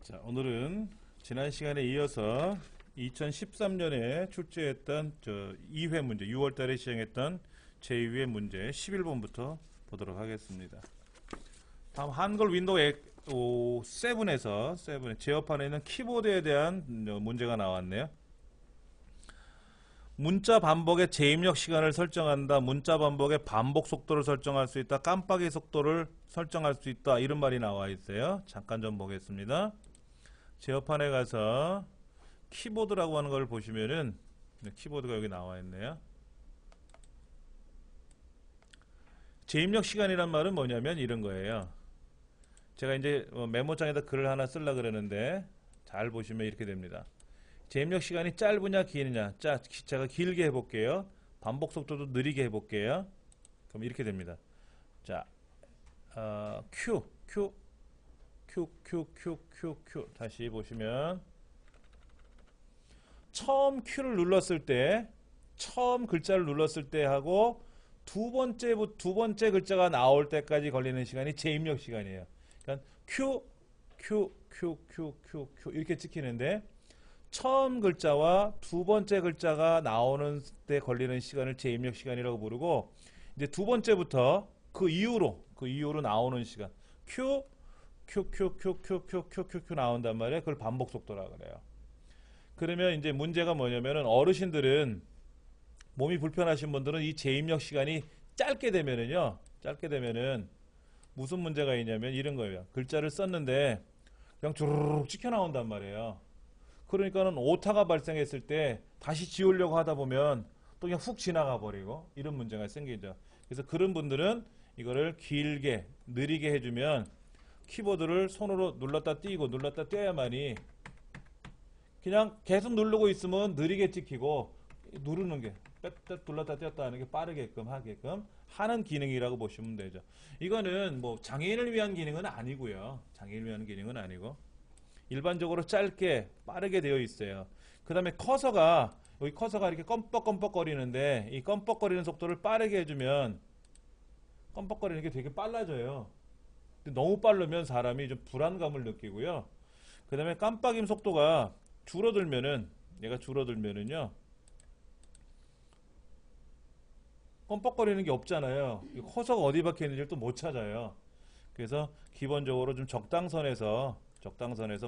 자, 오늘은 지난 시간에 이어서 2013년에 출제했던 2회 문제, 6월 달에 시행했던 제2회 문제 11번부터 보도록 하겠습니다. 다음 한글 윈도우 7에서 제어판에 있는 키보드에 대한 문제가 나왔네요. 문자 반복의 재입력 시간을 설정한다. 문자 반복의 반복 속도를 설정할 수 있다. 깜빡이 속도를 설정할 수 있다. 이런 말이 나와 있어요. 잠깐 좀 보겠습니다. 제어판에 가서 키보드라고 하는 걸 보시면은 키보드가 여기 나와 있네요. 재입력 시간이란 말은 뭐냐면 이런 거예요. 제가 이제 메모장에다 글을 하나 쓰려고 그러는데 잘 보시면 이렇게 됩니다. 재입력 시간이 짧으냐 기느냐. 제가 길게 해볼게요. 반복 속도도 느리게 해볼게요. 그럼 이렇게 됩니다. 자, Q 다시 보시면 처음 Q를 눌렀을 때, 처음 글자를 눌렀을 때 하고 두 번째 글자가 나올 때까지 걸리는 시간이 재입력 시간이에요. 그러니까 Q 이렇게 찍히는데 처음 글자와 두 번째 글자가 나오는 때 걸리는 시간을 재입력 시간이라고 부르고, 이제 두 번째부터 그 이후로 나오는 시간 Q 나온단 말이에요. 그걸 반복 속도라고 그래요. 그러면 이제 문제가 뭐냐면은 어르신들은, 몸이 불편하신 분들은 이 재입력 시간이 짧게 되면은 무슨 문제가 있냐면 이런 거예요. 글자를 썼는데 그냥 주르륵 찍혀 나온단 말이에요. 그러니까는 오타가 발생했을 때 다시 지우려고 하다 보면 또 그냥 훅 지나가 버리고 이런 문제가 생기죠. 그래서 그런 분들은 이거를 길게 느리게 해주면, 키보드를 손으로 눌렀다 띄고 눌렀다 떼야만이, 그냥 계속 누르고 있으면 느리게 찍히고, 누르는 게 눌렀다 떼었다 하는 게 빠르게끔 하게끔 하는 기능이라고 보시면 되죠. 이거는 뭐 장애인을 위한 기능은 아니고요. 장애인을 위한 기능은 아니고 일반적으로 짧게 빠르게 되어 있어요. 그 다음에 여기 커서가 이렇게 껌뻑껌뻑 거리는데, 이 껌뻑거리는 속도를 빠르게 해주면 껌뻑거리는 게 되게 빨라져요. 근데 너무 빠르면 사람이 좀 불안감을 느끼고요. 그 다음에 깜빡임 속도가 줄어들면은요, 껌뻑거리는 게 없잖아요. 커서가 어디 박혀 있는지를 또 못 찾아요. 그래서 기본적으로 좀 적당선에서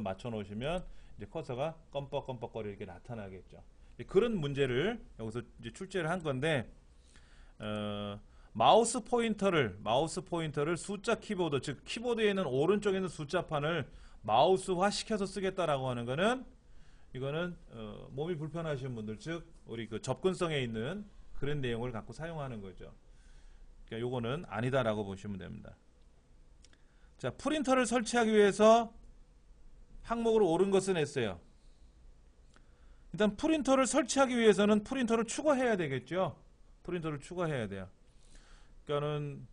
맞춰 놓으시면 이제 커서가 껌뻑껌뻑거리게 나타나겠죠. 그런 문제를 여기서 이제 출제를 한 건데, 마우스 포인터를 숫자 키보드, 즉 키보드에 있는 오른쪽에 있는 숫자판을 마우스화 시켜서 쓰겠다라고 하는 거는, 이거는 몸이 불편하신 분들, 즉 우리 그 접근성에 있는 그런 내용을 갖고 사용하는 거죠. 그러니까 요거는 아니다라고 보시면 됩니다. 자, 프린터를 설치하기 위해서 항목으로 옳은 것은 했어요. 일단 프린터를 설치하기 위해서는 프린터를 추가해야 되겠죠. 프린터를 추가해야 돼요. 그러니까는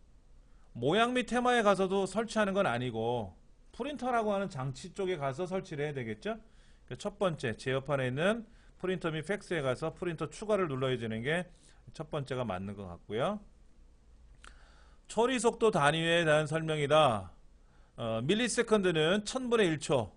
모양 및 테마에 가서도 설치하는 건 아니고 프린터라고 하는 장치 쪽에 가서 설치를 해야 되겠죠. 그러니까 첫 번째 제어판에 있는 프린터 및 팩스에 가서 프린터 추가를 눌러야 되는 게 첫 번째가 맞는 것 같고요. 처리 속도 단위에 대한 설명이다. 밀리세컨드는 1000분의 1초.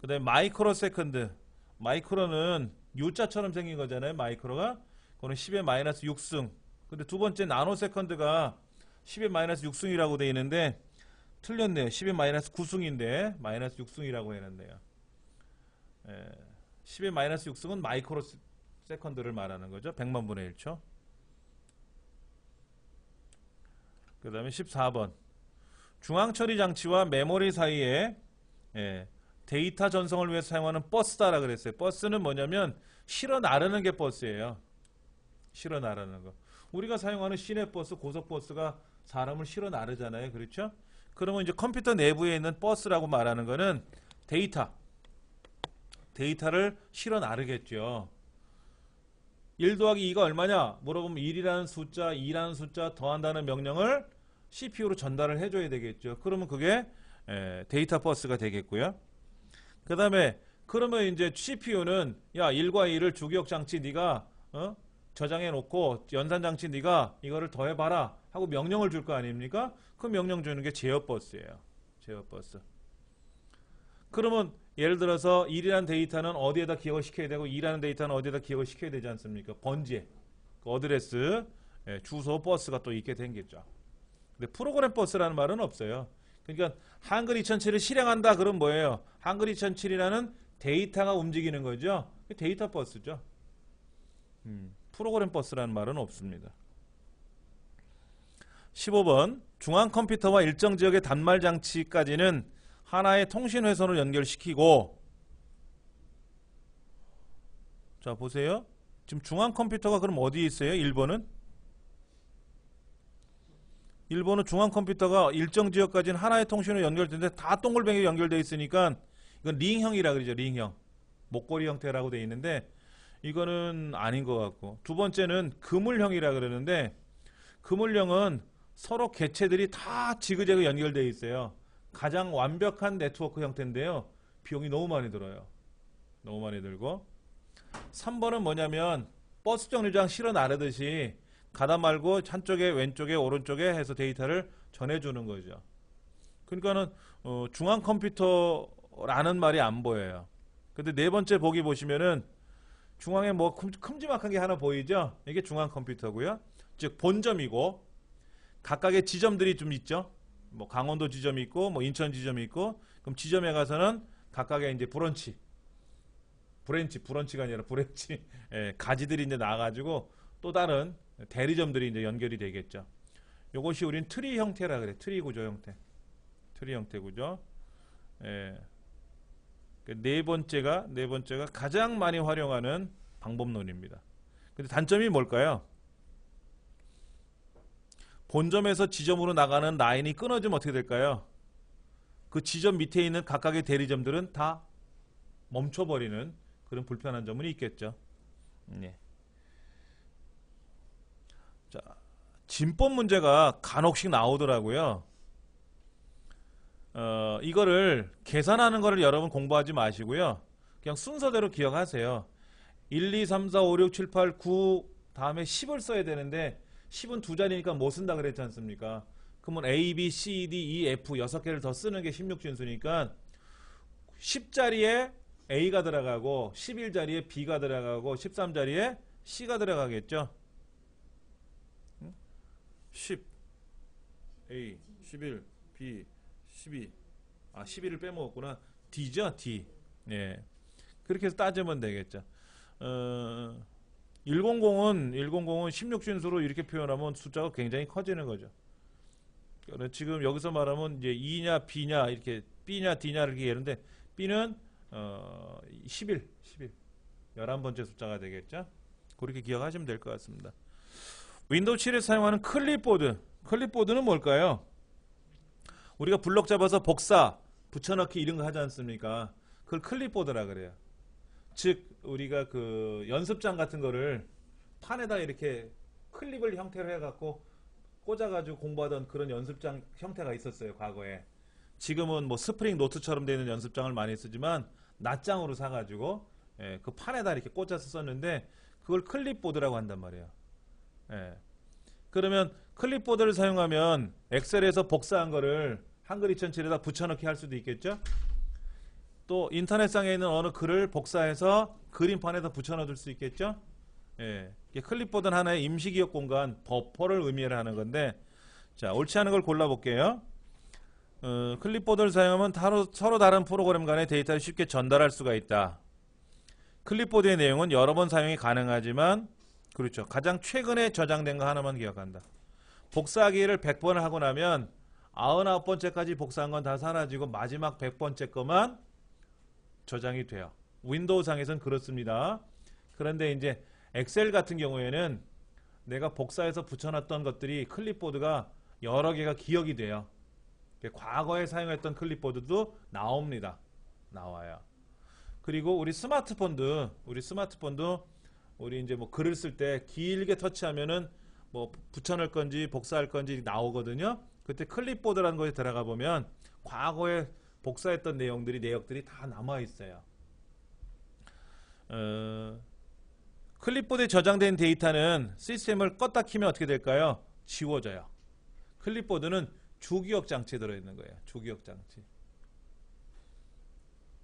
그 다음에 마이크로 세컨드, 마이크로는 U자처럼 생긴 거잖아요. 마이크로가 그거는 10의 마이너스 6승. 근데 두 번째 나노 세컨드가 10의 마이너스 6승이라고 되어 있는데 틀렸네요. 10의 마이너스 9승인데 마이너스 6승이라고 했는데요. 10의 마이너스 6승은 마이크로 세컨드를 말하는 거죠. 100만 분의 1초. 그 다음에 14번 중앙 처리 장치와 메모리 사이에 데이터 전송을 위해서 사용하는 버스다라 그랬어요. 버스는 뭐냐면 실어 나르는 게 버스예요. 실어 나르는 거. 우리가 사용하는 시내버스, 고속버스가 사람을 실어 나르잖아요. 그렇죠? 그러면 이제 컴퓨터 내부에 있는 버스라고 말하는 거는 데이터를 실어 나르겠죠. 1 더하기 2가 얼마냐 물어보면 1이라는 숫자, 2라는 숫자 더한다는 명령을 CPU로 전달을 해줘야 되겠죠. 그러면 그게 데이터 버스가 되겠고요. 그 다음에 그러면 이제 CPU는 야 1과 2를 주기억 장치 네가 저장해 놓고 연산 장치 네가 이거를 더해봐라 하고 명령을 줄 거 아닙니까? 그 명령 주는 게 제어 버스예요. 제어 버스. 그러면 예를 들어서 1이라는 데이터는 어디에다 기억을 시켜야 되고 2라는 데이터는 어디에다 기억을 시켜야 되지 않습니까? 번지에 그 어드레스, 주소, 버스가 또 있게 생겼죠. 근데 프로그램 버스라는 말은 없어요. 그러니까 한글 2007을 실행한다 그럼 뭐예요? 한글 2007이라는 데이터가 움직이는 거죠. 데이터 버스죠. 프로그램 버스라는 말은 없습니다. 15번 중앙 컴퓨터와 일정 지역의 단말 장치까지는 하나의 통신 회선으로 연결시키고, 자 보세요. 지금 중앙 컴퓨터가 그럼 어디에 있어요? 1번은? 1번은 중앙 컴퓨터가 일정 지역까지는 하나의 통신으로 연결되는데 다 동글뱅이 연결되어 있으니까 이건 링형이라 그러죠. 링형. 목걸이 형태라고 되어 있는데 이거는 아닌 것 같고, 두 번째는 그물형이라 그러는데 그물형은 서로 개체들이 다 지그재그 연결되어 있어요. 가장 완벽한 네트워크 형태인데요. 비용이 너무 많이 들어요. 너무 많이 들고. 3번은 뭐냐면 버스 정류장 실어 나르듯이 가다 말고 한쪽에 왼쪽에 오른쪽에 해서 데이터를 전해주는 거죠. 그러니까는 중앙 컴퓨터라는 말이 안 보여요. 근데 네 번째 보기 보시면은 중앙에 뭐 큼지막한 게 하나 보이죠? 이게 중앙 컴퓨터고요. 즉 본점이고 각각의 지점들이 좀 있죠. 뭐 강원도 지점이 있고 뭐 인천 지점이 있고, 그럼 지점에 가서는 각각의 이제 브런치가 아니라 브랜치 가지들이 이제 나가지고 또 다른 대리점들이 이제 연결이 되겠죠. 요것이 우린 트리 형태라 그래. 트리 구조 형태. 트리 형태 구조. 네 번째가 가장 많이 활용하는 방법론입니다. 근데 단점이 뭘까요? 본점에서 지점으로 나가는 라인이 끊어지면 어떻게 될까요? 그 지점 밑에 있는 각각의 대리점들은 다 멈춰버리는 그런 불편한 점은 있겠죠. 네. 자, 진법 문제가 간혹씩 나오더라고요. 이거를 계산하는 거를 여러분 공부하지 마시고요. 그냥 순서대로 기억하세요. 1, 2, 3, 4, 5, 6, 7, 8, 9 다음에 10을 써야 되는데 10은 두 자리니까 못 쓴다 그랬지 않습니까? 그러면 A, B, C, D, E, F 6개를 더 쓰는 게 16진수니까 10자리에 A가 들어가고 11자리에 B가 들어가고 13자리에 C가 들어가겠죠? 10 A, 11 B, 12 12를 빼먹었구나. D죠? D. 예. 그렇게 해서 따지면 되겠죠. 100은 16진수로 이렇게 표현하면 숫자가 굉장히 커지는 거죠. 지금 여기서 말하면 이제 E냐 B냐 이렇게 B냐 D냐 이렇게 얘기하는데 B는 11 11번째 숫자가 되겠죠. 그렇게 기억하시면 될 것 같습니다. 윈도우 7에 사용하는 클립보드는 뭘까요? 우리가 블록 잡아서 복사 붙여넣기 이런 거 하지 않습니까? 그걸 클립보드라 그래요. 즉 우리가 그 연습장 같은 거를 판에다 이렇게 클립을 형태로 해갖고 꽂아가지고 공부하던 그런 연습장 형태가 있었어요, 과거에. 지금은 뭐 스프링 노트처럼 되는 연습장을 많이 쓰지만 낱장으로 사가지고 그 판에다 이렇게 꽂아서 썼는데 그걸 클립보드라고 한단 말이에요. 그러면 클립보드를 사용하면 엑셀에서 복사한 거를 한글 2007에다 붙여넣기 할 수도 있겠죠. 또 인터넷상에 있는 어느 글을 복사해서 그림판에다 붙여넣을 수 있겠죠. 클립보드는 하나의 임시기억 공간 버퍼를 의미를 하는 건데, 자 옳지 않은 걸 골라볼게요. 클립보드를 사용하면 서로 다른 프로그램 간의 데이터를 쉽게 전달할 수가 있다. 클립보드의 내용은 여러 번 사용이 가능하지만, 그렇죠, 가장 최근에 저장된 거 하나만 기억한다. 복사하기를 100번을 하고 나면 99번째까지 복사한 건 다 사라지고 마지막 100번째 거만 저장이 돼요. 윈도우 상에서는 그렇습니다. 그런데 이제 엑셀 같은 경우에는 내가 복사해서 붙여놨던 것들이 클립보드가 여러 개가 기억이 돼요. 과거에 사용했던 클립보드도 나와요. 그리고 우리 스마트폰도 우리 이제 뭐 글을 쓸 때 길게 터치하면은 뭐 붙여넣을 건지 복사할 건지 나오거든요. 그때 클립보드라는 곳에 들어가 보면 과거에 복사했던 내역들이 다 남아 있어요. 클립보드에 저장된 데이터는 시스템을 껐다 키면 어떻게 될까요? 지워져요. 클립보드는 주기억 장치에 들어있는 거예요. 주기억 장치.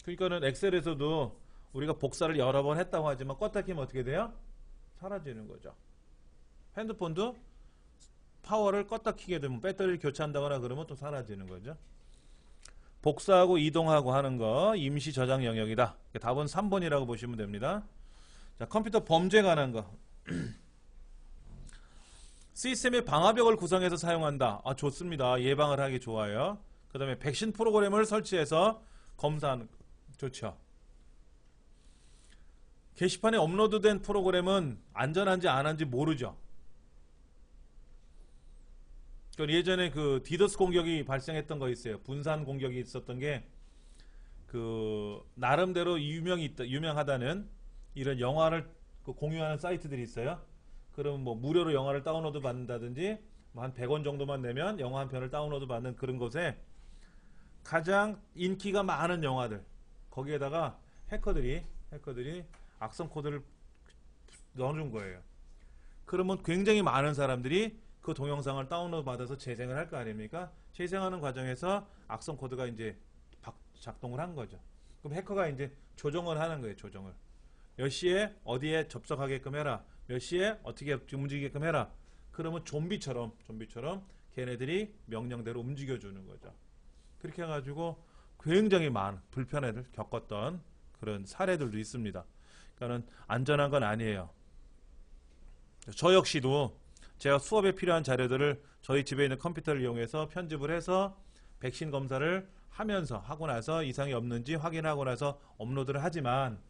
그러니까는 엑셀에서도 우리가 복사를 여러 번 했다고 하지만 껐다 키면 어떻게 돼요? 사라지는 거죠. 핸드폰도 파워를 껐다 키게 되면 배터리를 교체한다거나 그러면 또 사라지는 거죠. 복사하고 이동하고 하는 거 임시 저장 영역이다. 답은 3번이라고 보시면 됩니다. 자, 컴퓨터 범죄에 관한 거. 시스템의 방화벽을 구성해서 사용한다. 아, 좋습니다. 예방을 하기 좋아요. 그 다음에 백신 프로그램을 설치해서 검사하는 거. 좋죠. 게시판에 업로드된 프로그램은 안전한지 안 한지 모르죠. 예전에 그 디더스 공격이 발생했던 거 있어요. 분산 공격이 있었던 게 그 나름대로 유명하다는 이런 영화를 공유하는 사이트들이 있어요. 그러면 뭐 무료로 영화를 다운로드 받는다든지 뭐 한 100원 정도만 내면 영화 한 편을 다운로드 받는 그런 곳에 가장 인기가 많은 영화들 거기에다가 해커들이 악성 코드를 넣어준 거예요. 그러면 굉장히 많은 사람들이 그 동영상을 다운로드 받아서 재생을 할 거 아닙니까? 재생하는 과정에서 악성 코드가 이제 작동을 한 거죠. 그럼 해커가 이제 조정을 하는 거예요. 조정을. 몇 시에 어디에 접속하게끔 해라. 몇 시에 어떻게 움직이게끔 해라. 그러면 좀비처럼 걔네들이 명령대로 움직여주는 거죠. 그렇게 해가지고 굉장히 많은 불편을 겪었던 그런 사례들도 있습니다. 그러니까는 안전한 건 아니에요. 저 역시도 제가 수업에 필요한 자료들을 저희 집에 있는 컴퓨터를 이용해서 편집을 해서 백신 검사를 하고 나서 이상이 없는지 확인하고 나서 업로드를 하지만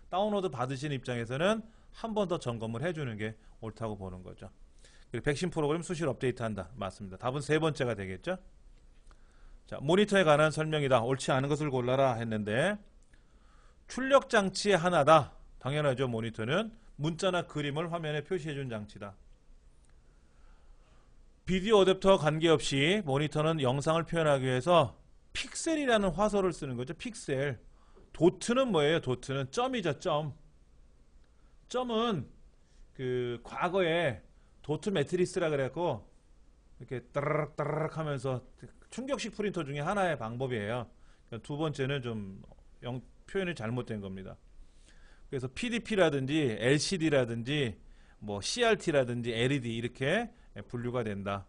다운로드 받으신 입장에서는 한 번 더 점검을 해주는 게 옳다고 보는 거죠. 그리고 백신 프로그램 수시로 업데이트한다. 맞습니다. 답은 세 번째가 되겠죠. 자, 모니터에 관한 설명이다. 옳지 않은 것을 골라라 했는데 출력 장치의 하나다. 당연하죠. 모니터는 문자나 그림을 화면에 표시해준 장치다. 비디오 어댑터와 관계없이 모니터는 영상을 표현하기 위해서 픽셀이라는 화소를 쓰는 거죠. 픽셀. 도트는 뭐예요? 도트는 점이죠. 점은 그 과거에 도트 매트리스라 그래갖고 이렇게 따르륵 하면서 충격식 프린터 중에 하나의 방법이에요. 그러니까 두 번째는 좀 표현이 잘못된 겁니다. 그래서 PDP라든지 LCD라든지 뭐 CRT라든지 LED 이렇게 분류가 된다.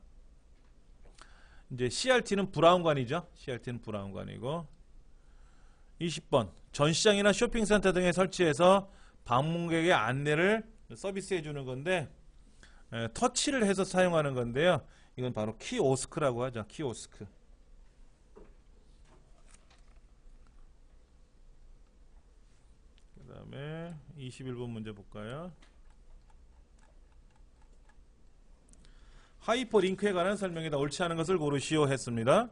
이제 CRT는 브라운관이죠. CRT는 브라운관이고 20번 전시장이나 쇼핑센터 등에 설치해서 방문객의 안내를 서비스해 주는 건데 터치를 해서 사용하는 건데요. 이건 바로 키오스크라고 하죠. 키오스크. 그 다음에 21번 문제 볼까요? 하이퍼링크에 관한 설명이다. 옳지 않은 것을 고르시오 했습니다.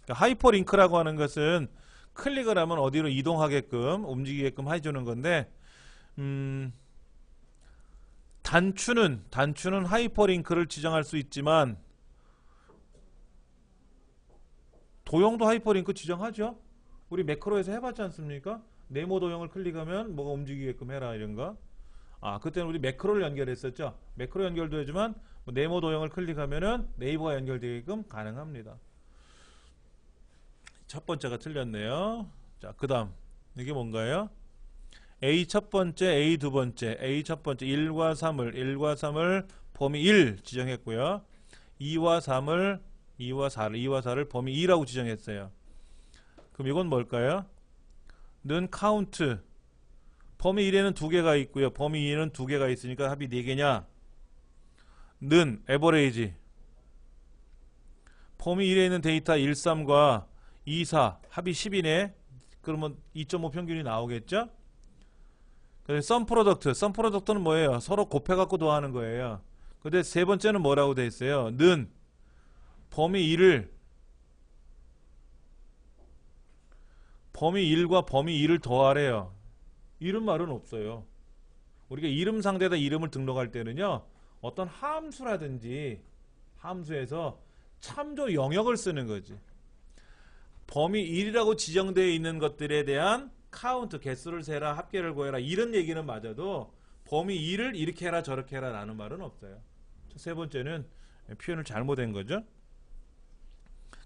그러니까 하이퍼링크라고 하는 것은 클릭을 하면 어디로 이동하게끔 움직이게끔 해주는 건데 단추는 하이퍼링크를 지정할 수 있지만 도형도 하이퍼링크 지정하죠. 우리 매크로에서 해봤지 않습니까? 네모 도형을 클릭하면 뭐가 움직이게끔 해라 이런 거. 아, 그때는 우리 매크로를 연결했었죠. 매크로 연결도 해주면 네모 도형을 클릭하면은 네이버가 연결되게끔 가능합니다. 첫 번째가 틀렸네요. 자, 그 다음 이게 뭔가요? A 첫 번째, A 두 번째, A 첫 번째 1과 3을 범위 1 지정했고요. 2와 4를 범위 2라고 지정했어요. 그럼 이건 뭘까요? 는 카운트. 범위 1에는 2개가 있고요. 범위 2에는 2개가 있으니까 합이 4개냐? 는 에버레이지. 범위 1에 있는 데이터 1, 3과 2, 4 합이 10이네. 그러면 2.5 평균이 나오겠죠? 썸 프로덕트는 뭐예요? 서로 곱해갖고 더하는 거예요. 근데 세 번째는 뭐라고 돼 있어요? 는 범위 1과 범위 2를 더하래요. 이런 말은 없어요. 우리가 이름 상대에다 이름을 등록할 때는요, 어떤 함수라든지 함수에서 참조 영역을 쓰는 거지. 범위 1이라고 지정되어 있는 것들에 대한 카운트, 개수를 세라, 합계를 구해라 이런 얘기는 맞아도 범위 2를 이렇게 해라 저렇게 해라 라는 말은 없어요. 세 번째는 표현을 잘못한 거죠.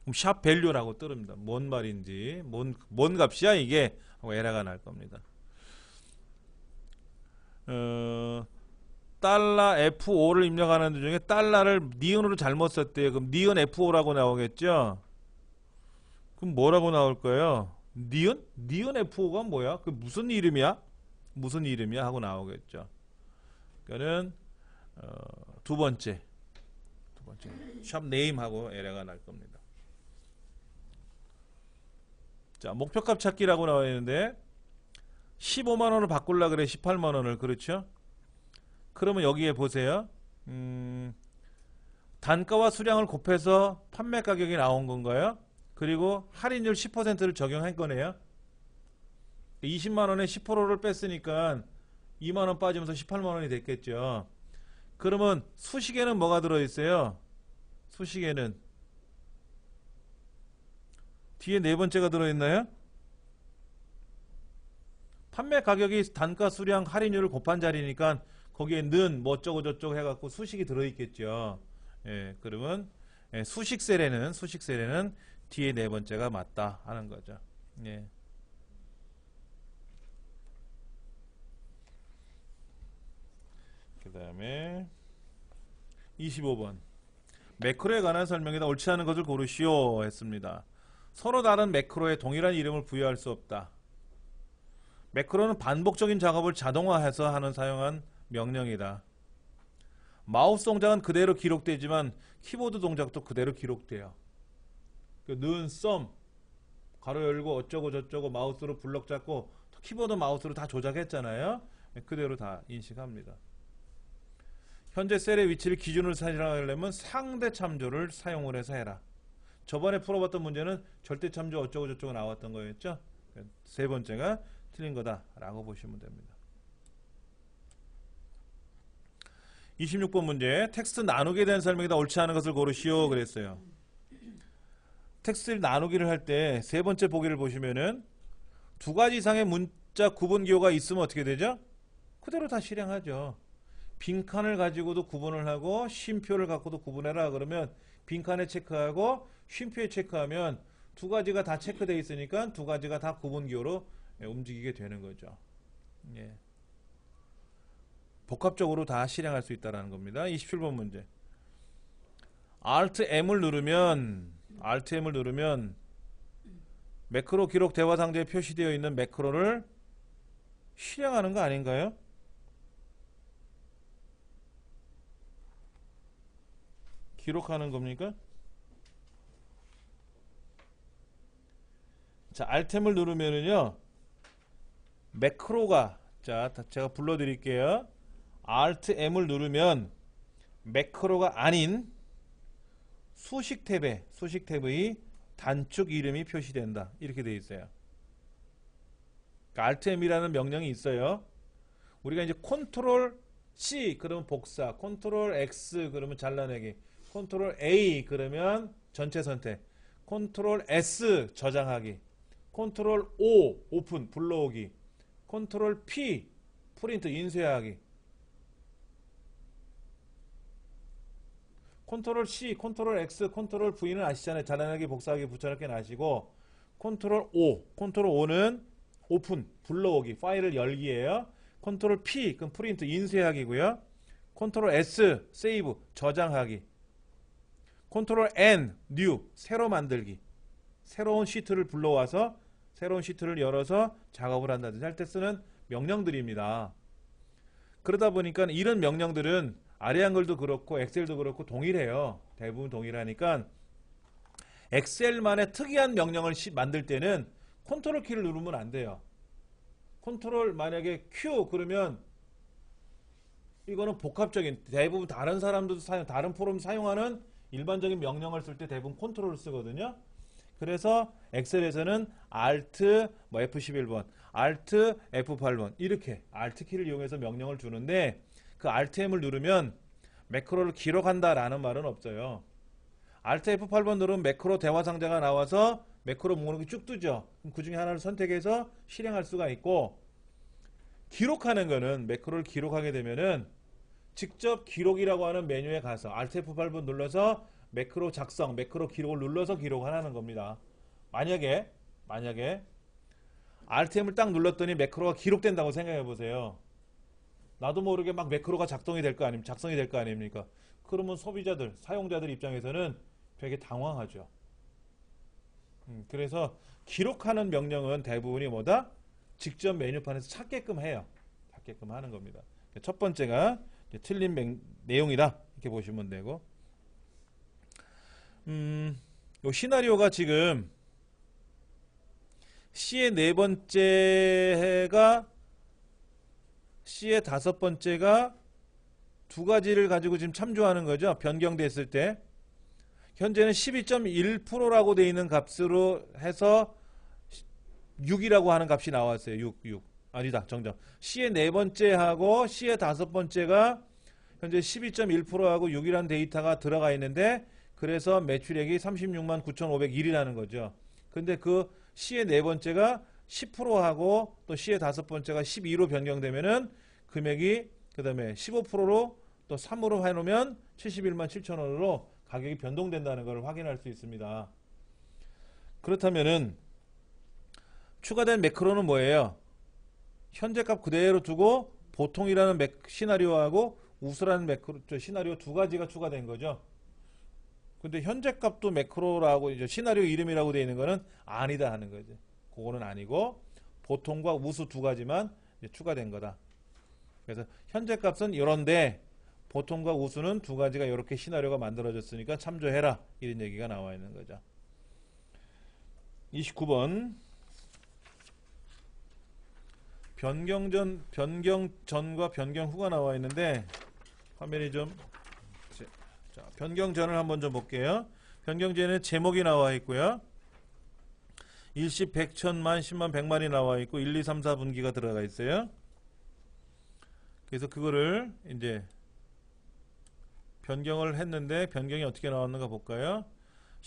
그럼 샵 밸류라고 뜨릅니다. 뭔 말인지 뭔 값이야 이게? 하고 에러가 날 겁니다. 달러 F5를 입력하는 중에 달러를 니은으로 잘못 썼대요. 그럼 니은 F5라고 나오겠죠? 그럼 뭐라고 나올 거예요? 니은? 니은 F5가 뭐야? 그 무슨 이름이야? 무슨 이름이야? 하고 나오겠죠. 그러니까는 두 번째 샵 네임하고 에러가 날 겁니다. 자, 목표값 찾기라고 나와 있는데 15만 원을 바꾸려 그래. 18만 원을. 그렇죠? 그러면 여기에 보세요. 단가와 수량을 곱해서 판매 가격이 나온 건가요? 그리고 할인율 10%를 적용한 거네요. 20만 원에 10%를 뺐으니까 2만 원 빠지면서 18만 원이 됐겠죠. 그러면 수식에는 뭐가 들어있어요? 수식에는 뒤에 네 번째가 들어있나요? 판매 가격이 단가 수량 할인율을 곱한 자리니까 거기에 는 뭐 어쩌고 저쩌고 해갖고 수식이 들어있겠죠. 예, 그러면 수식 세례는 뒤에 네 번째가 맞다 하는 거죠. 예. 그 다음에 25번 매크로에 관한 설명이다. 옳지 않은 것을 고르시오 했습니다. 서로 다른 매크로에 동일한 이름을 부여할 수 없다. 매크로는 반복적인 작업을 자동화해서 사용한 명령이다. 마우스 동작은 그대로 기록되지만 키보드 동작도 그대로 기록돼요. 는, 썸, 가로 열고 어쩌고 저쩌고 마우스로 블럭 잡고 키보드 마우스로 다 조작했잖아요. 그대로 다 인식합니다. 현재 셀의 위치를 기준으로 사용하려면 상대 참조를 사용을 해서 해라. 저번에 풀어봤던 문제는 절대 참조 어쩌고 저쩌고 나왔던 거였죠. 세 번째가 틀린 거다라고 보시면 됩니다. 26번 문제 텍스트 나누기에 대한 설명이다. 옳지 않은 것을 고르시오 그랬어요. 텍스트를 나누기를 할 때 세 번째 보기를 보시면은 두 가지 이상의 문자 구분 기호가 있으면 어떻게 되죠? 그대로 다 실행하죠. 빈칸을 가지고도 구분을 하고 쉼표를 갖고도 구분해라 그러면 빈칸에 체크하고 쉼표에 체크하면 두 가지가 다 체크되어 있으니까 두 가지가 다 구분 기호로 움직이게 되는 거죠. 예. 복합적으로 다 실행할 수 있다는 겁니다. 27번 문제 Alt M을 누르면 매크로 기록 대화 상자에 표시되어 있는 매크로를 실행하는 거 아닌가요? 기록하는 겁니까? 자, Alt을 누르면은요. 매크로가 자, 제가 불러 드릴게요. Alt M을 누르면 매크로가 아닌 수식 탭의 단축 이름이 표시된다. 이렇게 되어 있어요. 그러니까 Alt M이라는 명령이 있어요. 우리가 이제 컨트롤 C 그러면 복사, 컨트롤 X 그러면 잘라내기, 컨트롤 A 그러면 전체 선택, 컨트롤 S 저장하기, 컨트롤 O 오픈 불러오기, 컨트롤 P 프린트 인쇄하기, 컨트롤 C, 컨트롤 X, 컨트롤 V는 아시잖아요. 잘라내기, 복사하기, 붙여넣기는 아시고 컨트롤 O는 오픈 불러오기, 파일을 열기예요. 컨트롤 P 그럼 프린트 인쇄하기고요. 컨트롤 S 세이브 저장하기, 컨트롤 N 뉴 새로 만들기, 새로운 시트를 불러와서 새로운 시트를 열어서 작업을 한다든지 할 때 쓰는 명령들입니다. 그러다 보니까 이런 명령들은 아래 한글도 그렇고 엑셀도 그렇고 동일해요. 대부분 동일하니까 엑셀만의 특이한 명령을 만들 때는 컨트롤 키를 누르면 안 돼요. 컨트롤 만약에 Q 그러면 이거는 복합적인 대부분 다른 사람들도 다른 프로그램 사용하는 일반적인 명령을 쓸 때 대부분 컨트롤을 쓰거든요. 그래서 엑셀에서는 Alt F11번, Alt F8번 이렇게 Alt 키를 이용해서 명령을 주는데 그 Alt M을 누르면 매크로를 기록한다라는 말은 없어요. Alt F8번 누르면 매크로 대화 상자가 나와서 매크로 목록이 쭉 뜨죠. 그럼 그 중에 하나를 선택해서 실행할 수가 있고, 기록하는 거는 매크로를 기록하게 되면은 직접 기록이라고 하는 메뉴에 가서 Alt F8번 눌러서 매크로 작성, 매크로 기록을 눌러서 기록을 하는 겁니다. 만약에 RTM을 딱 눌렀더니 매크로가 기록된다고 생각해 보세요. 나도 모르게 막 매크로가 작성이 될 거 아닙니까? 그러면 소비자들, 사용자들 입장에서는 되게 당황하죠. 그래서 기록하는 명령은 대부분이 뭐다? 직접 메뉴판에서 찾게끔 해요. 찾게끔 하는 겁니다. 첫 번째가 틀린 내용이다. 이렇게 보시면 되고, 요 시나리오가 지금 C의 네 번째가 C의 다섯 번째가 두 가지를 가지고 지금 참조하는 거죠. 변경됐을 때 현재는 12.1%라고 되어 있는 값으로 해서 6이라고 하는 값이 나왔어요. 6. 아니다. 정답. C의 네 번째하고 C의 다섯 번째가 현재 12.1%하고 6이라는 데이터가 들어가 있는데, 그래서 매출액이 36만 9,501이라는 거죠. 근데 그 C의 네 번째가 10%하고 또 C의 다섯 번째가 12로 변경되면은 금액이 그 다음에 15%로 또 3으로 해놓으면 71만 7천원으로 가격이 변동된다는 것을 확인할 수 있습니다. 그렇다면은 추가된 매크로는 뭐예요? 현재 값 그대로 두고 보통이라는 시나리오하고 우수라는 시나리오 두 가지가 추가된 거죠. 근데 현재 값도 매크로라고 이제 시나리오 이름이라고 되어 있는 거는 아니다 하는 거죠. 그거는 아니고 보통과 우수 두 가지만 추가된 거다. 그래서 현재 값은 이런데 보통과 우수는 두 가지가 이렇게 시나리오가 만들어졌으니까 참조해라, 이런 얘기가 나와 있는 거죠. 29번 변경 전과 변경 후가 나와 있는데 화면이 좀, 자, 변경 전을 한번 좀 볼게요. 변경 전에는 제목이 나와 있고요. 일시 100, 1000만, 10만, 100만이 나와 있고 1, 2, 3, 4분기가 들어가 있어요. 그래서 그거를 이제 변경을 했는데 변경이 어떻게 나왔는가 볼까요?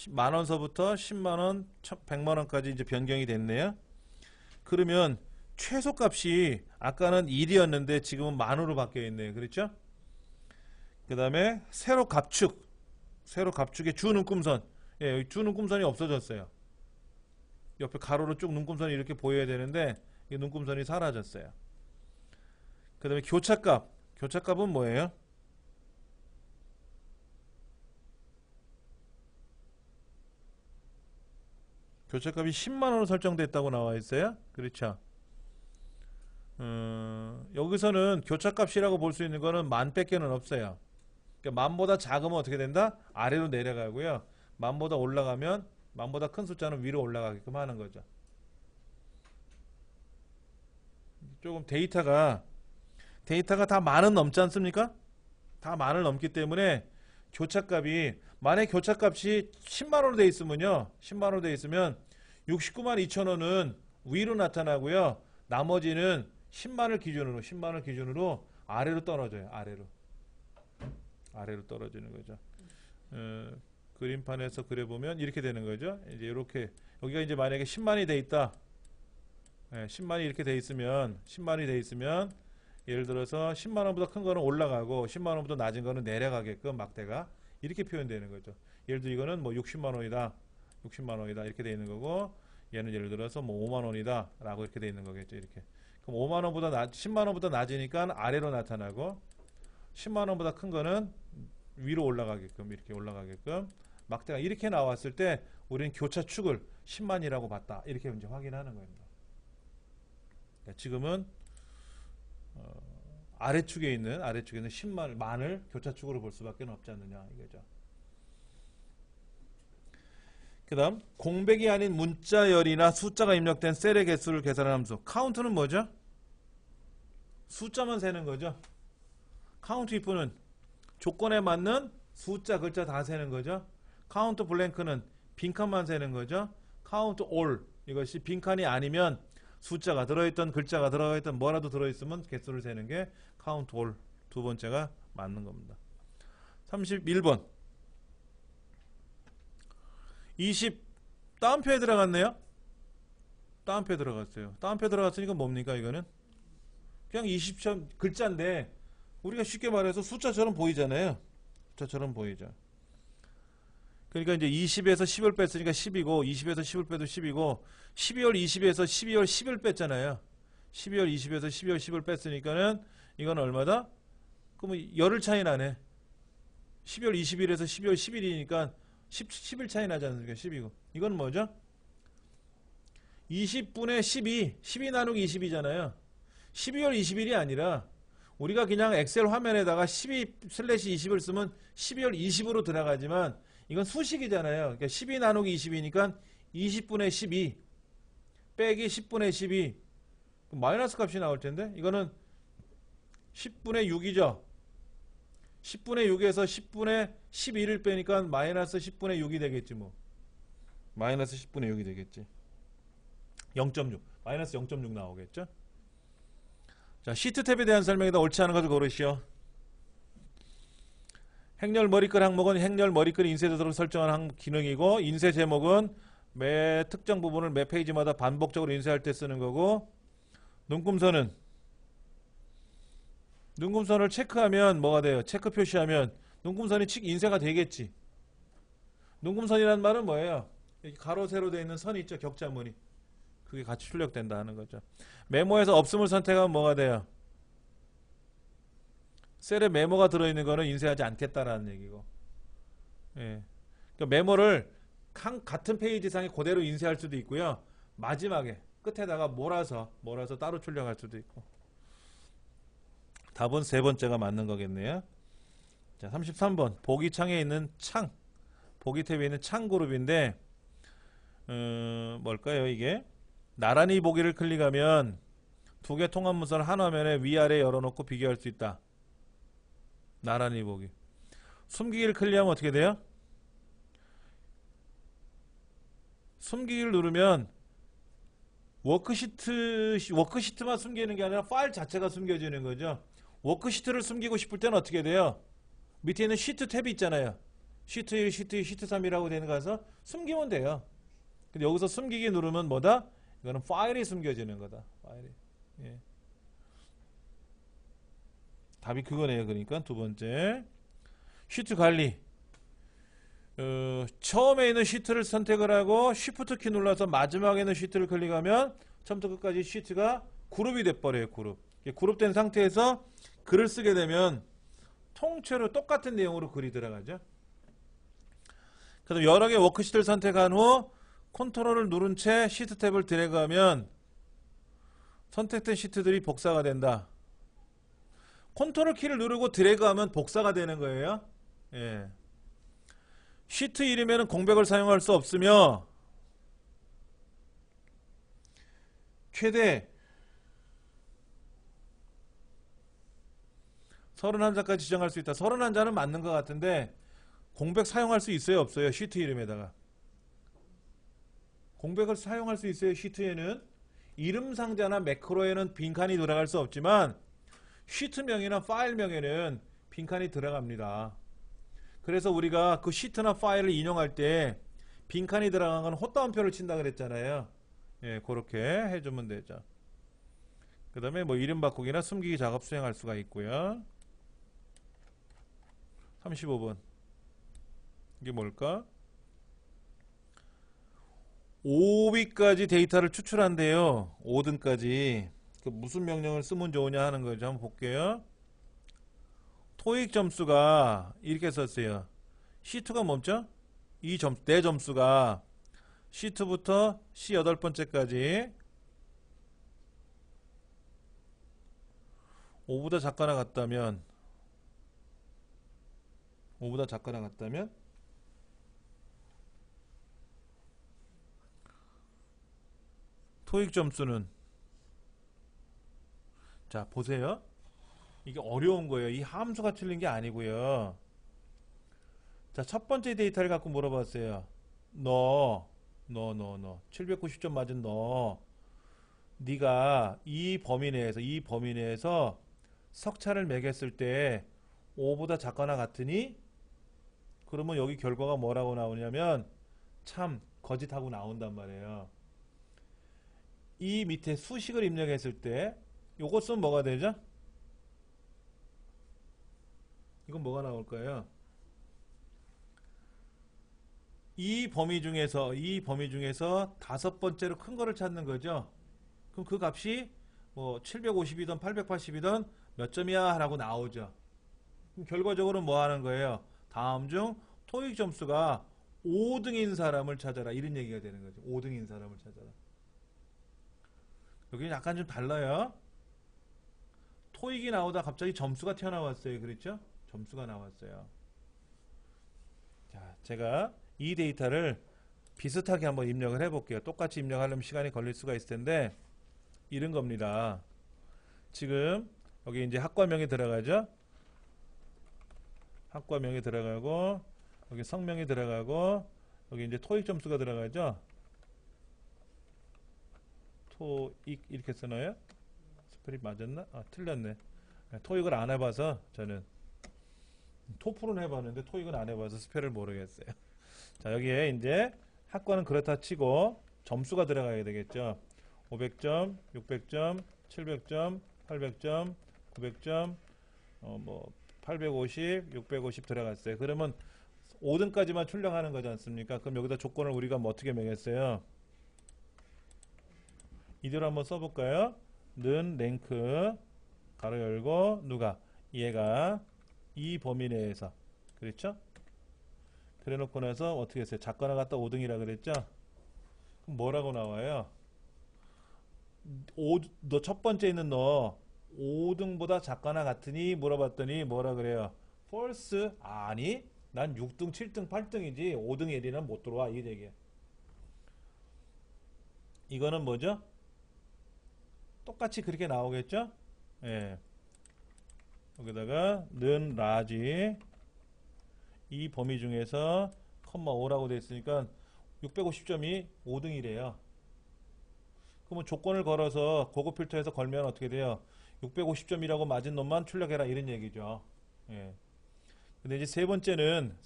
만원서부터 10만원, 100만원까지 이제 변경이 됐네요. 그러면 최소값이 아까는 1이었는데 지금은 만으로 바뀌어 있네요. 그렇죠? 그 다음에 세로 갑축의 주 눈금선, 예, 주 눈금선이 없어졌어요. 옆에 가로로 쭉 눈금선이 이렇게 보여야 되는데 이 눈금선이 사라졌어요. 그 다음에 교차값은 뭐예요? 교차값이 10만원으로 설정됐다고 나와 있어요. 그렇죠? 여기서는 교차값이라고 볼 수 있는 거는 만 밖에는 없어요. 그러니까 만보다 작으면 어떻게 된다? 아래로 내려가고요. 만보다 올라가면, 만보다 큰 숫자는 위로 올라가게끔 하는 거죠. 조금 데이터가 다 만은 넘지 않습니까? 다 만을 넘기 때문에 교차값이, 만약 교차값이 10만원으로 되어 있으면요, 10만원으로 되어 있으면 69만 2천원은 위로 나타나고요, 나머지는 10만을 기준으로 아래로 떨어져요. 아래로 떨어지는 거죠. 그림판에서 그려보면 이렇게 되는 거죠. 이제 이렇게 여기가 이제 만약에 10만이 돼 있다. 10만이 이렇게 돼 있으면 예를 들어서 10만원보다 큰 거는 올라가고 10만원보다 낮은 거는 내려가게끔 막대가 이렇게 표현되는 거죠. 예를 들어 이거는 뭐 60만원이다 이렇게 돼 있는 거고, 얘는 예를 들어서 뭐 5만원이다 라고 이렇게 돼 있는 거겠죠. 이렇게. 그럼 10만원보다 낮으니까 아래로 나타나고 10만원보다 큰 거는 위로 올라가게끔, 이렇게 올라가게끔 막대가 이렇게 나왔을 때 우리는 교차축을 10만이라고 봤다, 이렇게 이제 확인하는 겁니다. 지금은 아래축에 있는 10만을 교차축으로 볼 수밖에 없지 않느냐 이거죠. 그 다음 공백이 아닌 문자열이나 숫자가 입력된 셀의 개수를 계산하는 함수. 카운트는 뭐죠? 숫자만 세는 거죠. 카운트 if는 조건에 맞는 숫자 글자 다 세는 거죠. 카운트 블랭크는 빈칸만 세는 거죠. 카운트 all, 이것이 빈칸이 아니면 숫자가 들어있던, 글자가 들어가 있던, 뭐라도 들어있으면 개수를 세는 게 카운트 all, 두 번째가 맞는 겁니다. 31번 20 다운표에 들어갔네요. 다운표에 들어갔어요. 다운표에 들어갔으니까 뭡니까? 이거는 그냥 20점 글자인데 우리가 쉽게 말해서 숫자처럼 보이잖아요. 숫자처럼 보이죠. 그러니까 이제 20에서 10을 뺐으니까 10이고 20에서 10을 빼도 10이고 12월 20에서 12월 10을 뺐잖아요. 12월 20에서 12월 10을 뺐으니까는 이건 얼마다? 그러면 열흘 차이 나네. 12월 20일에서 12월 10일이니까 10일 차이 나지 않습니까? 10이고. 이건 뭐죠? 20분의 12 나누기 20이잖아요. 12월 20일이 아니라 우리가 그냥 엑셀 화면에다가 12/20을 쓰면 12월 20으로 들어가지만 이건 수식이잖아요. 그러니까 12 나누기 20이니까 20분의 12 빼기 10분의 12 마이너스 값이 나올 텐데 이거는 10분의 6이죠. 10분의 6에서 10분의 12를 빼니까 마이너스 10분의 6이 되겠지 뭐. 마이너스 10분의 6이 되겠지. 0.6 마이너스 0.6 나오겠죠. 자, 시트 탭에 대한 설명이다. 옳지 않은 것을 고르시오. 행렬 머리글 항목은 행렬 머리글 인쇄 도서를 설정한 기능이고 인쇄 제목은 매 특정 부분을 매 페이지마다 반복적으로 인쇄할 때 쓰는 거고 눈금선은 눈금선을 체크하면 뭐가 돼요? 체크 표시하면 눈금선이 인쇄가 되겠지. 눈금선이란 말은 뭐예요? 이렇게 가로 세로 되어 있는 선이 있죠. 격자무늬. 그게 같이 출력된다 하는 거죠. 메모에서 없음을 선택하면 뭐가 돼요? 셀에 메모가 들어있는 거는 인쇄하지 않겠다라는 얘기고. 예. 그러니까 메모를 같은 페이지상에 그대로 인쇄할 수도 있고요. 마지막에 끝에다가 몰아서 따로 출력할 수도 있고. 답은 세 번째가 맞는 거겠네요. 자, 33번 보기 창에 있는 창 보기 탭에 있는 창 그룹인데 뭘까요 이게? 나란히 보기를 클릭하면 두 개 통합 문서를 한 화면에 위아래 열어놓고 비교할 수 있다. 나란히 보기. 숨기기를 클릭하면 어떻게 돼요? 숨기기를 누르면 워크시트만 숨기는 게 아니라 파일 자체가 숨겨지는 거죠. 워크시트를 숨기고 싶을 때는 어떻게 돼요? 밑에 있는 시트 탭이 있잖아요. 시트 1, 시트 2, 시트 3이라고 되는 거 가서 숨기면 돼요. 근데 여기서 숨기기 누르면 뭐다? 이거는 파일이 숨겨지는 거다. 파일이. 예. 답이 그거네요. 그러니까 두 번째 시트 관리. 처음에 있는 시트를 선택을 하고 쉬프트 키 눌러서 마지막에 있는 시트를 클릭하면 처음부터 끝까지 시트가 그룹이 돼버려요. 그룹된 상태에서 글을 쓰게 되면 통째로 똑같은 내용으로 글이 들어가죠. 그래서 여러 개 워크시트를 선택한 후 컨트롤을 누른 채 시트 탭을 드래그하면 선택된 시트들이 복사가 된다. 컨트롤 키를 누르고 드래그하면 복사가 되는 거예요. 예. 시트 이름에는 공백을 사용할 수 없으며 최대 31자까지 지정할 수 있다. 31자는 맞는 것 같은데 공백 사용할 수 있어요? 없어요? 시트 이름에다가 공백을 사용할 수 있어요. 시트에는 이름 상자나 매크로에는 빈칸이 들어갈 수 없지만 시트명이나 파일명에는 빈칸이 들어갑니다. 그래서 우리가 그 시트나 파일을 인용할 때 빈칸이 들어간 건 헛다운표를 친다 그랬잖아요. 예, 그렇게 해주면 되죠. 그 다음에 뭐 이름 바꾸기나 숨기기 작업 수행할 수가 있고요. 35번 이게 뭘까? 5위까지 데이터를 추출한대요. 5등까지 그 무슨 명령을 쓰면 좋으냐 하는 거죠. 한번 볼게요. 토익 점수가 이렇게 썼어요. C2가 뭐죠? 내 점수가 C2부터 C8번째까지 5보다 작거나 같다면 토익 점수는 자 보세요. 이게 어려운 거예요. 이 함수가 틀린 게 아니고요. 자, 첫 번째 데이터를 갖고 물어봤어요. 너 790점 맞은 네가 이 범위 내에서 석차를 매겼을 때 5보다 작거나 같으니 그러면 여기 결과가 뭐라고 나오냐면 참 거짓하고 나온단 말이에요. 이 밑에 수식을 입력했을 때 요것은 뭐가 되죠? 이건 뭐가 나올까요? 이 범위 중에서 다섯 번째로 큰 거를 찾는 거죠. 그럼 그 값이 뭐 750이든 880이든 몇 점이야 라고 나오죠. 그럼 결과적으로 뭐 하는 거예요? 다음 중 토익 점수가 5등인 사람을 찾아라, 이런 얘기가 되는 거죠. 5등인 사람을 찾아라. 여기 약간 좀 달라요. 토익이 나오다 갑자기 점수가 튀어나왔어요. 그렇죠? 점수가 나왔어요. 자, 제가 이 데이터를 비슷하게 한번 입력을 해볼게요. 똑같이 입력하려면 시간이 걸릴 수가 있을 텐데, 이런 겁니다. 지금 여기 이제 학과명이 들어가죠. 학과명이 들어가고, 여기 성명이 들어가고, 여기 이제 토익 점수가 들어가죠. 토익 이렇게 쓰나요? 스펠이 맞았나? 아, 틀렸네. 토익을 안 해봐서 저는 토플은 해봤는데 토익은 안 해봐서 스펠을 모르겠어요. 자, 여기에 이제 학과는 그렇다 치고 점수가 들어가야 되겠죠. 500점, 600점, 700점, 800점, 900점, 뭐 850, 650 들어갔어요. 그러면 5등까지만 출력하는 거지 않습니까? 그럼 여기다 조건을 우리가 뭐 어떻게 매겼어요? 이대로 한번 써볼까요? 는 랭크 가로 열고 누가? 얘가 이 범위 내에서, 그렇죠? 그래 놓고 나서 어떻게 했어요? 작거나 같다 5등이라 그랬죠? 그럼 뭐라고 나와요? 너 첫 번째 있는 너 5등보다 작거나 같으니 물어봤더니 뭐라 그래요? false. 아니, 난 6등, 7등, 8등이지 5등 에리는 못 들어와, 이 얘기야. 이거는 뭐죠? 똑같이 그렇게 나오겠죠? 예. 여기다가 는 라지 이 범위 중에서 컴마 5라고 되어 있으니까 650점이 5등이래요. 그러면 조건을 걸어서 고급 필터에서 걸면 어떻게 돼요? 650점이라고 맞은 놈만 출력해라, 이런 얘기죠. 예. 근데 이제 세 번째는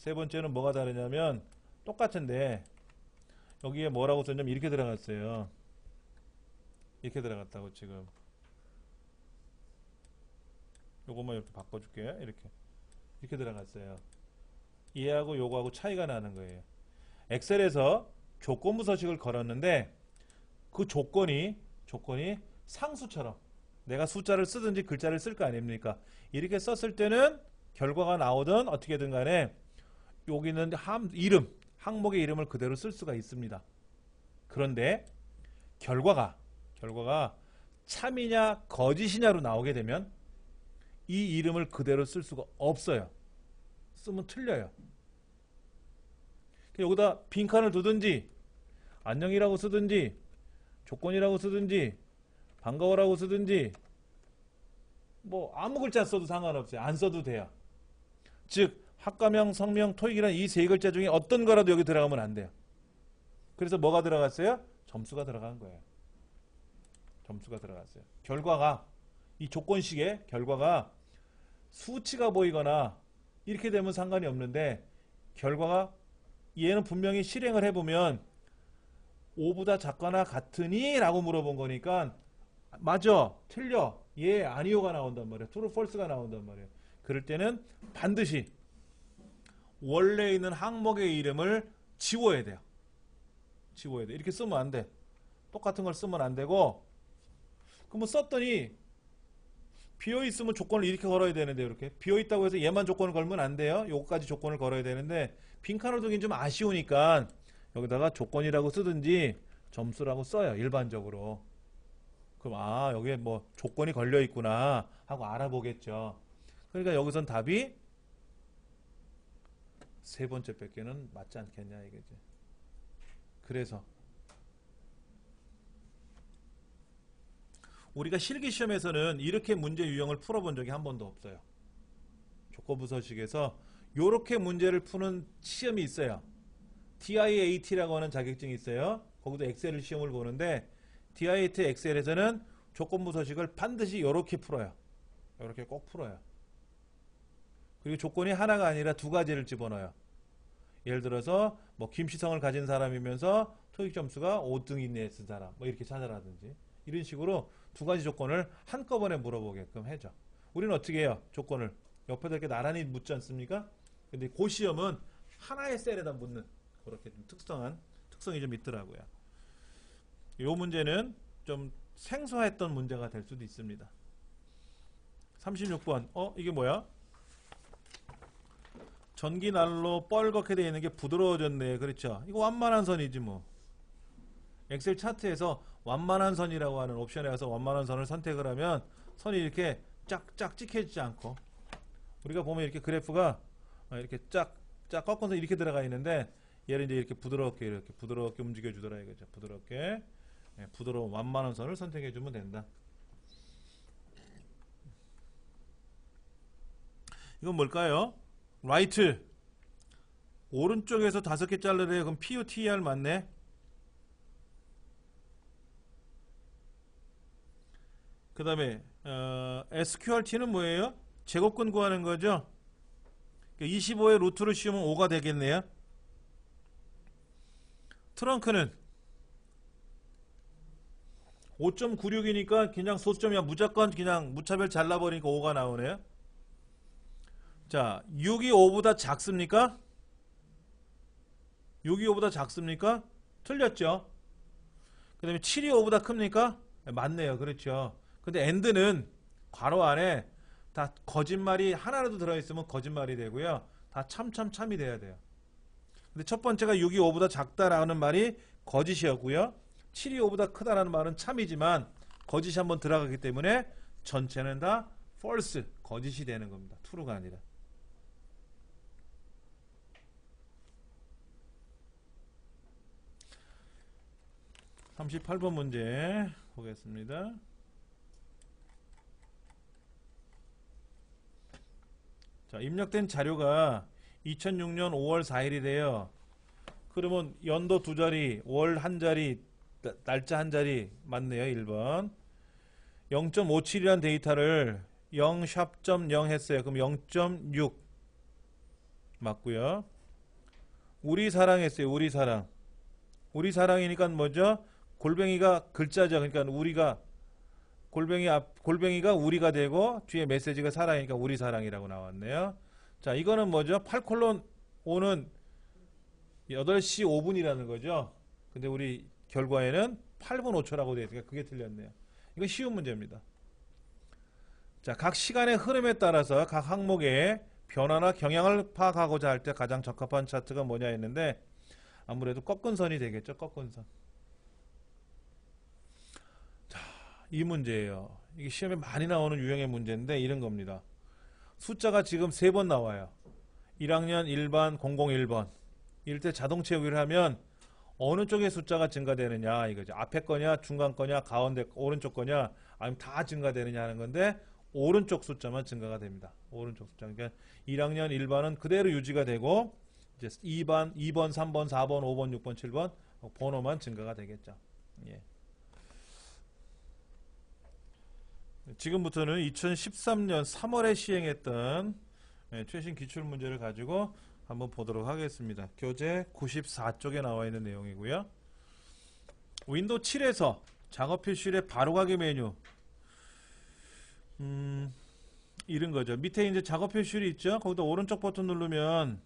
뭐가 다르냐면 똑같은데 여기에 뭐라고 썼냐면 이렇게 들어갔어요. 이렇게 들어갔다고. 지금 요것만 이렇게 바꿔줄게요. 이렇게 들어갔어요. 얘하고 요거하고 차이가 나는 거예요. 엑셀에서 조건부 서식을 걸었는데 그 조건이 상수처럼 내가 숫자를 쓰든지 글자를 쓸 거 아닙니까? 이렇게 썼을 때는 결과가 나오든 어떻게든 간에 여기는 항목의 이름을 그대로 쓸 수가 있습니다. 그런데 결과가 참이냐 거짓이냐로 나오게 되면 이 이름을 그대로 쓸 수가 없어요. 쓰면 틀려요. 여기다 빈칸을 두든지 안녕이라고 쓰든지 조건이라고 쓰든지 반가워라고 쓰든지 뭐 아무 글자 써도 상관없어요. 안 써도 돼요. 즉 학과명, 성명, 토익이라는 이 세 글자 중에 어떤 거라도 여기 들어가면 안 돼요. 그래서 뭐가 들어갔어요? 점수가 들어간 거예요. 점수가 들어갔어요. 결과가 이 조건식의 결과가 수치가 보이거나 이렇게 되면 상관이 없는데 결과가 얘는 분명히 실행을 해보면 5보다 작거나 같으니? 라고 물어본 거니까 맞아, 틀려, 예, 아니요가 나온단 말이에요. true, false가 나온단 말이에요. 그럴 때는 반드시 원래 있는 항목의 이름을 지워야 돼요. 지워야 돼. 이렇게 쓰면 안 돼. 똑같은 걸 쓰면 안 되고, 그럼 썼더니 비어있으면 조건을 이렇게 걸어야 되는데, 이렇게 비어있다고 해서 얘만 조건을 걸면 안 돼요. 요거까지 조건을 걸어야 되는데 빈칸을 두긴 좀 아쉬우니까 여기다가 조건이라고 쓰든지 점수라고 써요, 일반적으로. 그럼 여기에 뭐 조건이 걸려 있구나 하고 알아보겠죠. 그러니까 여기선 답이 세 번째 뺏기는 맞지 않겠냐 이거지. 그래서 우리가 실기시험에서는 이렇게 문제 유형을 풀어본 적이 한 번도 없어요. 조건부서식에서 이렇게 문제를 푸는 시험이 있어요. DIAT라고 하는 자격증이 있어요. 거기도 엑셀 시험을 보는데 DIAT 엑셀에서는 조건부서식을 반드시 이렇게 풀어요. 이렇게 꼭 풀어요. 그리고 조건이 하나가 아니라 두 가지를 집어넣어요. 예를 들어서 뭐 김시성을 가진 사람이면서 토익 점수가 5등 이내에 쓴 사람 뭐 이렇게 찾아라든지 이런 식으로 두 가지 조건을 한꺼번에 물어보게끔 해줘. 우리는 어떻게 해요? 조건을 옆에다 이렇게 나란히 묻지 않습니까? 근데 그 시험은 하나의 셀에다 묻는 그렇게 좀 특성이 좀 있더라고요. 이 문제는 좀 생소했던 문제가 될 수도 있습니다. 36번. 이게 뭐야? 전기 난로 뻘겋게 되어 있는 게 부드러워졌네. 그렇죠? 이거 완만한 선이지 뭐. 엑셀 차트에서 완만한 선이라고 하는 옵션에 가서 완만한 선을 선택을 하면 선이 이렇게 쫙쫙 찍혀지지 않고, 우리가 보면 이렇게 그래프가 이렇게 쫙 꺾어서 이렇게 들어가 있는데, 얘를 이제 이렇게 부드럽게 움직여 주더라 이거죠. 부드럽게, 부드러운 완만한 선을 선택해 주면 된다. 이건 뭘까요? 라이트. 오른쪽에서 5개 자르래요. 그럼 PUTER 맞네. 그 다음에 SQRT는 뭐예요? 제곱근 구하는 거죠. 25의 루트를 씌우면 5가 되겠네요. 트렁크는 5.96이니까 그냥 소수점이야. 무조건 그냥 무차별 잘라버리니까 5가 나오네요. 자, 6이 5보다 작습니까? 6이 5보다 작습니까? 틀렸죠. 그 다음에 7이 5보다 큽니까? 맞네요. 그렇죠. 근데 AND는 괄호 안에 다 거짓말이 하나라도 들어있으면 거짓말이 되고요. 다 참이 돼야 돼요. 근데 첫 번째가 6이 5보다 작다라는 말이 거짓이었고요. 7이 5보다 크다라는 말은 참이지만 거짓이 한번 들어가기 때문에 전체는 다 false, 거짓이 되는 겁니다. true가 아니라. (38번) 문제 보겠습니다. 자, 입력된 자료가 2006년 5월 4일이래요. 그러면 연도 2자리, 월 1자리, 날짜 1자리 맞네요. 1번. 0.57이라는 데이터를 0샵.0 했어요. 그럼 0.6 맞고요. 우리 사랑 했어요. 우리 사랑. 우리 사랑이니까 뭐죠? 골뱅이가 글자죠. 그러니까 우리가 골뱅이가 우리가 되고 뒤에 메시지가 사랑이니까 우리 사랑이라고 나왔네요. 자, 이거는 뭐죠? 8:5는 8시 5분이라는 거죠. 근데 우리 결과에는 8분 5초라고 되어 있으니까 그게 틀렸네요. 이거 쉬운 문제입니다. 자, 각 시간의 흐름에 따라서 각 항목의 변화나 경향을 파악하고자 할 때 가장 적합한 차트가 뭐냐 했는데, 아무래도 꺾은 선이 되겠죠. 꺾은 선. 이 문제예요. 이게 시험에 많이 나오는 유형의 문제인데 이런 겁니다. 숫자가 지금 3번 나와요. 1학년 1반 001번. 이럴 때 자동 채우기를 하면 어느 쪽의 숫자가 증가되느냐 이거죠. 앞에 거냐, 중간 거냐, 가운데 오른쪽 거냐, 아니면 다 증가되느냐 하는 건데 오른쪽 숫자만 증가가 됩니다. 오른쪽 숫자. 그러니까 1학년 1반은 그대로 유지가 되고 이제 2번, 3번, 4번, 5번, 6번, 7번 번호만 증가가 되겠죠. 예. 지금부터는 2013년 3월에 시행했던 최신 기출문제를 가지고 한번 보도록 하겠습니다. 교재 94쪽에 나와 있는 내용이고요. 윈도우 7에서 작업 표시의 바로가기 메뉴, 이런 거죠. 밑에 이제 작업 표시이 있죠. 거기다 오른쪽 버튼 누르면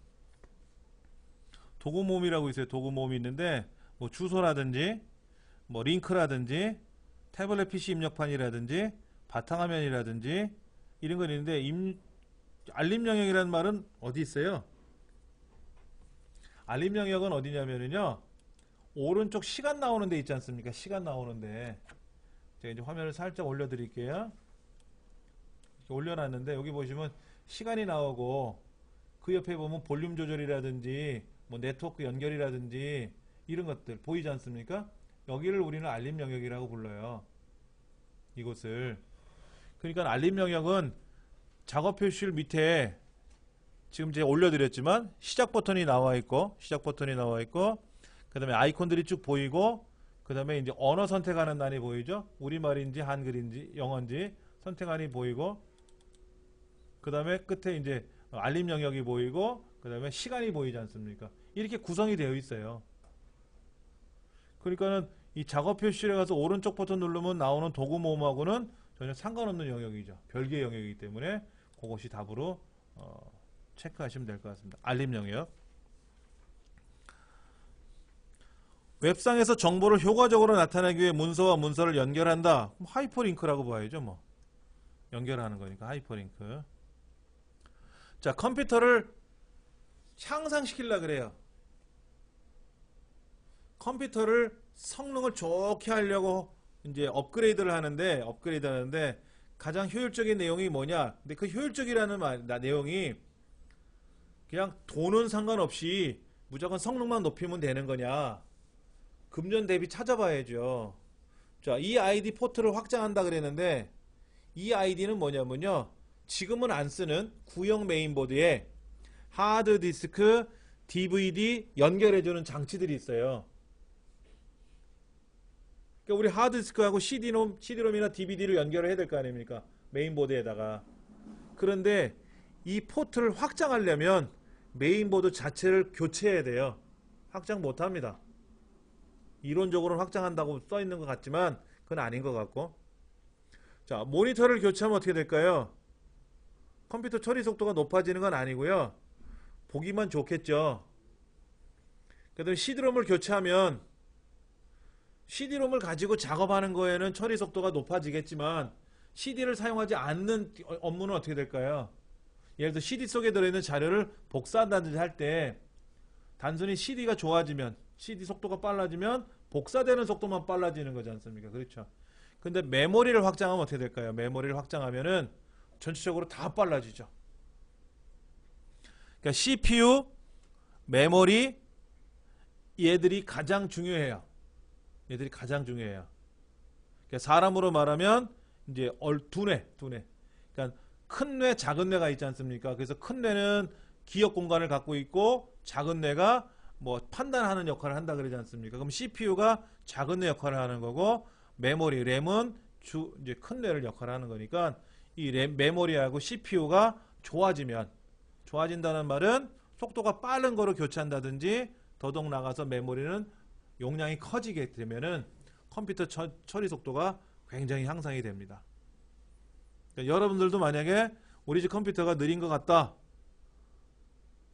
도구 모음이라고 있어요. 도구 모음이 있는데 뭐 주소라든지 뭐 링크라든지 태블릿 PC 입력판이라든지 바탕화면이라든지 이런 건 있는데, 알림 영역이라는 말은 어디 있어요? 알림 영역은 어디냐면요, 오른쪽 시간 나오는 데 있지 않습니까? 시간 나오는데 제가 이제 화면을 살짝 올려 드릴게요. 올려놨는데 여기 보시면 시간이 나오고 그 옆에 보면 볼륨 조절이라든지 뭐 네트워크 연결이라든지 이런 것들 보이지 않습니까? 여기를 우리는 알림 영역이라고 불러요. 이곳을. 그러니까 알림 영역은 작업 표시를 밑에 지금 제가 올려드렸지만 시작 버튼이 나와 있고, 그 다음에 아이콘들이 쭉 보이고, 그 다음에 이제 언어 선택하는 단이 보이죠. 우리말인지 한글인지 영어인지 선택하니 보이고, 그 다음에 끝에 이제 알림 영역이 보이고, 그 다음에 시간이 보이지 않습니까? 이렇게 구성이 되어 있어요. 그러니까는 이 작업 표시에 가서 오른쪽 버튼 누르면 나오는 도구 모음하고는 전혀 상관없는 영역이죠. 별개의 영역이기 때문에 그것이 답으로 체크하시면 될 것 같습니다. 알림 영역. 웹상에서 정보를 효과적으로 나타내기 위해 문서와 문서를 연결한다. 그럼 하이퍼링크라고 봐야죠. 뭐 연결하는 거니까 하이퍼링크. 자, 컴퓨터를 향상시키려고 그래요. 컴퓨터를 성능을 좋게 하려고 이제 업그레이드를 하는데 가장 효율적인 내용이 뭐냐? 근데 그 효율적이라는 내용이 그냥 돈은 상관없이 무조건 성능만 높이면 되는 거냐? 금전 대비 찾아봐야죠. 자, 이 아이디 포트를 확장한다 그랬는데 이 아이디는 뭐냐면요. 지금은 안 쓰는 구형 메인보드에 하드디스크, DVD 연결해주는 장치들이 있어요. 그러니까 우리 하드디스크하고 CD롬이나 DVD를 연결을 해야 될 거 아닙니까? 메인보드에다가. 그런데 이 포트를 확장하려면 메인보드 자체를 교체해야 돼요. 확장 못합니다. 이론적으로는 확장한다고 써있는 것 같지만 그건 아닌 것 같고. 자, 모니터를 교체하면 어떻게 될까요? 컴퓨터 처리 속도가 높아지는 건 아니고요. 보기만 좋겠죠. 그래도 CD롬을 교체하면 CD롬을 가지고 작업하는 거에는 처리 속도가 높아지겠지만 CD를 사용하지 않는 업무는 어떻게 될까요? 예를 들어 CD 속에 들어있는 자료를 복사한다든지 할 때 단순히 CD가 좋아지면 CD 속도가 빨라지면 복사되는 속도만 빨라지는 거지 않습니까? 그렇죠. 근데 메모리를 확장하면 어떻게 될까요? 메모리를 확장하면은 전체적으로 다 빨라지죠. 그러니까 CPU, 메모리 얘들이 가장 중요해요. 얘들이 가장 중요해요. 그러니까 사람으로 말하면 이제 두뇌. 그러니까 큰 뇌, 작은 뇌가 있지 않습니까? 그래서 큰 뇌는 기억 공간을 갖고 있고 작은 뇌가 뭐 판단하는 역할을 한다 그러지 않습니까? 그럼 CPU가 작은 뇌 역할을 하는 거고 메모리, 램은 이제 큰 뇌를 역할을 하는 거니까 이 메모리하고 CPU가 좋아진다는 말은 속도가 빠른 거로 교체한다든지 더더욱 나가서 메모리는 용량이 커지게 되면은 컴퓨터 처리 속도가 굉장히 향상이 됩니다. 그러니까 여러분들도 만약에 우리 집 컴퓨터가 느린 것 같다.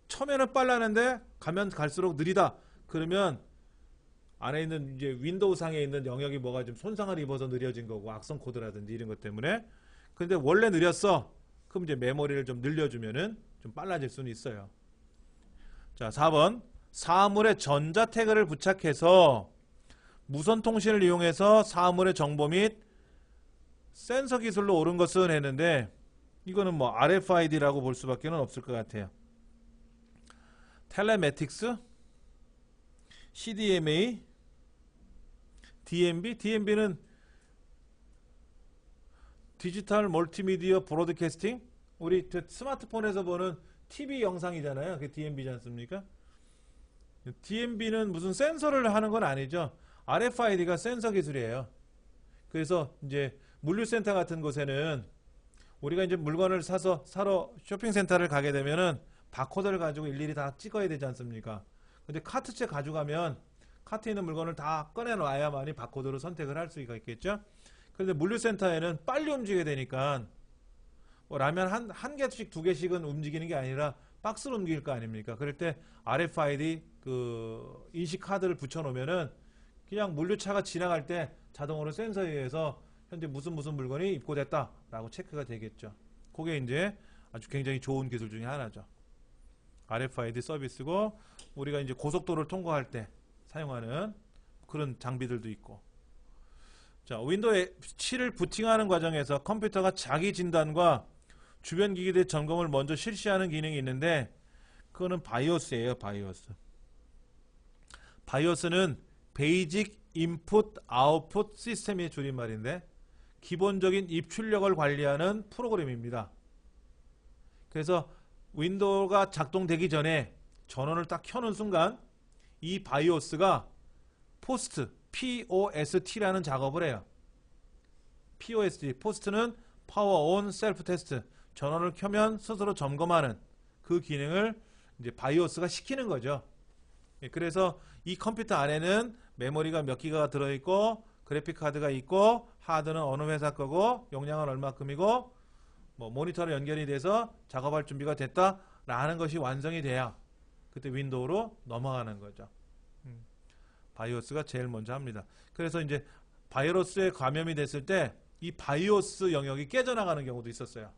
처음에는 빨랐는데 가면 갈수록 느리다. 그러면 안에 있는 이제 윈도우 상에 있는 영역이 뭐가 좀 손상을 입어서 느려진 거고 악성 코드라든지 이런 것 때문에. 근데 원래 느렸어. 그럼 이제 메모리를 좀 늘려주면은 좀 빨라질 수는 있어요. 자, 4번. 사물에 전자 태그를 부착해서 무선 통신을 이용해서 사물의 정보 및 센서 기술로 옳은 것은 했는데 이거는 뭐 RFID라고 볼 수밖에 없을 것 같아요. 텔레매틱스, CDMA, DMB는 디지털 멀티미디어 브로드캐스팅. 우리 스마트폰에서 보는 TV 영상이잖아요. 그게 DMB지 않습니까? DMB는 무슨 센서를 하는 건 아니죠. RFID가 센서 기술이에요. 그래서 이제 물류센터 같은 곳에는 우리가 이제 물건을 사러 쇼핑센터를 가게 되면은 바코드를 가지고 일일이 다 찍어야 되지 않습니까? 근데 카트째 가져가면 카트에 있는 물건을 다 꺼내놔야만이 바코드로 선택을 할 수가 있겠죠? 그런데 물류센터에는 빨리 움직여야 되니까 뭐 라면 한 개씩 두 개씩은 움직이는 게 아니라 박스로 움직일 거 아닙니까? 그럴 때 RFID 그 인식 카드를 붙여놓으면은 그냥 물류차가 지나갈 때 자동으로 센서에 의해서 현재 무슨 물건이 입고됐다라고 체크가 되겠죠. 그게 이제 아주 굉장히 좋은 기술 중에 하나죠. RFID 서비스고 우리가 이제 고속도로를 통과할 때 사용하는 그런 장비들도 있고. 자, 윈도우 7을 부팅하는 과정에서 컴퓨터가 자기 진단과 주변 기기들의 점검을 먼저 실시하는 기능이 있는데 그거는 바이오스예요. 바이오스는 베이직 인풋 아웃풋 시스템의 줄임말인데 기본적인 입출력을 관리하는 프로그램입니다. 그래서 윈도우가 작동되기 전에 전원을 딱 켜는 순간 이 바이오스가 POST라는 작업을 해요. 포스트는 파워 온 셀프 테스트. 전원을 켜면 스스로 점검하는 그 기능을 이제 바이오스가 시키는 거죠. 그래서 이 컴퓨터 안에는 메모리가 몇 기가가 들어있고 그래픽 카드가 있고 하드는 어느 회사 거고 용량은 얼마큼이고 뭐 모니터로 연결이 돼서 작업할 준비가 됐다라는 것이 완성이 돼야 그때 윈도우로 넘어가는 거죠. 바이오스가 제일 먼저 합니다. 그래서 이제 바이러스에 감염이 됐을 때 이 바이오스 영역이 깨져나가는 경우도 있었어요.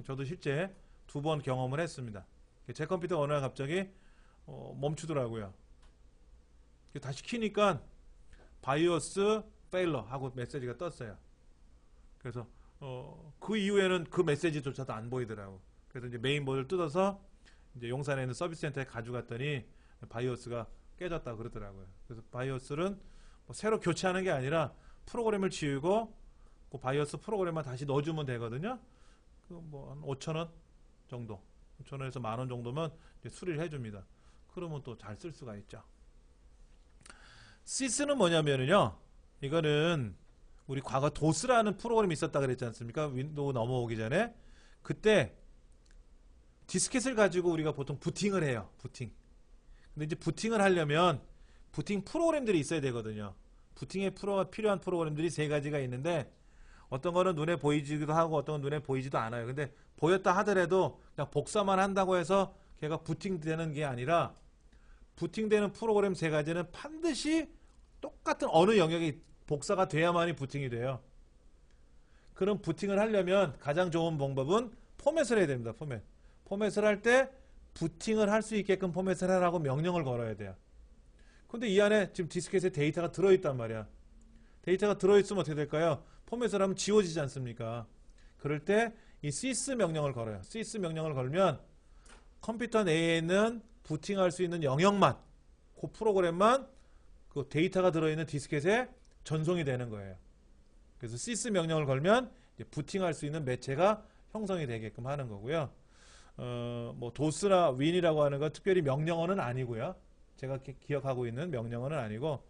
저도 실제 2번 경험을 했습니다. 제 컴퓨터가 어느 날 갑자기 멈추더라고요. 다시 키니까 바이오스 페일러 하고 메시지가 떴어요. 그래서 그 이후에는 그 메시지조차도 안 보이더라고. 그래서 이제 메인보드를 뜯어서 이제 용산에 있는 서비스 센터에 가져갔더니 바이오스가 깨졌다고 그러더라고요. 그래서 바이오스는 뭐 새로 교체하는 게 아니라 프로그램을 지우고 그 바이오스 프로그램만 다시 넣어주면 되거든요. 그 뭐 한 5,000원 정도, 5,000원에서 10,000원 정도면 이제 수리를 해줍니다. 그러면 또 잘 쓸 수가 있죠. 시스는 뭐냐면요, 이거는 우리 과거 도스라는 프로그램이 있었다 그랬지 않습니까? 윈도우 넘어오기 전에. 그때 디스켓을 가지고 우리가 보통 부팅을 해요. 부팅. 근데 이제 부팅을 하려면 부팅 프로그램들이 있어야 되거든요. 부팅에 필요한 프로그램들이 3가지가 있는데, 어떤 거는 눈에 보이지도 하고 어떤 건 눈에 보이지도 않아요. 근데 보였다 하더라도 그냥 복사만 한다고 해서 걔가 부팅되는 게 아니라, 부팅되는 프로그램 3가지는 반드시 똑같은 어느 영역이 복사가 돼야만이 부팅이 돼요. 그럼 부팅을 하려면 가장 좋은 방법은 포맷을 해야 됩니다. 포맷을 할 때 부팅을 할 수 있게끔 포맷을 하라고 명령을 걸어야 돼요. 근데 이 안에 지금 디스켓에 데이터가 들어있단 말이야. 데이터가 들어있으면 어떻게 될까요? 포맷을 하면 지워지지 않습니까? 그럴 때 이 sys 명령을 걸어요. sys 명령을 걸면 컴퓨터 내에 있는 부팅할 수 있는 영역만, 그 프로그램만 그 데이터가 들어있는 디스켓에 전송이 되는 거예요. 그래서 sys 명령을 걸면 이제 부팅할 수 있는 매체가 형성이 되게끔 하는 거고요. 뭐 도스나 윈이라고 하는 건 특별히 명령어는 아니고요. 제가 기억하고 있는 명령어는 아니고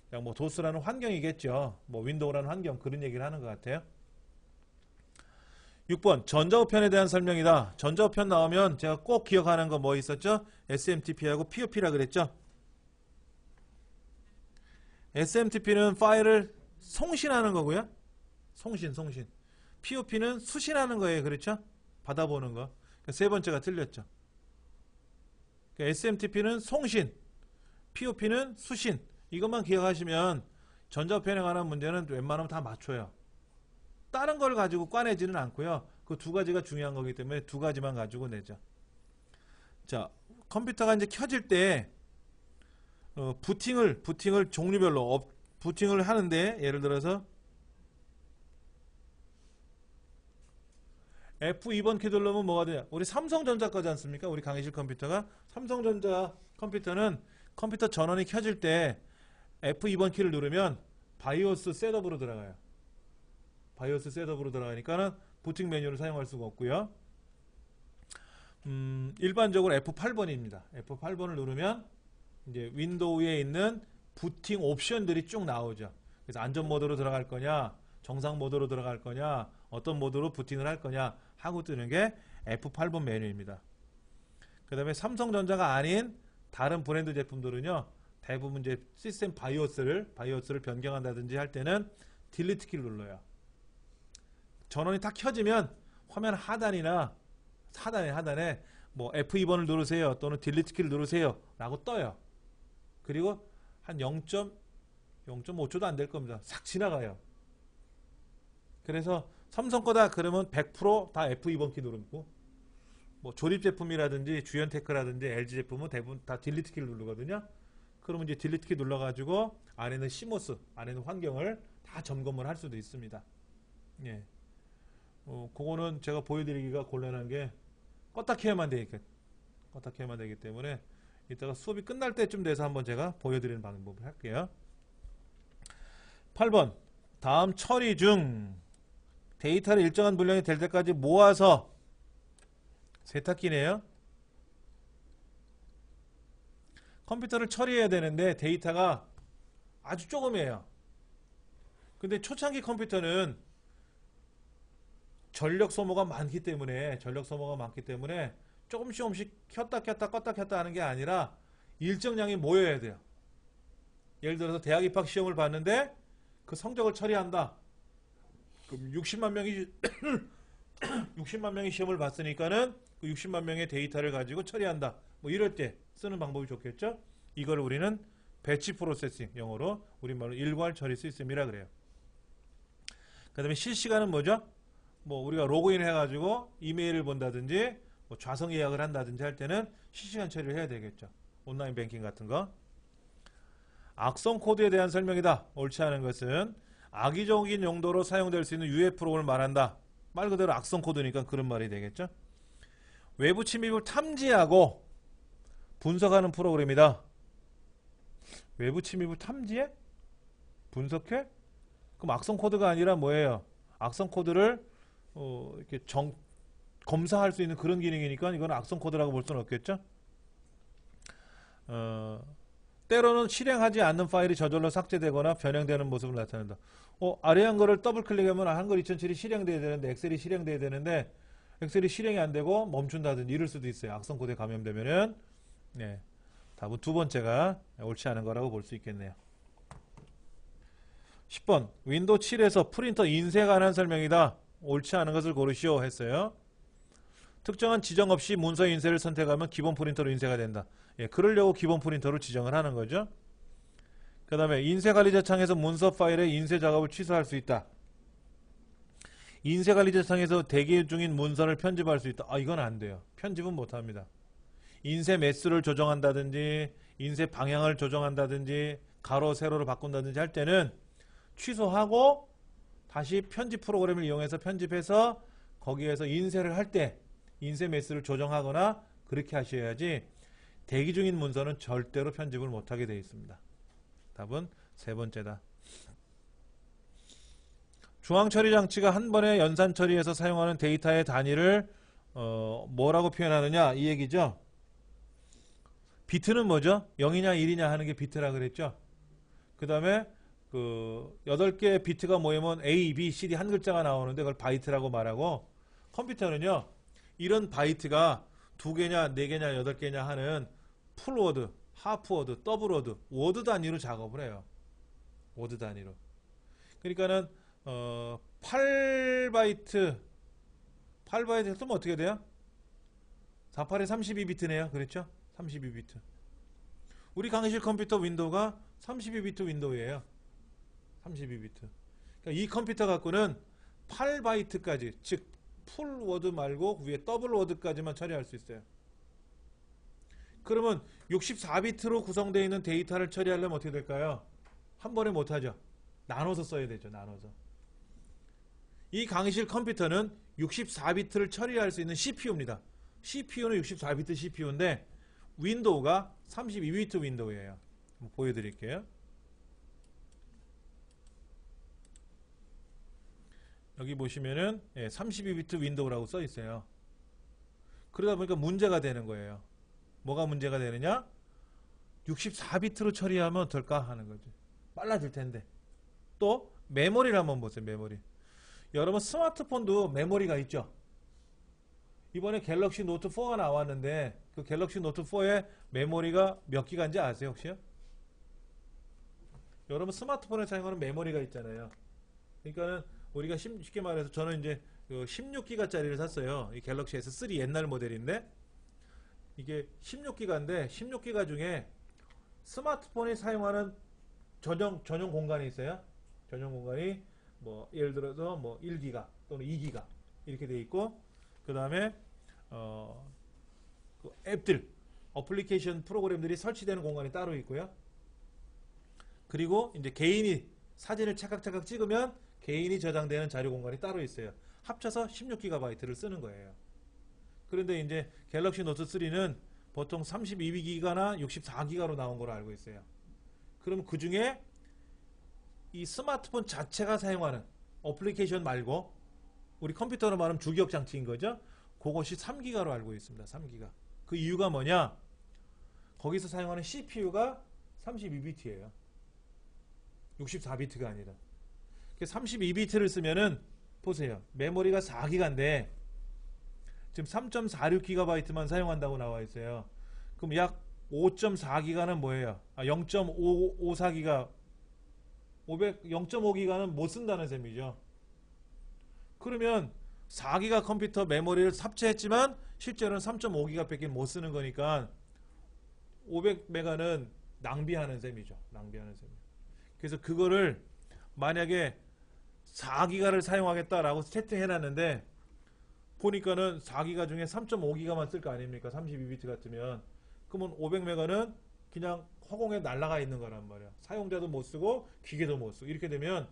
그냥 뭐 도스라는 환경이겠죠. 뭐 윈도우라는 환경, 그런 얘기를 하는 것 같아요. 6번 전자우편에 대한 설명이다. 전자우편 나오면 제가 꼭 기억하는 거 뭐 있었죠? SMTP하고 POP라 그랬죠. SMTP는 파일을 송신하는 거고요. 송신. POP는 수신하는 거예요. 그렇죠? 받아보는 거. 3번째가 틀렸죠. SMTP는 송신, POP는 수신. 이것만 기억하시면 전자우편에 관한 문제는 웬만하면 다 맞춰요. 다른 걸 가지고 꽈내지는 않고요. 그 2가지가 중요한 거기 때문에 2가지만 가지고 내죠. 자, 컴퓨터가 이제 켜질 때 부팅을 종류별로 부팅을 하는데, 예를 들어서 F2번 키 누르면 뭐가 돼요? 우리 삼성전자 거지 않습니까? 우리 강의실 컴퓨터가. 삼성전자 컴퓨터는 컴퓨터 전원이 켜질 때 F2번 키를 누르면 바이오스 셋업으로 들어가요. 바이오스 셋업으로 들어가니까는 부팅 메뉴를 사용할 수가 없고요. 일반적으로 F8번입니다. F8번을 누르면 이제 윈도우에 있는 부팅 옵션들이 쭉 나오죠. 그래서 안전 모드로 들어갈 거냐, 정상 모드로 들어갈 거냐, 어떤 모드로 부팅을 할 거냐 하고 뜨는 게 F8번 메뉴입니다. 그 다음에 삼성전자가 아닌 다른 브랜드 제품들은요, 대부분 이제 시스템 바이오스를 변경한다든지 할 때는 딜리트 키를 눌러요. 전원이 딱 켜지면 화면 하단에 뭐 F2번을 누르세요 또는 딜리트 키를 누르세요 라고 떠요. 그리고 한 0.5초도 안 될 겁니다. 싹 지나가요. 그래서 삼성 거다 그러면 100%다 F2번 키 누르고, 뭐 조립 제품이라든지 주연테크라든지 LG 제품은 대부분 다 딜리트 키를 누르거든요. 그러면 이제 딜리트 키 눌러가지고 안에는 시모스, 안에는 환경을 다 점검을 할 수도 있습니다. 예. 그거는 제가 보여드리기가 곤란한 게 껐다 켜야만 되기 때문에 이따가 수업이 끝날 때쯤 돼서 한번 제가 보여드리는 방법을 할게요. 8번 다음 처리 중 데이터를 일정한 분량이 될 때까지 모아서, 세탁기네요. 컴퓨터를 처리해야 되는데 데이터가 아주 조금이에요. 근데 초창기 컴퓨터는 전력 소모가 많기 때문에 조금씩 켰다 껐다 하는 게 아니라 일정량이 모여야 돼요. 예를 들어서 대학 입학 시험을 봤는데 그 성적을 처리한다. 그럼 60만 명이 시험을 봤으니까는 그 60만 명의 데이터를 가지고 처리한다. 뭐 이럴 때 쓰는 방법이 좋겠죠. 이걸 우리는 배치 프로세싱, 영어로 우리말로 일괄 처리 시스템이라 그래요. 그 다음에 실시간은 뭐죠? 뭐 우리가 로그인 해가지고 이메일을 본다든지 뭐 좌석 예약을 한다든지 할 때는 실시간 처리를 해야 되겠죠. 온라인 뱅킹 같은 거. 악성 코드에 대한 설명이다. 옳지 않은 것은 악의적인 용도로 사용될 수 있는 유해 프로그램을 말한다. 말 그대로 악성 코드니까 그런 말이 되겠죠. 외부 침입을 탐지하고 분석하는 프로그램이다. 외부 침입을 탐지해? 분석해? 그럼 악성 코드가 아니라 뭐예요? 악성 코드를 이렇게 검사할 수 있는 그런 기능이니까 이건 악성 코드라고 볼 수는 없겠죠. 때로는 실행하지 않는 파일이 저절로 삭제되거나 변형되는 모습을 나타낸다. 아래 한 거를 더블 클릭하면 한글 2007이 실행돼야 되는데 엑셀이 실행돼야 되는데 엑셀이 실행이 안 되고 멈춘다든지 이럴 수도 있어요. 악성 코드에 감염되면은. 네. 답은 두 번째가 옳지 않은 거라고 볼 수 있겠네요. 10번 윈도우 7에서 프린터 인쇄에 관한 설명이다. 옳지 않은 것을 고르시오 했어요. 특정한 지정 없이 문서 인쇄를 선택하면 기본 프린터로 인쇄가 된다. 예, 그러려고 기본 프린터로 지정을 하는 거죠. 그 다음에 인쇄관리자 창에서 문서 파일의 인쇄 작업을 취소할 수 있다. 인쇄관리자 창에서 대기 중인 문서를 편집할 수 있다. 이건 안 돼요. 편집은 못합니다. 인쇄 매수를 조정한다든지 인쇄 방향을 조정한다든지 가로 세로를 바꾼다든지 할 때는 취소하고 다시 편집 프로그램을 이용해서 편집해서 거기에서 인쇄를 할 때 인쇄 매수를 조정하거나 그렇게 하셔야지 대기 중인 문서는 절대로 편집을 못하게 되어 있습니다. 답은 세 번째다. 중앙 처리 장치가 한 번에 연산 처리해서 사용하는 데이터의 단위를 뭐라고 표현하느냐 이 얘기죠. 비트는 뭐죠? 0이냐 1이냐 하는 게 비트라 그랬죠. 그 다음에 8개의 비트가 모이면 A, B, C, D 한 글자가 나오는데 그걸 바이트라고 말하고 컴퓨터는요. 이런 바이트가 2개냐 4개냐 8개냐 하는 풀워드, 하프워드, 더블워드, 워드 단위로 작업을 해요. 워드 단위로. 그러니까는 8바이트 했으면 어떻게 돼요? 48에 32비트네요. 그렇죠? 32비트. 우리 강의실 컴퓨터 윈도우가 32비트 윈도우예요. 32비트. 그러니까 이 컴퓨터 갖고는 8바이트까지, 즉 풀워드 말고 위에 더블워드까지만 처리할 수 있어요. 그러면 64비트로 구성되어 있는 데이터를 처리하려면 어떻게 될까요? 한 번에 못하죠. 나눠서 써야 되죠. 나눠서. 이 강의실 컴퓨터는 64비트를 처리할 수 있는 CPU입니다. CPU는 64비트 CPU인데 윈도우가 32비트 윈도우예요. 한번 보여드릴게요. 여기 보시면은 32비트 윈도우라고 써 있어요. 그러다 보니까 문제가 되는 거예요. 뭐가 문제가 되느냐? 64비트로 처리하면 어떨까 하는 거죠. 빨라질 텐데. 또 메모리를 한번 보세요. 메모리. 여러분 스마트폰도 메모리가 있죠. 이번에 갤럭시 노트 4가 나왔는데 그 갤럭시 노트 4의 메모리가 몇 기가인지 아세요 혹시요? 여러분 스마트폰에 사용하는 메모리가 있잖아요. 그러니까는 우리가 쉽게 말해서 저는 이제 16기가짜리를 샀어요. 이 갤럭시 S3 옛날 모델인데 이게 16기가인데 16기가 중에 스마트폰이 사용하는 전용 공간이 있어요. 전용 공간이 뭐 예를 들어서 뭐 1기가 또는 2기가 이렇게 돼 있고 그 다음에 그 앱들 어플리케이션 프로그램들이 설치되는 공간이 따로 있고요. 그리고 이제 개인이 사진을 찰칵찰칵 찍으면 개인이 저장되는 자료 공간이 따로 있어요. 합쳐서 16GB를 쓰는 거예요. 그런데 이제 갤럭시 노트 3는 보통 32기가나 64기가로 나온 걸로 알고 있어요. 그럼 그 중에 이 스마트폰 자체가 사용하는 어플리케이션 말고 우리 컴퓨터로 말하면 주기억 장치인 거죠. 그것이 3기가로 알고 있습니다. 3기가. 그 이유가 뭐냐? 거기서 사용하는 CPU가 32비트예요. 64비트가 아니라. 32비트를 쓰면은 보세요. 메모리가 4기가인데 지금 3.46GB만 사용한다고 나와 있어요. 그럼 약 5.4기가는 뭐예요? 0.554기가 0.5기가는 못 쓴다는 셈이죠. 그러면 4기가 컴퓨터 메모리를 삽체했지만 실제로는 3.5기가 밖에 못 쓰는 거니까 500메가는 낭비하는 셈이죠. 낭비하는 셈. 그래서 그거를 만약에 4기가를 사용하겠다라고 세팅해놨는데 보니까는 4기가 중에 3.5기가만 쓸 거 아닙니까? 32비트 같으면. 그러면 500메가는 그냥 허공에 날아가 있는 거란 말이야. 사용자도 못 쓰고 기계도 못 쓰고 이렇게 되면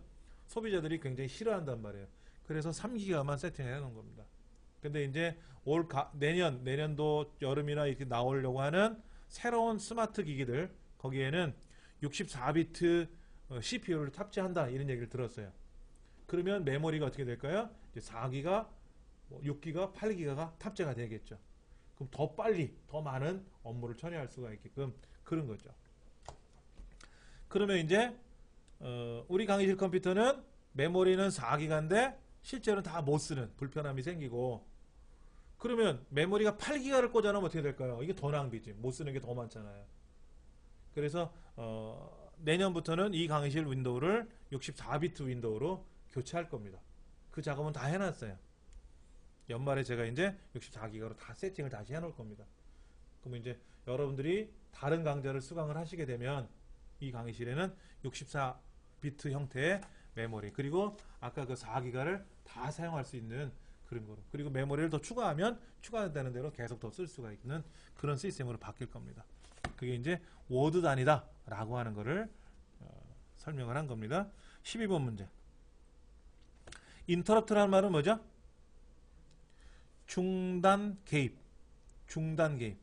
소비자들이 굉장히 싫어한단 말이에요. 그래서 3기가만 세팅해 놓은 겁니다. 근데 이제 내년도 여름이나 이렇게 나오려고 하는 새로운 스마트 기기들 거기에는 64비트 CPU를 탑재한다 이런 얘기를 들었어요. 그러면 메모리가 어떻게 될까요? 이제 4기가, 6기가, 8기가가 탑재가 되겠죠. 그럼 더 빨리, 더 많은 업무를 처리할 수가 있게끔 그런 거죠. 그러면 이제 우리 강의실 컴퓨터는 메모리는 4기가인데 실제로는 다 못 쓰는 불편함이 생기고 그러면 메모리가 8기가를 꽂아놓으면 어떻게 될까요? 이게 더 낭비지. 못 쓰는 게 더 많잖아요. 그래서 내년부터는 이 강의실 윈도우를 64비트 윈도우로 교체할 겁니다. 그 작업은 다 해놨어요. 연말에 제가 이제 64기가로 다 세팅을 다시 해놓을 겁니다. 그러면 이제 여러분들이 다른 강좌를 수강을 하시게 되면 이 강의실에는 64비트 형태의 메모리 그리고 아까 그 4기가를 다 사용할 수 있는 그런 거로 그리고 메모리를 더 추가하면 추가되는 대로 계속 더 쓸 수가 있는 그런 시스템으로 바뀔 겁니다. 그게 이제 워드 단위다 라고 하는 거를 설명을 한 겁니다. 12번 문제. 인터럽트라는 말은 뭐죠? 중단 개입. 중단 개입.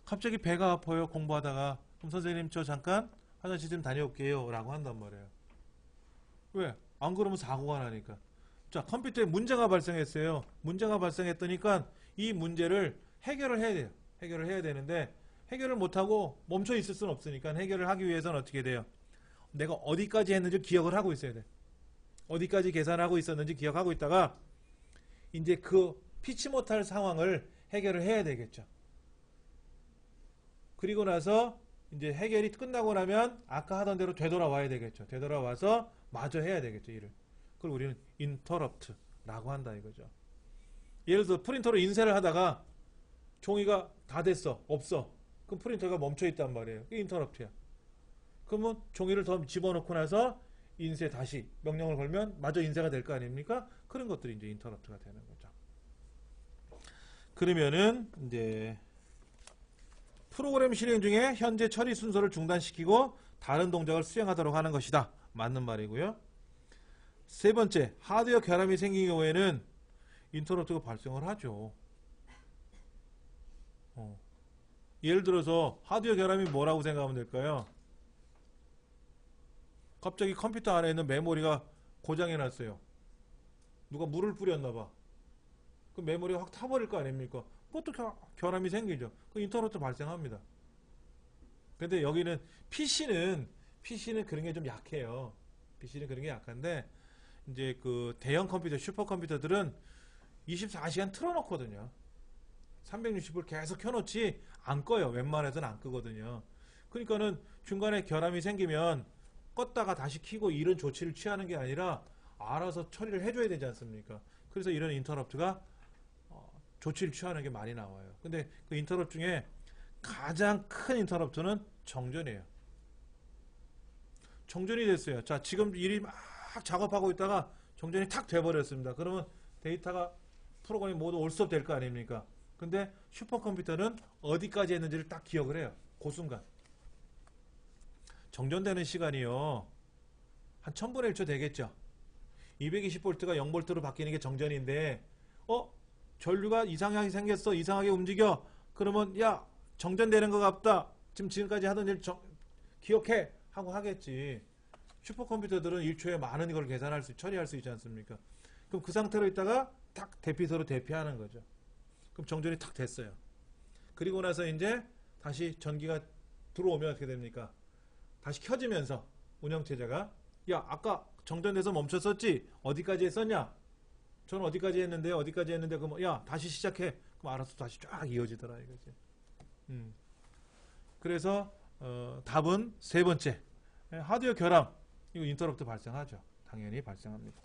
갑자기 배가 아파요. 공부하다가. 그럼 선생님 저 잠깐 화장실 좀 다녀올게요. 라고 한단 말이에요. 왜? 안 그러면 사고가 나니까. 자, 컴퓨터에 문제가 발생했어요. 문제가 발생했더니까 이 문제를 해결을 해야 돼요. 해결을 해야 되는데 해결을 못하고 멈춰 있을 수는 없으니까 해결을 하기 위해서는 어떻게 돼요? 내가 어디까지 했는지 기억을 하고 있어야 돼. 어디까지 계산하고 있었는지 기억하고 있다가 이제 그 피치 못할 상황을 해결을 해야 되겠죠. 그리고 나서 이제 해결이 끝나고 나면 아까 하던 대로 되돌아와야 되겠죠. 되돌아와서 마저 해야 되겠죠, 일을. 그걸 우리는 interrupt라고 한다 이거죠. 예를 들어서 프린터로 인쇄를 하다가 종이가 다 됐어. 없어. 그럼 프린터가 멈춰 있단 말이에요. 그게 interrupt야. 그러면 종이를 더 집어넣고 나서 인쇄 다시 명령을 걸면 마저 인쇄가 될 거 아닙니까? 그런 것들이 이제 interrupt가 되는 거죠. 그러면은 이제 프로그램 실행 중에 현재 처리 순서를 중단시키고 다른 동작을 수행하도록 하는 것이다. 맞는 말이고요. 세 번째, 하드웨어 결함이 생긴 경우에는 인터럽트가 발생을 하죠. 예를 들어서 하드웨어 결함이 뭐라고 생각하면 될까요? 갑자기 컴퓨터 안에 있는 메모리가 고장이 났어요. 누가 물을 뿌렸나봐. 그 메모리가 확 타버릴 거 아닙니까? 그것도 결함이 생기죠. 그 인터럽트 발생합니다. 근데 여기는 PC는 그런 게 좀 약해요. PC는 그런 게 약한데 이제 그 대형 컴퓨터, 슈퍼컴퓨터들은 24시간 틀어놓거든요. 360을 계속 켜놓지 안 꺼요. 웬만해서는 안 끄거든요. 그러니까는 중간에 결함이 생기면 껐다가 다시 켜고 이런 조치를 취하는 게 아니라 알아서 처리를 해줘야 되지 않습니까? 그래서 이런 인터럽트가 조치를 취하는 게 많이 나와요. 근데 그 인터럽트 중에 가장 큰 인터럽트는 정전이에요. 정전이 됐어요. 자, 지금 일이 막 작업하고 있다가 정전이 탁 돼버렸습니다. 그러면 데이터가 프로그램이 모두 올스톱 될 거 아닙니까? 근데 슈퍼컴퓨터는 어디까지 했는지를 딱 기억을 해요. 그 순간. 정전되는 시간이요. 한 1000분의 1초 되겠죠. 220V가 0V로 바뀌는 게 정전인데 전류가 이상하게 생겼어. 이상하게 움직여. 그러면 야 정전되는 것 같다. 지금까지 하던 일 기억해. 하고 하겠지. 슈퍼컴퓨터들은 1초에 많은 걸 처리할 수 있지 않습니까? 그럼 그 상태로 있다가 탁 대피소로 대피하는 거죠. 그럼 정전이 탁 됐어요. 그리고 나서 이제 다시 전기가 들어오면 어떻게 됩니까? 다시 켜지면서 운영체제가 야 아까 정전돼서 멈췄었지? 어디까지 했었냐? 저는 어디까지 했는데 그럼 야 다시 시작해. 그럼 알아서 다시 쫙 이어지더라 이거지. 그래서 답은 세 번째. 하드웨어 결함. 이거 인터럽트 발생하죠. 당연히 발생합니다.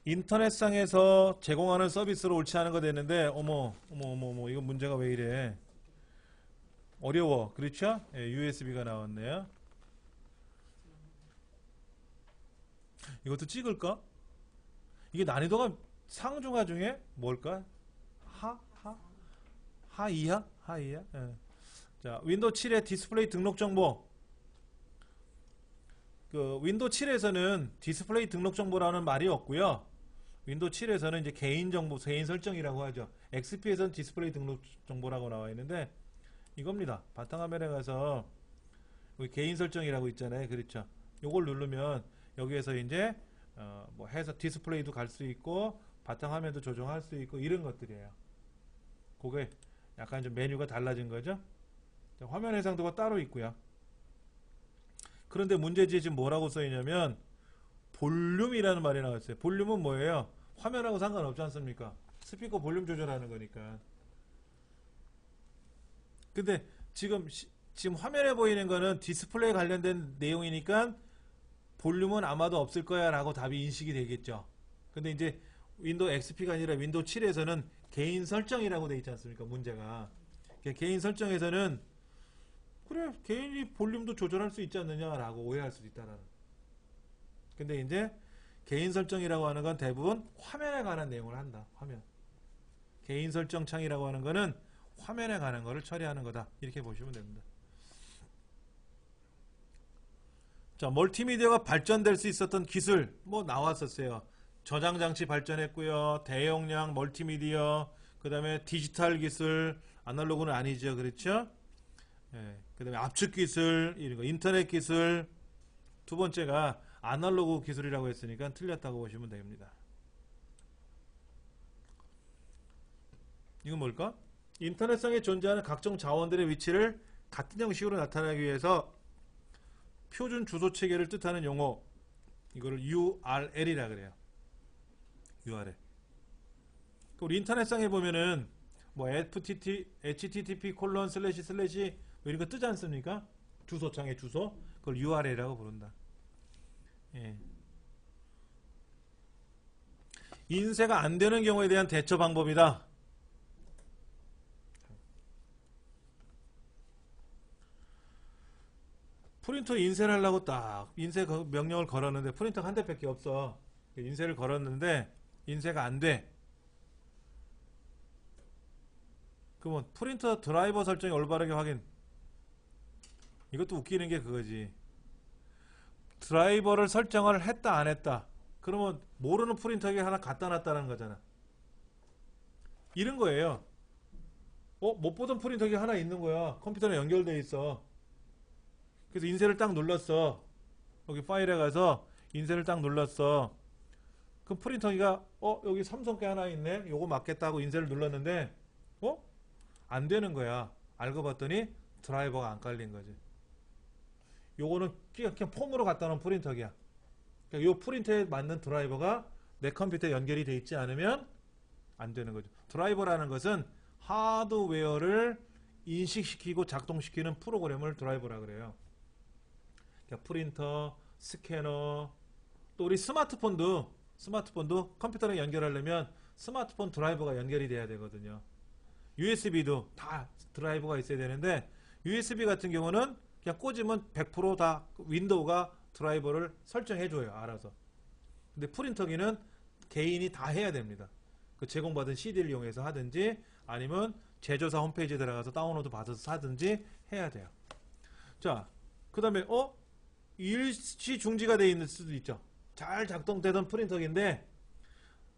인터넷상에서 제공하는 서비스로 옳지 않은 거 되는데 어머 이거 문제가 왜 이래. 어려워. 그렇죠? 예, USB가 나왔네요. 이것도 찍을까? 이게 난이도가 상중하 중에 뭘까? 하이하? 하이야? 예. 자, 윈도우 7의 디스플레이 등록 정보. 그 윈도우 7에서는 디스플레이 등록 정보라는 말이 없고요. 윈도우 7에서는 이제 개인 정보, 개인 설정이라고 하죠. XP에서는 디스플레이 등록 정보라고 나와 있는데 이겁니다. 바탕화면에 가서 여기 개인 설정이라고 있잖아요. 그렇죠? 요걸 누르면 여기에서 이제 뭐 해서 디스플레이도 갈 수 있고 바탕화면도 조정할 수 있고 이런 것들이에요. 그게 약간 좀 메뉴가 달라진 거죠. 자, 화면 해상도가 따로 있고요. 그런데 문제지 지금 뭐라고 써있냐면 볼륨이라는 말이 나왔어요. 볼륨은 뭐예요? 화면하고 상관없지 않습니까? 스피커 볼륨 조절하는 거니까. 근데 지금 화면에 보이는 거는 디스플레이 관련된 내용이니까 볼륨은 아마도 없을 거야 라고 답이 인식이 되겠죠. 근데 이제 윈도우 XP가 아니라 윈도우 7에서는 개인 설정이라고 되어 있지 않습니까? 문제가. 개인 설정에서는 그래 개인이 볼륨도 조절할 수 있지 않느냐라고 오해할 수도 있다라는. 근데 이제 개인 설정이라고 하는 건 대부분 화면에 관한 내용을 한다. 화면. 개인 설정 창이라고 하는 거는 화면에 관한 거를 처리하는 거다. 이렇게 보시면 됩니다. 자, 멀티미디어가 발전될 수 있었던 기술 뭐 나왔었어요. 저장 장치 발전했고요. 대용량 멀티미디어, 그 다음에 디지털 기술, 아날로그는 아니죠. 그렇죠? 예, 그 다음에 압축 기술, 이런 거, 인터넷 기술. 두 번째가 아날로그 기술이라고 했으니까 틀렸다고 보시면 됩니다. 이건 뭘까? 인터넷상에 존재하는 각종 자원들의 위치를 같은 형식으로 나타내기 위해서 표준 주소 체계를 뜻하는 용어, 이거를 URL이라 그래요. URL. 우리 인터넷상에 보면은 뭐 http 콜론 슬래시 슬래시 뭐 이런 거 뜨지 않습니까? 주소창의 주소, 그걸 URL이라고 부른다. 예. 인쇄가 안 되는 경우에 대한 대처 방법이다. 프린터 인쇄를 하려고 딱 인쇄 명령을 걸었는데 프린터가 한 대밖에 없어. 인쇄를 걸었는데 인쇄가 안 돼. 그러면 프린터 드라이버 설정이 올바르게 확인. 이것도 웃기는 게 그거지. 드라이버를 설정을 했다 안 했다. 그러면 모르는 프린터에 하나 갖다 놨다는 거잖아. 이런 거예요. 못 보던 프린터기 하나 있는 거야. 컴퓨터랑 연결돼 있어. 그래서 인쇄를 딱 눌렀어. 여기 파일에 가서 인쇄를 딱 눌렀어. 그 프린터기가 여기 삼성 게 하나 있네. 요거 맞겠다고 인쇄를 눌렀는데 안 되는 거야. 알고 봤더니 드라이버가 안 깔린 거지. 요거는 그냥 폼으로 갖다 놓은 프린터기야. 그러니까 요 프린터에 맞는 드라이버가 내 컴퓨터에 연결이 돼 있지 않으면 안 되는 거죠. 드라이버라는 것은 하드웨어를 인식시키고 작동시키는 프로그램을 드라이버라 그래요. 그러니까 프린터, 스캐너, 또 우리 스마트폰도 컴퓨터랑 연결하려면 스마트폰 드라이버가 연결이 돼야 되거든요. USB도 다 드라이버가 있어야 되는데 USB 같은 경우는 그냥 꽂으면 100%다 윈도우가 드라이버를 설정해줘요. 알아서. 근데 프린터기는 개인이 다 해야 됩니다. 그 제공받은 CD를 이용해서 하든지 아니면 제조사 홈페이지에 들어가서 다운로드 받아서 사든지 해야 돼요. 자, 그 다음에 일시 중지가 되어 있는 수도 있죠. 잘 작동되던 프린터기인데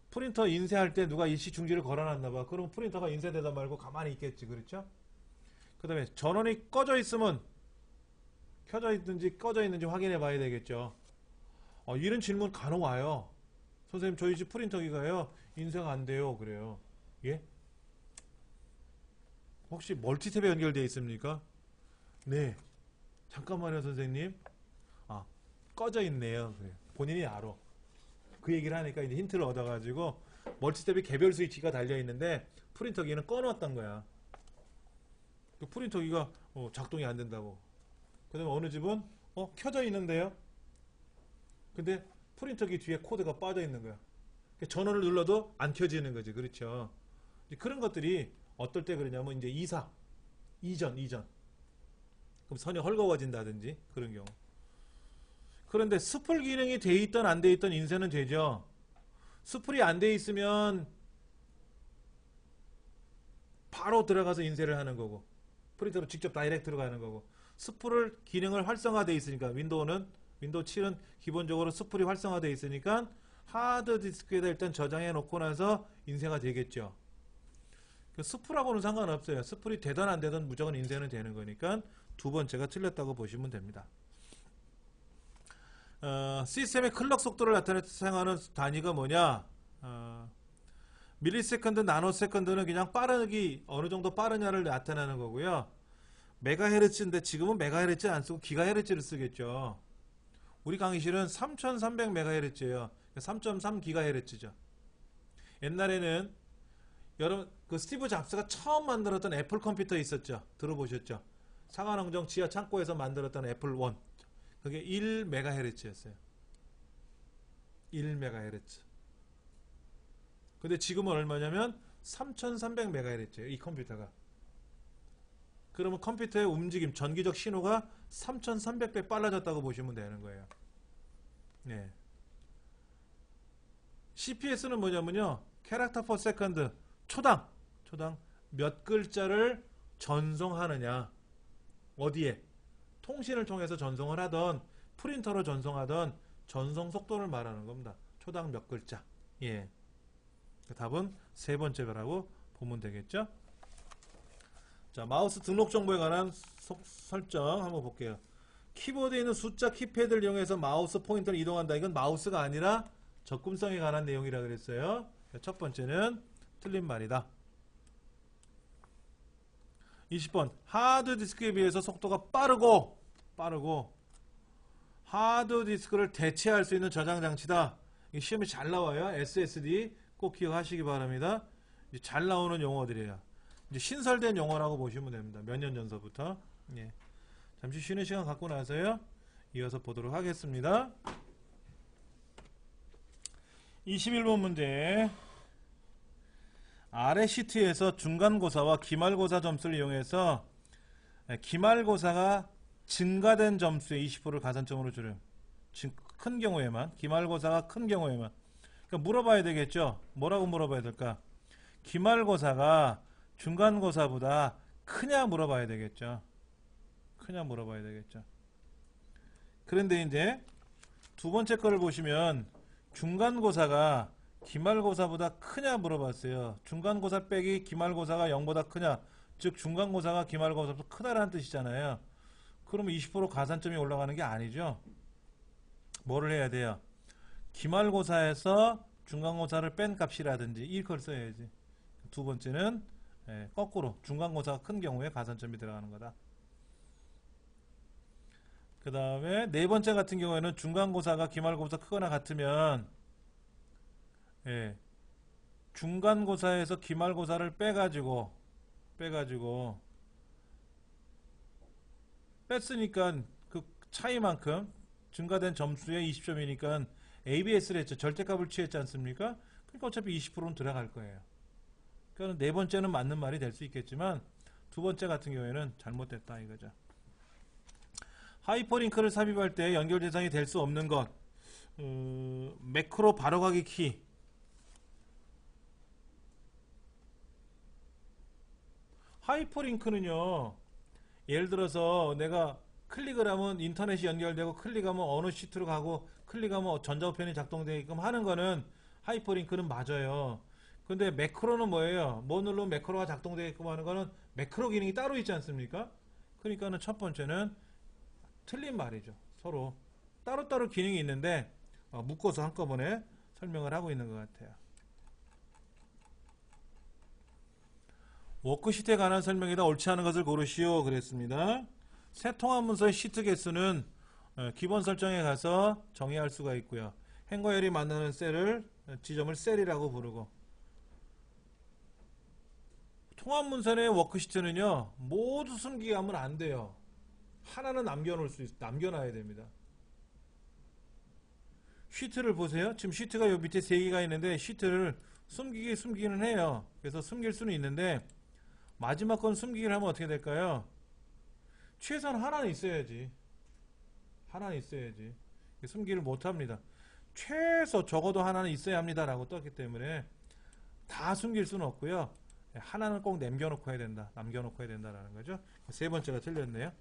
프린터 인쇄할 때 누가 일시 중지를 걸어놨나봐. 그럼 프린터가 인쇄되다 말고 가만히 있겠지. 그렇죠? 그 다음에 전원이 꺼져 있으면 켜져 있는지 꺼져 있는지 확인해 봐야 되겠죠. 이런 질문 간혹 와요. 선생님 저희 집 프린터기가요 인쇄가 안 돼요. 그래요. 예? 혹시 멀티탭에 연결되어 있습니까? 네. 잠깐만요 선생님. 꺼져 있네요. 그래요. 본인이 알아. 그 얘기를 하니까 이제 힌트를 얻어가지고 멀티탭이 개별 스위치가 달려있는데 프린터기는 꺼놓았던 거야. 그 프린터기가 작동이 안 된다고. 그 다음에 어느 집은 켜져 있는데요. 근데 프린터기 뒤에 코드가 빠져 있는 거야. 전원을 눌러도 안 켜지는 거지. 그렇죠. 그런 것들이 어떨 때 그러냐면 이제 이전. 그럼 선이 헐거워진다든지 그런 경우. 그런데 스풀 기능이 돼 있던 안 돼 있던 인쇄는 되죠. 스풀이 안 돼 있으면 바로 들어가서 인쇄를 하는 거고 프린터로 직접 다이렉트 들어가는 거고, 스풀을 기능을 활성화되어 있으니까 윈도우 7은 기본적으로 스풀이 활성화되어 있으니까 하드디스크에다 일단 저장해 놓고 나서 인쇄가 되겠죠. 스풀하고는 상관없어요. 스풀이 되든 안 되든 무조건 인쇄는 되는 거니까 두 번째가 틀렸다고 보시면 됩니다. 시스템의 클럭 속도를 나타내는 단위가 뭐냐? 밀리세컨드, 나노세컨드는 그냥 빠르기 어느 정도 빠르냐를 나타내는 거고요. 메가헤르츠인데 지금은 메가헤르츠 안 쓰고 기가헤르츠를 쓰겠죠. 우리 강의실은 3300메가헤르츠예요. 3.3기가헤르츠죠. 옛날에는 여러분 그 스티브 잡스가 처음 만들었던 애플 컴퓨터 있었죠. 들어보셨죠? 상하농정 지하 창고에서 만들었던 애플 1. 그게 1메가헤르츠였어요. 1메가헤르츠. 근데 지금은 얼마냐면 3300메가헤르츠예요. 이 컴퓨터가. 그러면 컴퓨터의 움직임, 전기적 신호가 3300배 빨라졌다고 보시면 되는 거예요. 네. CPS는 뭐냐면요. 캐릭터 퍼 세컨드, 초당 몇 글자를 전송하느냐. 어디에? 통신을 통해서 전송을 하던 프린터로 전송하던 전송 속도를 말하는 겁니다. 초당 몇 글자. 예. 답은 세 번째 거라고 보면 되겠죠. 자, 마우스 등록 정보에 관한 설정 한번 볼게요. 키보드에 있는 숫자 키패드를 이용해서 마우스 포인터를 이동한다. 이건 마우스가 아니라 접근성에 관한 내용이라 그랬어요. 첫 번째는 틀린 말이다. 20번 하드디스크에 비해서 속도가 빠르고 하드디스크를 대체할 수 있는 저장 장치다. 이 시험에 잘 나와요. SSD 꼭 기억하시기 바랍니다. 이제 잘 나오는 용어들이에요. 이제 신설된 용어라고 보시면 됩니다. 몇 년 전서부터. 예. 잠시 쉬는 시간 갖고 나서요. 이어서 보도록 하겠습니다. 21번 문제. 아래 시트에서 중간고사와 기말고사 점수를 이용해서 기말고사가 증가된 점수의 20%를 가산점으로 줄여요. 큰 경우에만, 기말고사가 큰 경우에만. 그러니까 물어봐야 되겠죠. 뭐라고 물어봐야 될까? 기말고사가 중간고사보다 크냐 물어봐야 되겠죠. 그런데 이제 두 번째 거를 보시면 중간고사가 기말고사보다 크냐 물어봤어요. 중간고사 빼기 기말고사가 0보다 크냐, 즉 중간고사가 기말고사보다 크다라는 뜻이잖아요. 그러면 20% 가산점이 올라가는 게 아니죠. 뭐를 해야 돼요? 기말고사에서 중간고사를 뺀 값이라든지 이걸 써야지. 두 번째는 거꾸로 중간고사가 큰 경우에 가산점이 들어가는 거다. 그 다음에 네 번째 같은 경우에는 중간고사가 기말고사 크거나 같으면 중간고사에서 기말고사를 뺐으니까 그 차이만큼 증가된 점수의 20점이니까 ABS를 했죠. 절대값을 취했지 않습니까? 그러니까 어차피 20%는 들어갈 거예요. 그러니까 네 번째는 맞는 말이 될 수 있겠지만 두 번째 같은 경우에는 잘못됐다 이거죠. 하이퍼링크를 삽입할 때 연결 대상이 될 수 없는 것. 매크로 바로가기 키. 하이퍼링크는요. 예를 들어서 내가 클릭을 하면 인터넷이 연결되고 클릭하면 어느 시트로 가고 클릭하면 전자우편이 작동되게끔 하는 거는 하이퍼링크는 맞아요. 근데 매크로는 뭐예요? 뭐 누르면 매크로가 작동되게끔 하는 거는 매크로 기능이 따로 있지 않습니까? 그러니까는 첫 번째는 틀린 말이죠. 서로 따로따로 기능이 있는데 묶어서 한꺼번에 설명을 하고 있는 것 같아요. 워크시트에 관한 설명이다. 옳지 않은 것을 고르시오 그랬습니다. 새 통합 문서의 시트 개수는 기본 설정에 가서 정의할 수가 있고요. 행과 열이 만나는 지점을 셀이라고 부르고, 통합 문서의 워크시트는요 모두 숨기게 하면 안 돼요. 하나는 남겨놔야 됩니다. 시트를 보세요. 지금 시트가 요 밑에 3개가 있는데 시트를 숨기기는 해요. 그래서 숨길 수는 있는데 마지막 건 숨기기를 하면 어떻게 될까요? 최소한 하나는 있어야지. 하나는 있어야지. 숨기를 못합니다. 최소 적어도 하나는 있어야 합니다라고 떴기 때문에 다 숨길 수는 없고요. 하나는 꼭 남겨놓고 해야 된다. 남겨놓고 해야 된다라는 거죠. 세 번째가 틀렸네요.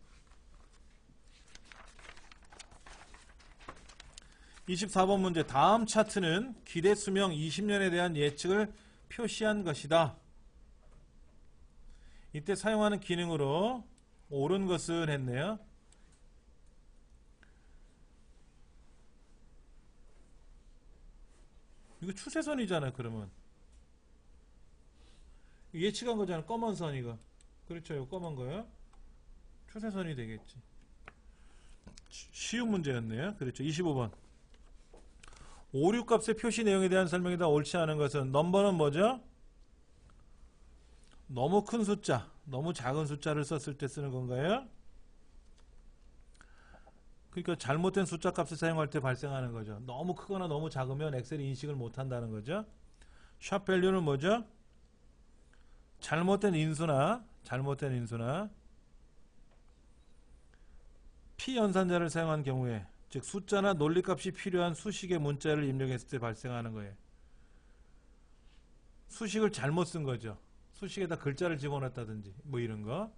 24번 문제. 다음 차트는 기대 수명 20년에 대한 예측을 표시한 것이다. 이때 사용하는 기능으로 옳은 것은 했네요. 이거 추세선이잖아요. 그러면 예측한 거잖아. 검은 선 이거. 그렇죠. 이거 검은 거요. 추세선이 되겠지. 쉬운 문제였네요. 그렇죠. 25번. 오류 값의 표시 내용에 대한 설명이다. 옳지 않은 것은 넘버는 뭐죠? 너무 큰 숫자, 너무 작은 숫자를 썼을 때 쓰는 건가요? 그러니까 잘못된 숫자 값을 사용할 때 발생하는 거죠. 너무 크거나 너무 작으면 엑셀이 인식을 못한다는 거죠. 샵 밸류는 뭐죠? 잘못된 인수나 피연산자를 사용한 경우에, 즉 숫자나 논리값이 필요한 수식의 문자를 입력했을 때 발생하는 거예요. 수식을 잘못 쓴 거죠. 수식에다 글자를 집어넣었다든지 뭐 이런 거.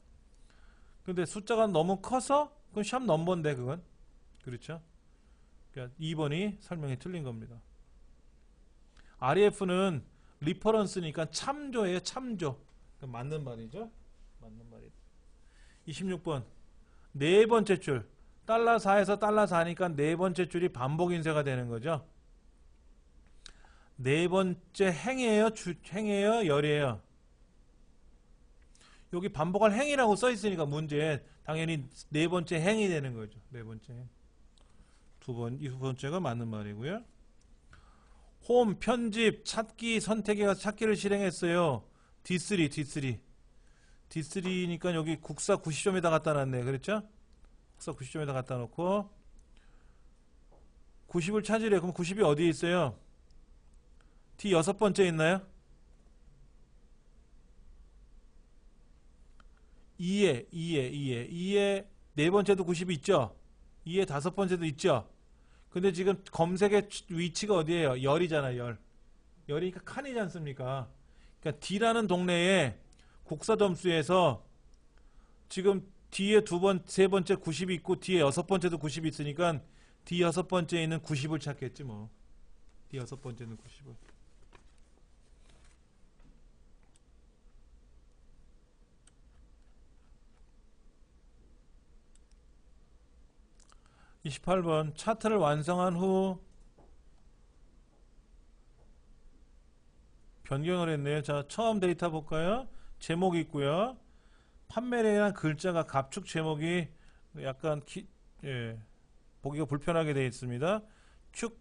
근데 숫자가 너무 커서 그건 샵 넘버인데 그건. 그렇죠? 그러니까 2번이 설명이 틀린 겁니다. REF는 리퍼런스니까 참조예요. 참조. 그러니까 맞는 말이죠. 맞는 말이죠. 26번. 네 번째 줄. $4에서 $4니까 네 번째 줄이 반복 인쇄가 되는 거죠. 네 번째 행이에요? 행이에요? 열이에요? 여기 반복할 행이라고 써 있으니까 문제에 당연히 네 번째 행이 되는 거죠. 네 번째 행. 두 번째가 맞는 말이고요. 홈, 편집, 찾기, 선택에 가서 찾기를 실행했어요. D3니까 여기 국사 90점에다 갖다 놨네. 그렇죠? 국사 90점에다 갖다 놓고 90을 찾으래. 그럼 90이 어디에 있어요? D 여섯 번째 있나요? 2에 네 번째도 90이 있죠? 2에 다섯 번째도 있죠? 근데 지금 검색의 위치가 어디예요? 열이잖아요. 열. 열이니까 칸이지 않습니까? 그러니까 D라는 동네에 국사 점수에서 지금 D에 세 번째 90이 있고 D에 여섯 번째도 90이 있으니까 D 여섯 번째에 있는 90을 찾겠지 뭐. D 여섯 번째는 90을. 28번. 차트를 완성한 후 변경을 했네요. 자, 처음 데이터 볼까요? 제목이 있고요. 판매량이란 글자가 갑축 제목이 약간 보기가 불편하게 되어 있습니다. 축,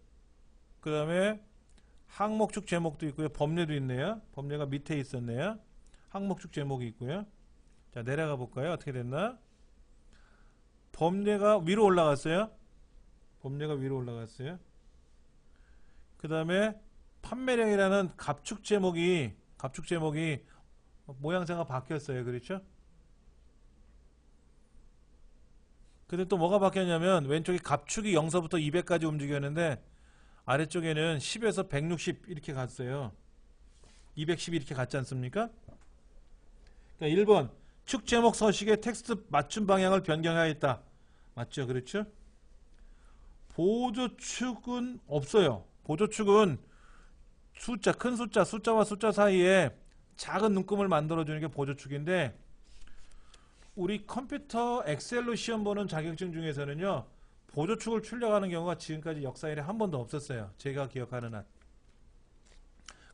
그 다음에 항목축 제목도 있고요. 법례도 있네요. 법례가 밑에 있었네요. 항목축 제목이 있고요. 자, 내려가 볼까요? 어떻게 됐나? 법례가 위로 올라갔어요. 법례가 위로 올라갔어요. 그 다음에 판매량이라는 갑축 제목이 모양새가 바뀌었어요. 그렇죠? 근데 또 뭐가 바뀌었냐면 왼쪽에 갑축이 0서부터 200까지 움직였는데 아래쪽에는 10에서 160 이렇게 갔어요. 210 이렇게 갔지 않습니까? 그러니까 1번 축 제목 서식의 텍스트 맞춤 방향을 변경하였다. 맞죠? 그렇죠? 보조축은 없어요. 보조축은 숫자, 큰 숫자, 숫자와 숫자 사이에 작은 눈금을 만들어주는 게 보조축인데 우리 컴퓨터 엑셀로 시험 보는 자격증 중에서는요. 보조축을 출력하는 경우가 지금까지 역사 일에 한 번도 없었어요. 제가 기억하는 한.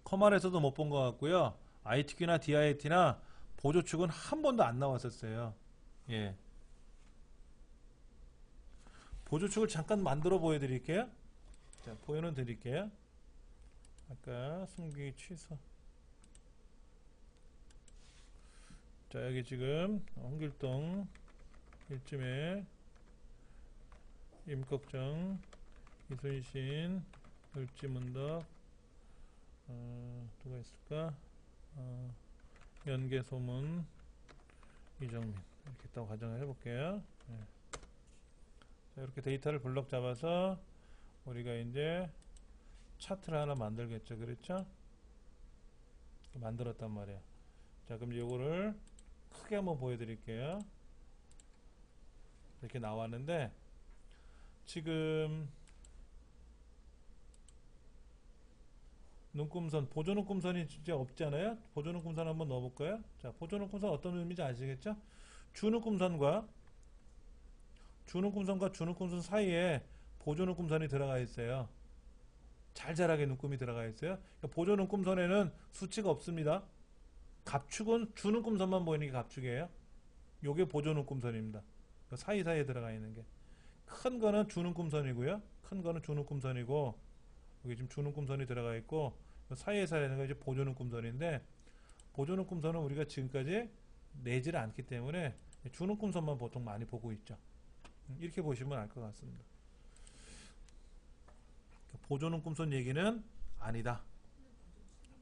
커말에서도 못 본 것 같고요. ITQ나 DIT나 보조축은 한 번도 안 나왔었어요. 예. 보조축을 잠깐 만들어 보여드릴게요. 자, 보여는 드릴게요. 아까 숨기기 취소. 자, 여기 지금 홍길동 일쯤에 임꺽정, 이순신, 을지문덕, 누가 있을까? 연개소문, 이정민. 이렇게 또 가정을 해볼게요. 네. 자, 이렇게 데이터를 블럭 잡아서 우리가 이제 차트를 하나 만들겠죠. 그렇죠? 만들었단 말이에요. 자, 그럼 요거를 크게 한번 보여드릴게요. 이렇게 나왔는데 지금 눈금선, 보조 눈금선이 진짜 없잖아요. 보조 눈금선 한번 넣어볼까요? 자, 보조 눈금선 어떤 의미인지 아시겠죠? 주 눈금선과 주 눈금선 사이에 보조 눈금선이 들어가 있어요. 잘 자라게 눈금이 들어가 있어요. 그러니까 보조 눈금선에는 수치가 없습니다. 갑축은 주 눈금선만 보이는 게 갑축이에요. 요게 보조 눈금선입니다. 사이사이에 들어가 있는 게. 큰 거는 주 눈금선이고요. 큰 거는 주 눈금선이고, 여기 지금 주 눈금선이 들어가 있고, 사이사이에 있는 거 이제 보조 눈금선인데, 보조 눈금선은 우리가 지금까지 내지를 않기 때문에 주 눈금선만 보통 많이 보고 있죠. 이렇게 보시면 알 것 같습니다. 보조 눈금선 얘기는 아니다.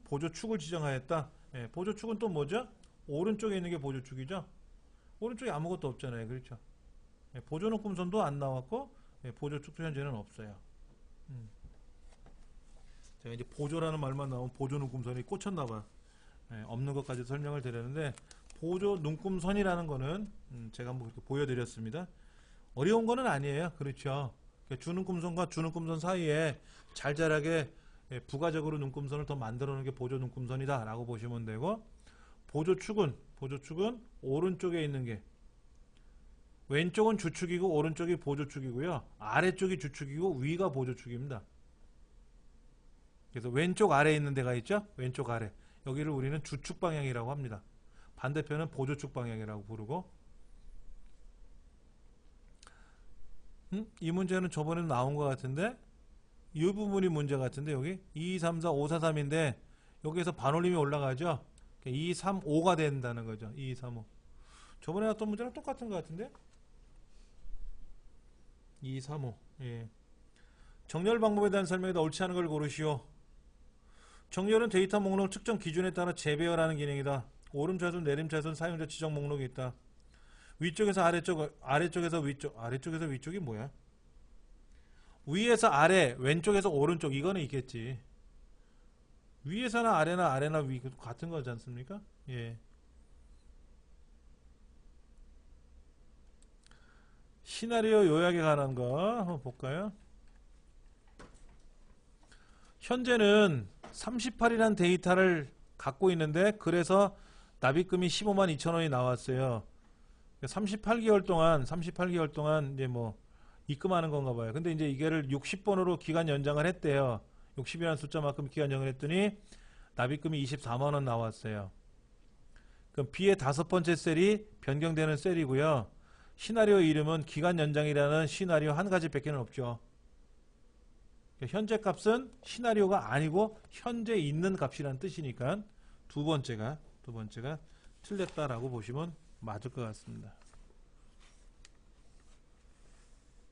보조축을 지정하였다. 예, 보조축은 또 뭐죠? 오른쪽에 있는 게 보조축이죠. 오른쪽에 아무것도 없잖아요. 그렇죠? 예, 보조 눈금선도 안 나왔고, 예, 보조축도 현재는 없어요. 제가 이제 보조라는 말만 나오면 보조 눈금선이 꽂혔나봐요. 예, 없는 것까지 설명을 드렸는데, 보조 눈금선이라는 거는 제가 한번 이렇게 보여드렸습니다. 어려운 거는 아니에요. 그렇죠? 주 눈금선과 주 눈금선 사이에 잘 자라게 부가적으로 눈금선을 더 만들어 놓은 게 보조 눈금선이다 라고 보시면 되고, 보조축은 오른쪽에 있는 게, 왼쪽은 주축이고 오른쪽이 보조축이고요, 아래쪽이 주축이고 위가 보조축입니다. 그래서 왼쪽 아래에 있는 데가 있죠. 왼쪽 아래, 여기를 우리는 주축 방향이라고 합니다. 반대편은 보조축 방향이라고 부르고, 이 문제는 저번에도 나온 것 같은데, 이 부분이 문제 같은데, 여기 2, 3, 4, 5, 4, 3인데 여기에서 반올림이 올라가죠. 2, 3, 5가 된다는 거죠. 2, 3, 5. 저번에 나왔던 문제랑 똑같은 것 같은데, 2, 3, 5. 예. 정렬 방법에 대한 설명에다 옳지 않은 걸 고르시오. 정렬은 데이터 목록 측정 기준에 따라 재배열하는 기능이다. 오름 차순, 내림 차순, 사용자 지정 목록이 있다. 위쪽에서 아래쪽, 아래쪽에서 위쪽, 아래쪽에서 위쪽이 뭐야? 위에서 아래, 왼쪽에서 오른쪽, 이거는 있겠지. 위에서나 아래나 위 같은 거지 않습니까? 예. 시나리오 요약에 관한 거 한번 볼까요? 현재는 38이라는 데이터를 갖고 있는데, 그래서 납입금이 15만 2천 원이 나왔어요. 38개월 동안 이제 뭐 입금하는 건가 봐요. 근데 이제 이게를 60번으로 기간 연장을 했대요. 60이라는 숫자만큼 기간 연장을 했더니 납입금이 24만 원 나왔어요. 그럼 B의 5번째 셀이 변경되는 셀이고요. 시나리오 이름은 기간 연장이라는 시나리오 한 가지 밖에는 없죠. 현재 값은 시나리오가 아니고 현재 있는 값이라는 뜻이니까 두 번째가 틀렸다라고 보시면 맞을 것 같습니다.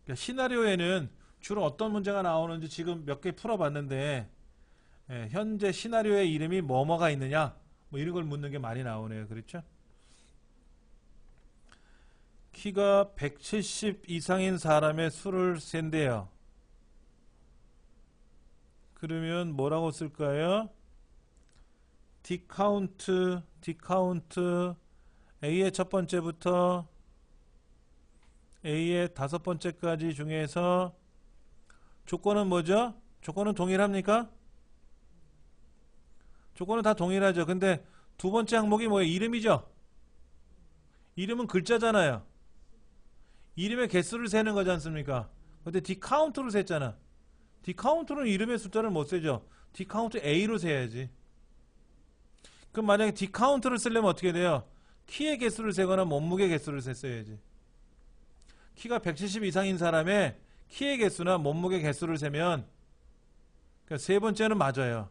그러니까 시나리오에는 주로 어떤 문제가 나오는지 지금 몇 개 풀어봤는데, 현재 시나리오의 이름이 뭐뭐가 있느냐, 뭐 이런 걸 묻는 게 많이 나오네요. 그렇죠? 키가 170 이상인 사람의 수를 센대요. 그러면 뭐라고 쓸까요? 디카운트 A의 첫 번째부터 A의 5번째까지 중에서 조건은 뭐죠? 조건은 동일합니까? 조건은 다 동일하죠. 근데 두 번째 항목이 뭐예요? 이름이죠? 이름은 글자잖아요. 이름의 개수를 세는 거지 않습니까? 근데 디카운트로 셌잖아. 디카운트는 이름의 숫자를 못 세죠. 디카운트 A로 세야지. 그럼 만약에 디카운트를 쓰려면 어떻게 돼요? 키의 개수를 세거나 몸무게 개수를 셌어야지. 키가 170 이상인 사람의 키의 개수나 몸무게 개수를 세면, 그러니까 세 번째는 맞아요.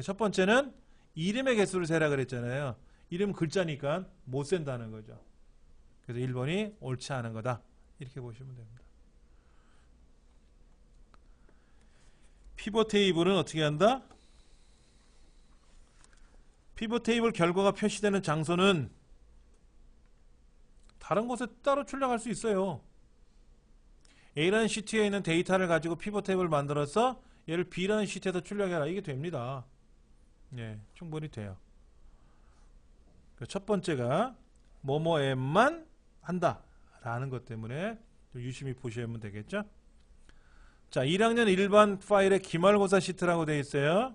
첫 번째는 이름의 개수를 세라 그랬잖아요. 이름 글자니까 못 센다는 거죠. 그래서 1번이 옳지 않은 거다. 이렇게 보시면 됩니다. 피벗 테이블은 어떻게 한다? 피벗 테이블 결과가 표시되는 장소는 다른 곳에 따로 출력할 수 있어요. A라는 시트에 있는 데이터를 가지고 피벗 탭을 만들어서 얘를 B라는 시트에서 출력해라. 이게 됩니다. 예, 충분히 돼요. 첫 번째가 뭐뭐에만 한다 라는 것 때문에 좀 유심히 보시면 되겠죠. 자, 1학년 일반 파일에 기말고사 시트라고 되어 있어요.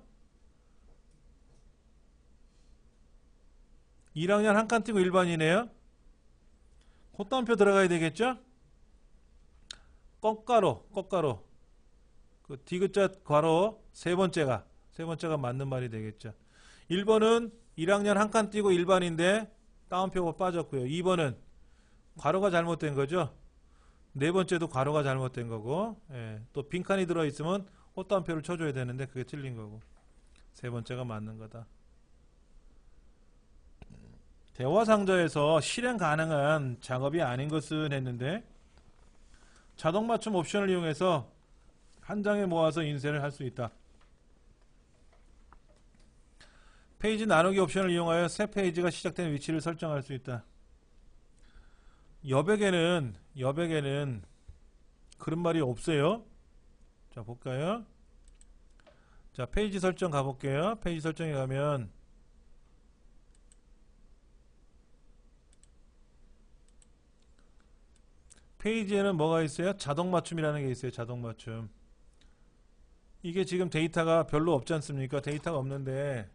1학년 한 칸 띄고 일반이네요. 콧다운표 들어가야 되겠죠. 꺾가로 그 디귿자 괄호 세 번째가 맞는 말이 되겠죠. 1번은 1학년 한 칸 띄고 일반인데 다운표가 빠졌고요. 2번은 괄호가 잘못된 거죠. 네 번째도 괄호가 잘못된 거고, 예, 또 빈칸이 들어있으면 헛다운표를 쳐줘야 되는데 그게 틀린 거고, 세 번째가 맞는 거다. 대화상자에서 실행 가능한 작업이 아닌 것은 했는데 자동 맞춤 옵션을 이용해서 한 장에 모아서 인쇄를 할 수 있다. 페이지 나누기 옵션을 이용하여 새 페이지가 시작되는 위치를 설정할 수 있다. 여백에는 그런 말이 없어요. 자, 볼까요? 자, 페이지 설정 가볼게요. 페이지 설정에 가면 페이지에는 뭐가 있어요? 자동 맞춤이라는 게 있어요. 자동 맞춤. 이게 지금 데이터가 별로 없지 않습니까? 데이터가 없는데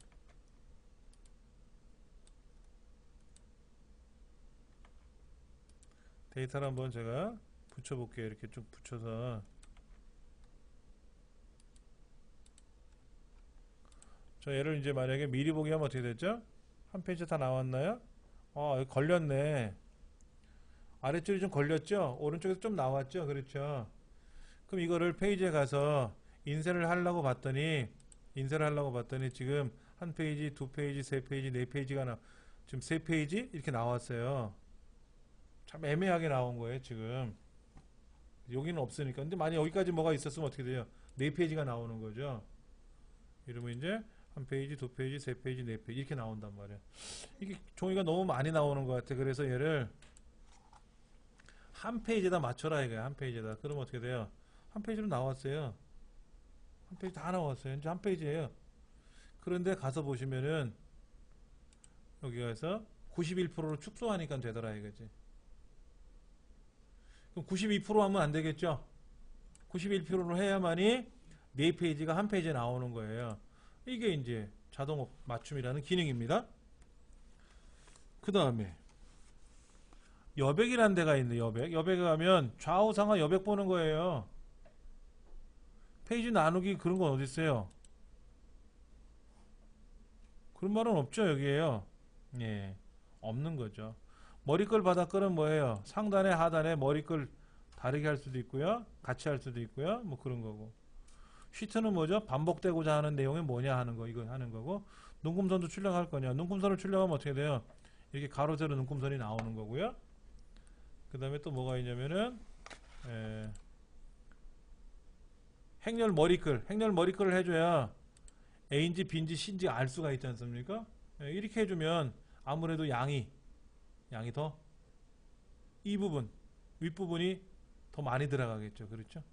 데이터를 한번 제가 붙여볼게요. 이렇게 쭉 붙여서. 자, 얘를 이제 만약에 미리 보기 하면 어떻게 됐죠? 한 페이지 다 나왔나요? 여기 걸렸네. 아래쪽이 좀 걸렸죠? 오른쪽에서 좀 나왔죠? 그렇죠? 그럼 이거를 페이지에 가서 인쇄를 하려고 봤더니 지금 한 페이지, 두 페이지, 세 페이지, 네 페이지가 지금 세 페이지 이렇게 나왔어요. 참 애매하게 나온 거예요, 지금. 여기는 없으니까. 근데 만약 여기까지 뭐가 있었으면 어떻게 돼요? 네 페이지가 나오는 거죠. 이러면 이제 한 페이지, 두 페이지, 세 페이지, 네 페이지 이렇게 나온단 말이에요. 이게 종이가 너무 많이 나오는 것 같아. 그래서 얘를 한 페이지에다 맞춰라 이거야. 한 페이지에다. 그러면 어떻게 돼요? 한 페이지로 나왔어요. 한 페이지 다 나왔어요. 이제 한 페이지예요. 그런데 가서 보시면은 여기 가서 91%로 축소하니까 되더라 이거지. 그럼 92% 하면 안 되겠죠? 91%로 해야만이 네 페이지가 한 페이지에 나오는 거예요. 이게 이제 자동 맞춤이라는 기능입니다. 그 다음에 여백이라는 데가 있네. 여백에 가면 좌우상하 여백 보는 거예요. 페이지 나누기 그런 건 어디 있어요? 그런 말은 없죠. 여기에요. 예, 없는 거죠. 머리글 바닥글은 뭐예요? 상단에 하단에 머리글 다르게 할 수도 있고요. 같이 할 수도 있고요. 뭐 그런 거고. 시트는 뭐죠? 반복되고자 하는 내용이 뭐냐 하는 거, 이거 하는 거고. 눈금선도 출력할 거냐. 눈금선을 출력하면 어떻게 돼요? 이렇게 가로 세로 눈금선이 나오는 거고요. 그 다음에 또 뭐가 있냐면은 행렬 머리글을 해줘야 A인지 B인지 C인지 알 수가 있지 않습니까? 이렇게 해주면 아무래도 양이 더 이 부분 윗부분이 더 많이 들어가겠죠. 그렇죠?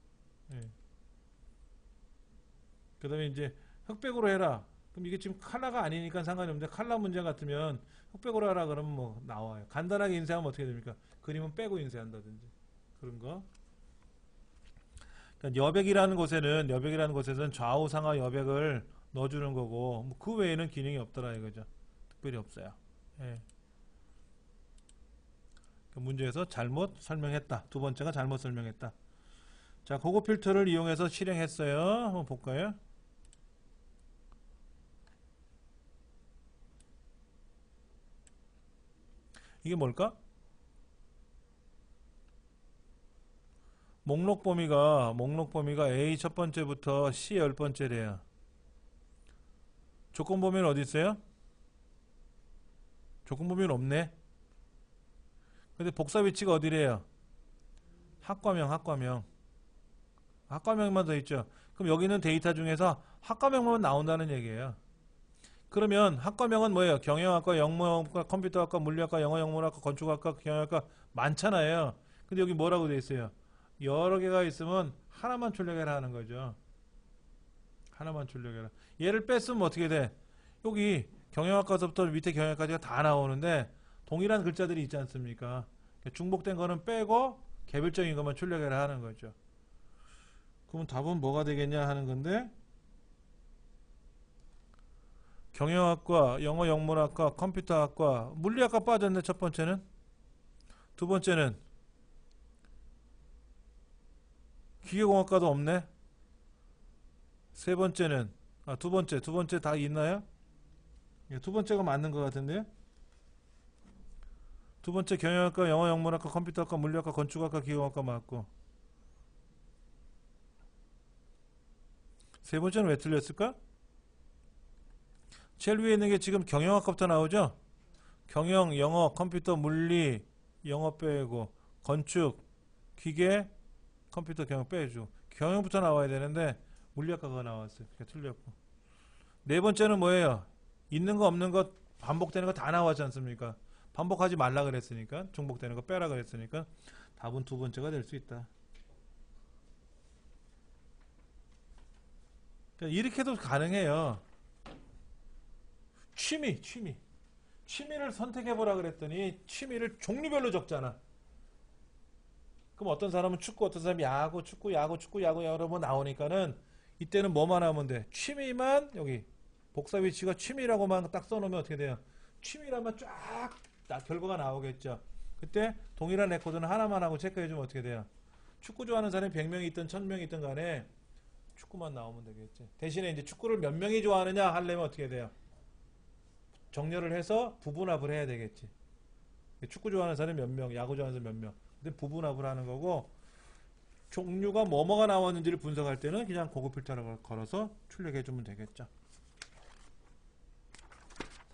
그 다음에 이제 흑백으로 해라. 그럼 이게 지금 컬러가 아니니까 상관이 없는데 컬러 문제 같으면 흑백으로 하라 그러면 뭐 나와요. 간단하게 인쇄하면 어떻게 됩니까? 그림은 빼고 인쇄한다든지 그런 거. 그러니까 여백이라는 곳에서는 좌우 상하 여백을 넣어주는 거고 뭐 그 외에는 기능이 없더라 이거죠. 특별히 없어요. 예. 그 문제에서 잘못 설명했다. 두 번째가 잘못 설명했다. 자, 그거 필터를 이용해서 실행했어요. 한번 볼까요? 이게 뭘까? 목록 범위가 A 첫 번째부터 C 10번째래요. 조건 범위는 어디 있어요? 조건 범위는 없네. 근데 복사 위치가 어디래요? 학과명만 더 있죠. 그럼 여기는 데이터 중에서 학과명만 나온다는 얘기예요. 그러면 학과명은 뭐예요? 경영학과, 영문학과, 컴퓨터학과, 물리학과, 영어, 영문학과, 건축학과, 경영학과 많잖아요. 근데 여기 뭐라고 돼 있어요? 여러 개가 있으면 하나만 출력해라 하는 거죠. 하나만 출력해라. 얘를 뺐으면 어떻게 돼? 여기 경영학과서부터 밑에 경영학까지가 다 나오는데 동일한 글자들이 있지 않습니까? 중복된 거는 빼고 개별적인 것만 출력해라 하는 거죠. 그럼 답은 뭐가 되겠냐 하는 건데, 경영학과, 영어 영문학과, 컴퓨터학과, 물리학과 빠졌네. 첫 번째는. 두 번째는 기계공학과도 없네. 세 번째는 두 번째 다 있나요? 예, 두 번째가 맞는 것 같은데요. 두 번째 경영학과, 영어 영문학과, 컴퓨터학과, 물리학과, 건축학과, 기계공학과 맞고, 세 번째는 왜 틀렸을까? 제일 위에 있는 게 지금 경영학과부터 나오죠. 경영, 영어, 컴퓨터, 물리, 영어 빼고, 건축, 기계, 컴퓨터, 경영 빼주고, 경영부터 나와야 되는데 물리학과가 나왔어요. 그게 틀렸고. 네 번째는 뭐예요? 있는 거 없는 거 반복되는 거 다 나왔지 않습니까? 반복하지 말라 그랬으니까, 중복되는 거 빼라 그랬으니까 답은 두 번째가 될 수 있다. 그러니까 이렇게도 가능해요. 취미를 선택해보라 그랬더니 취미를 종류별로 적잖아. 그럼 어떤 사람은 축구, 어떤 사람은 야구, 축구, 야구, 축구, 야구 여러 번 나오니까는 이때는 뭐만 하면 돼? 취미만, 여기 복사 위치가 취미라고만 딱 써놓으면 어떻게 돼요? 취미라면 쫙 결과가 나오겠죠. 그때 동일한 레코드는 하나만 하고 체크해주면 어떻게 돼요? 축구 좋아하는 사람이 100명이 있든 1000명이 있든 간에 축구만 나오면 되겠지. 대신에 이제 축구를 몇 명이 좋아하느냐 하려면 어떻게 돼요? 정렬을 해서 부분합을 해야 되겠지. 축구 좋아하는 사람이 몇 명, 야구 좋아하는 사람이 몇 명. 근데 부분합을 하는 거고, 종류가 뭐뭐가 나왔는지를 분석할 때는 그냥 고급 필터를 걸어서 출력해 주면 되겠죠.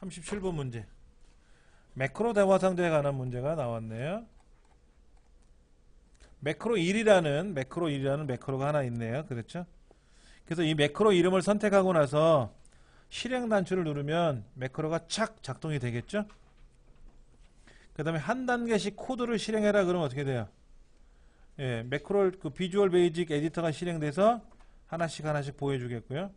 37번 문제. 매크로 대화 상대에 관한 문제가 나왔네요. 매크로 1이라는 매크로가 하나 있네요. 그렇죠? 그래서 이 매크로 이름을 선택하고 나서 실행 단추를 누르면 매크로가 착 작동이 되겠죠? 그 다음에 한 단계씩 코드를 실행해라 그러면 어떻게 돼요? 예, 매크로 그 비주얼 베이직 에디터가 실행돼서 하나씩 보여주겠고요.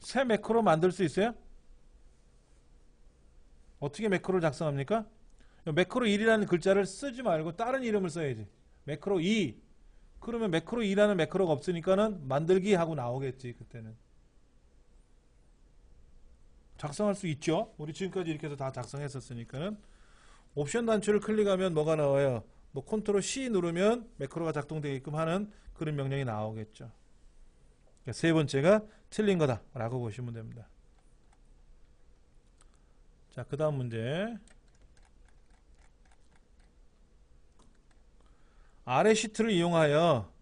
새 매크로 만들 수 있어요? 어떻게 매크로를 작성합니까? 매크로 1이라는 글자를 쓰지 말고 다른 이름을 써야지. 매크로 2. 그러면 매크로 2라는 매크로가 없으니까는 만들기 하고 나오겠지. 그때는 작성할 수 있죠. 우리 지금까지 이렇게 해서 다 작성했었으니까는. 옵션 단추를 클릭하면 뭐가 나와요? 뭐 컨트롤 C 누르면 매크로가 작동되게끔 하는 그런 명령이 나오겠죠. 그러니까 세 번째가 틀린 거다 라고 보시면 됩니다. 자, 그 다음 문제. 아래 시트를 이용하여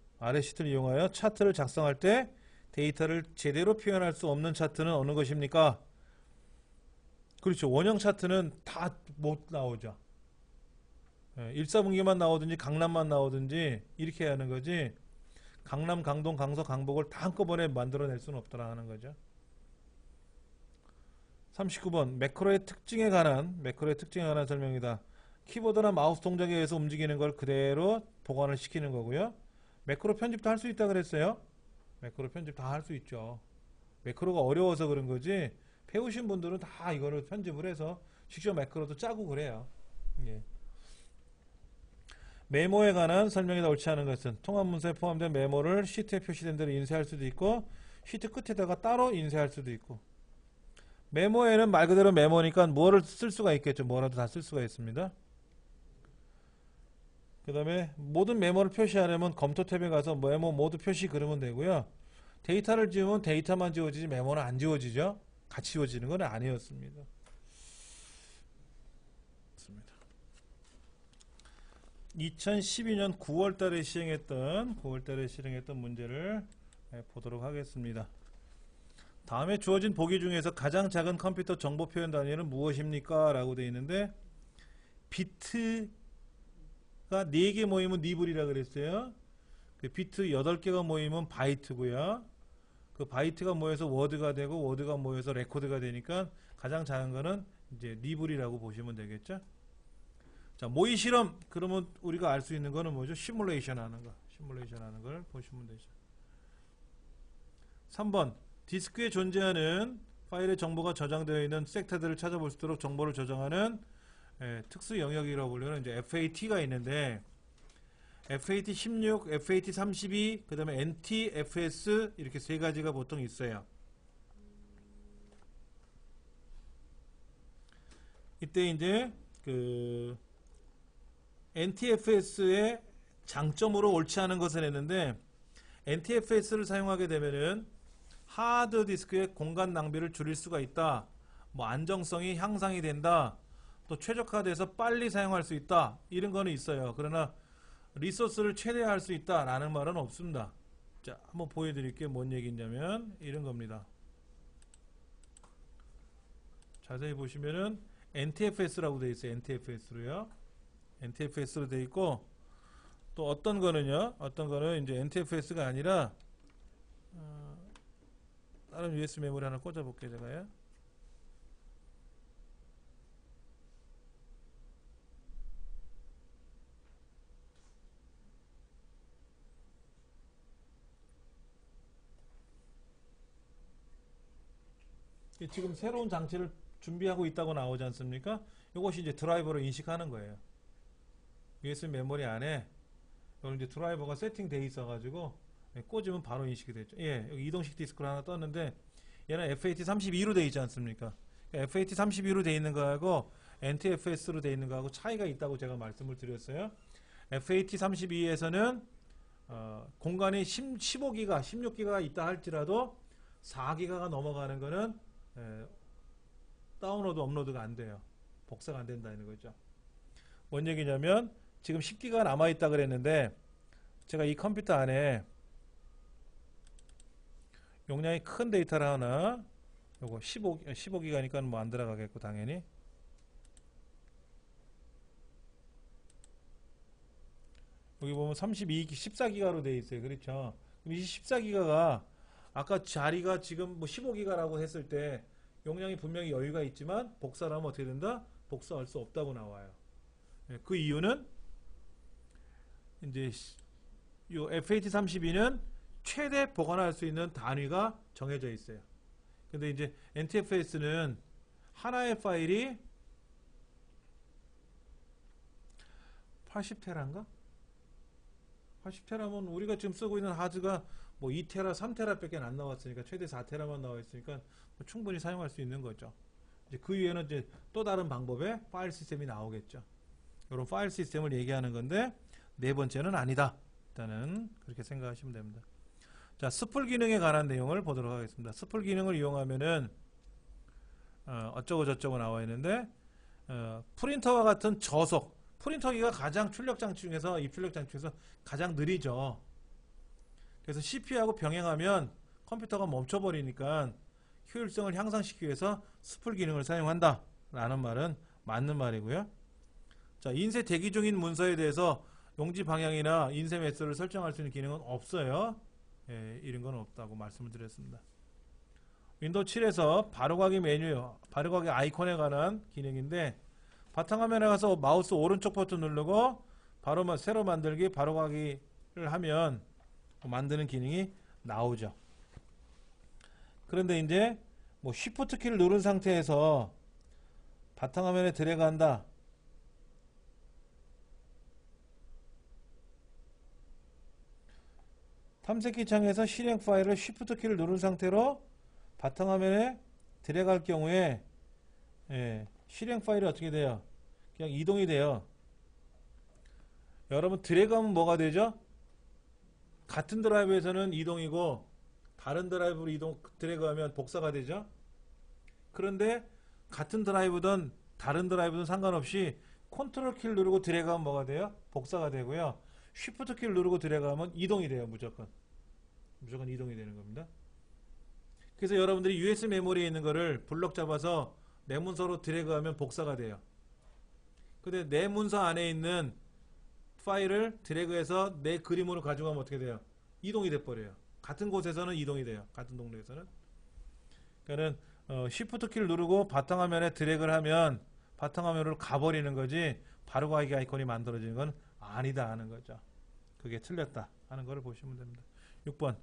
차트를 작성할 때 데이터를 제대로 표현할 수 없는 차트는 어느 것입니까? 그렇죠. 원형 차트는 다 못 나오죠. 1사분기만 나오든지 강남만 나오든지 이렇게 하는 거지, 강남, 강동, 강서, 강북을 다 한꺼번에 만들어낼 수는 없더라 하는 거죠. 39번 매크로의 특징에 관한 설명이다. 키보드나 마우스 동작에 의해서 움직이는 걸 그대로 보관을 시키는 거고요. 매크로 편집도 할 수 있다 그랬어요. 매크로 편집 다 할 수 있죠. 매크로가 어려워서 그런 거지 배우신 분들은 다 이거를 편집을 해서 직접 매크로도 짜고 그래요. 예. 메모에 관한 설명이 옳지 않은 것은 통합 문서에 포함된 메모를 시트에 표시된 대로 인쇄할 수도 있고 시트 끝에다가 따로 인쇄할 수도 있고, 메모에는 말 그대로 메모니까 뭐를 쓸 수가 있겠죠. 뭐라도 다 쓸 수가 있습니다. 그 다음에 모든 메모를 표시하려면 검토 탭에 가서 메모 모두 표시 그러면 되고요. 데이터를 지우면 데이터만 지워지지 메모는 안 지워지죠. 같이 지워지는 건 아니었습니다. 2012년 9월달에 실행했던 문제를 보도록 하겠습니다. 다음에 주어진 보기 중에서 가장 작은 컴퓨터 정보 표현 단위는 무엇입니까? 라고 되어 있는데, 비트가 4개 모이면 니블이라 그랬어요. 비트 8개가 모이면 바이트고요. 그 바이트가 모여서 워드가 되고 워드가 모여서 레코드가 되니까 가장 작은 거는 이제 니블이라고 보시면 되겠죠. 자, 모의 실험. 그러면 우리가 알 수 있는 거는 뭐죠? 시뮬레이션 하는 거. 시뮬레이션 하는 걸 보시면 되죠. 3번. 디스크에 존재하는 파일의 정보가 저장되어 있는 섹터들을 찾아볼 수 있도록 정보를 저장하는 특수 영역이라고 불리는 이제 FAT가 있는데 FAT 16, FAT 32, 그 다음에 NTFS 이렇게 세 가지가 보통 있어요. 이때 이제 그 NTFS의 장점으로 옳지 않은 것을 했는데 NTFS를 사용하게 되면은 하드 디스크의 공간 낭비를 줄일 수가 있다. 뭐 안정성이 향상이 된다. 또 최적화돼서 빨리 사용할 수 있다. 이런 거는 있어요. 그러나 리소스를 최대화할 수 있다라는 말은 없습니다. 자, 한번 보여드릴게요. 뭔 얘기냐면 이런 겁니다. 자세히 보시면은 NTFS라고 되어 있어요. NTFS로요. NTFS로 되어 있고 또 어떤 거는요. 어떤 거는 이제 NTFS가 아니라 다른 USB 메모리 하나 꽂아볼게요. 제가요. 지금 새로운 장치를 준비하고 있다고 나오지 않습니까? 이것이 이제 드라이버로 인식하는 거예요. USB 메모리 안에 여기 이제 드라이버가 세팅되어 있어가지고 꽂으면 바로 인식이 되죠. 예, 여기 이동식 디스크로 하나 떴는데 얘는 FAT32로 되어 있지 않습니까? FAT32로 되어 있는 거하고 NTFS로 되어 있는 거하고 차이가 있다고 제가 말씀을 드렸어요. FAT32에서는 공간이 15기가, 16기가가 있다 할지라도 4기가가 넘어가는 거는 다운로드, 업로드가 안 돼요. 복사가 안 된다는 거죠. 뭔 얘기냐면 지금 10기가 남아있다 그랬는데 제가 이 컴퓨터 안에 용량이 큰 데이터를 하나 요거 15기가니까 뭐 안 들어가겠고 당연히 여기 보면 14기가로 되어 있어요. 그렇죠? 그럼 이 14기가가 아까 자리가 지금 뭐 15기가라고 했을 때 용량이 분명히 여유가 있지만 복사를 하면 어떻게 된다? 복사할 수 없다고 나와요. 그 이유는 이제 요 FAT32는 최대 보관할 수 있는 단위가 정해져 있어요. 근데 이제 NTFS는 하나의 파일이 80테라인가? 80테라면 우리가 지금 쓰고 있는 하드가 뭐 2테라, 3테라 밖에 안 나왔으니까 최대 4테라만 나와 있으니까 뭐 충분히 사용할 수 있는 거죠. 이제 그 위에는 이제 또 다른 방법의 파일 시스템이 나오겠죠. 이런 파일 시스템을 얘기하는 건데 네 번째는 아니다. 일단은 그렇게 생각하시면 됩니다. 자, 스풀 기능에 관한 내용을 보도록 하겠습니다. 스풀 기능을 이용하면은 어쩌고 저쩌고 나와 있는데 프린터와 같은 저속 프린터기가 가장 출력 장치 중에서 입출력 장치 중에서 가장 느리죠. 그래서 CPU하고 병행하면 컴퓨터가 멈춰버리니까 효율성을 향상시키기 위해서 스풀 기능을 사용한다 라는 말은 맞는 말이고요. 자, 인쇄 대기 중인 문서에 대해서 용지 방향이나 인쇄 매스를 설정할 수 있는 기능은 없어요. 예, 이런 건 없다고 말씀을 드렸습니다. 윈도우 7에서 바로가기 메뉴, 바로가기 아이콘에 관한 기능인데 바탕화면에 가서 마우스 오른쪽 버튼 누르고 바로 새로 만들기 바로가기를 하면 만드는 기능이 나오죠. 그런데 이제 뭐 쉬프트 키를 누른 상태에서 바탕화면에 드래그한다. 탐색기 창에서 실행 파일을 쉬프트 키를 누른 상태로 바탕화면에 드래그할 경우에 실행 파일이 어떻게 돼요? 그냥 이동이 돼요. 여러분 드래그하면 뭐가 되죠? 같은 드라이브에서는 이동이고 다른 드라이브로 드래그하면 복사가 되죠. 그런데 같은 드라이브든 다른 드라이브든 상관없이 컨트롤 키를 누르고 드래그하면 뭐가 돼요? 복사가 되고요. 쉬프트 키를 누르고 드래그하면 이동이 돼요. 무조건 이동이 되는 겁니다. 그래서 여러분들이 USB 메모리에 있는 거를 블럭 잡아서 내 문서로 드래그하면 복사가 돼요. 근데 내 문서 안에 있는 파일을 드래그해서 내 그림으로 가져가면 어떻게 돼요? 이동이 돼버려요. 같은 곳에서는 이동이 돼요. 같은 동네에서는. 그러니까는 Shift 키를 누르고 바탕화면에 드래그를 하면 바탕화면으로 가버리는 거지 바로 가기 아이콘이 만들어지는 건 아니다 하는 거죠. 그게 틀렸다 하는 걸 보시면 됩니다. 6번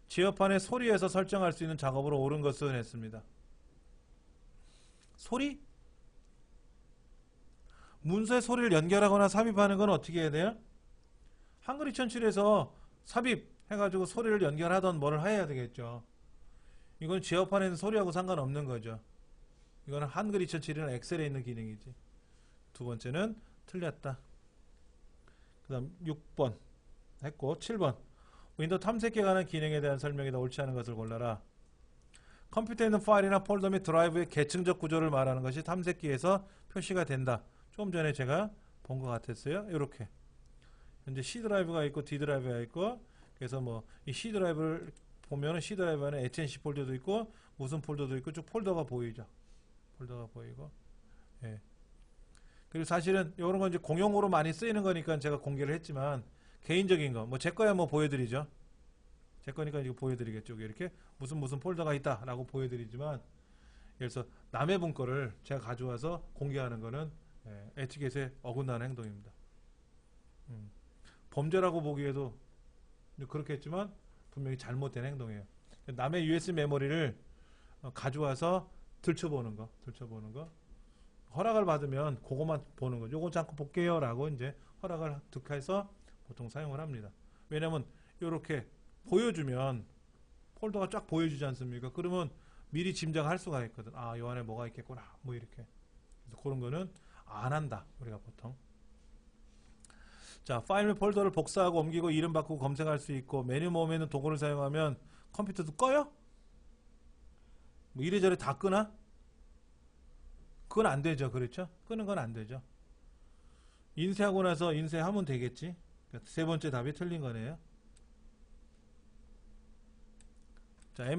지역판의 소리에서 설정할 수 있는 작업으로 옳은 것은 했습니다. 소리? 문서에 소리를 연결하거나 삽입하는 건 어떻게 해야 돼요? 한글 2007에서 삽입해가지고 소리를 연결하던 뭐를 해야 되겠죠. 이건 지역판에 있는 소리하고 상관없는 거죠. 이거는 한글 2007에는 엑셀에 있는 기능이지. 두 번째는 틀렸다. 그 다음 6번 했고 7번 윈도우 탐색기에 관한 기능에 대한 설명이다. 옳지 않은 것을 골라라. 컴퓨터에 있는 파일이나 폴더 및 드라이브의 계층적 구조를 말하는 것이 탐색기에서 표시가 된다. 조금 전에 제가 본 것 같았어요. 이렇게 현재 C 드라이브가 있고 D 드라이브가 있고 그래서 뭐 이 C 드라이브를 보면은 C 드라이브 안에 HNC 폴더도 있고 무슨 폴더도 있고 쭉 폴더가 보이죠. 폴더가 보이고 예. 그리고 사실은 이런 건 이제 공용으로 많이 쓰이는 거니까 제가 공개를 했지만 개인적인 거 뭐 제 거야 뭐 보여드리죠. 제 거니까 이거 보여드리겠죠. 이렇게 무슨 폴더가 있다라고 보여드리지만 예를 들어서 남의 분 거를 제가 가져와서 공개하는 거는 에티켓에 어긋나는 행동입니다. 범죄라고 보기에도 그렇게 했지만 분명히 잘못된 행동이에요. 남의 USB 메모리를 가져와서 들춰보는 거 허락을 받으면 그것만 보는 거 요거 잠깐 볼게요 라고 이제 허락을 득해서 보통 사용을 합니다. 왜냐면 이렇게 보여주면 폴더가 쫙 보여주지 않습니까? 그러면 미리 짐작할 수가 있거든. 아, 요 안에 뭐가 있겠구나. 뭐 이렇게. 그래서 그런 거는 안 한다. 우리가 보통. 자, 파일 및 폴더를 복사하고 옮기고 이름 바꾸고 검색할 수 있고 메뉴 모음에는 도구를 사용하면 컴퓨터도 꺼요? 뭐 이래저래 다 끄나? 그건 안 되죠. 그렇죠? 끄는 건 안 되죠. 인쇄하고 나서 인쇄하면 되겠지. 그러니까 세 번째 답이 틀린 거네요. 자,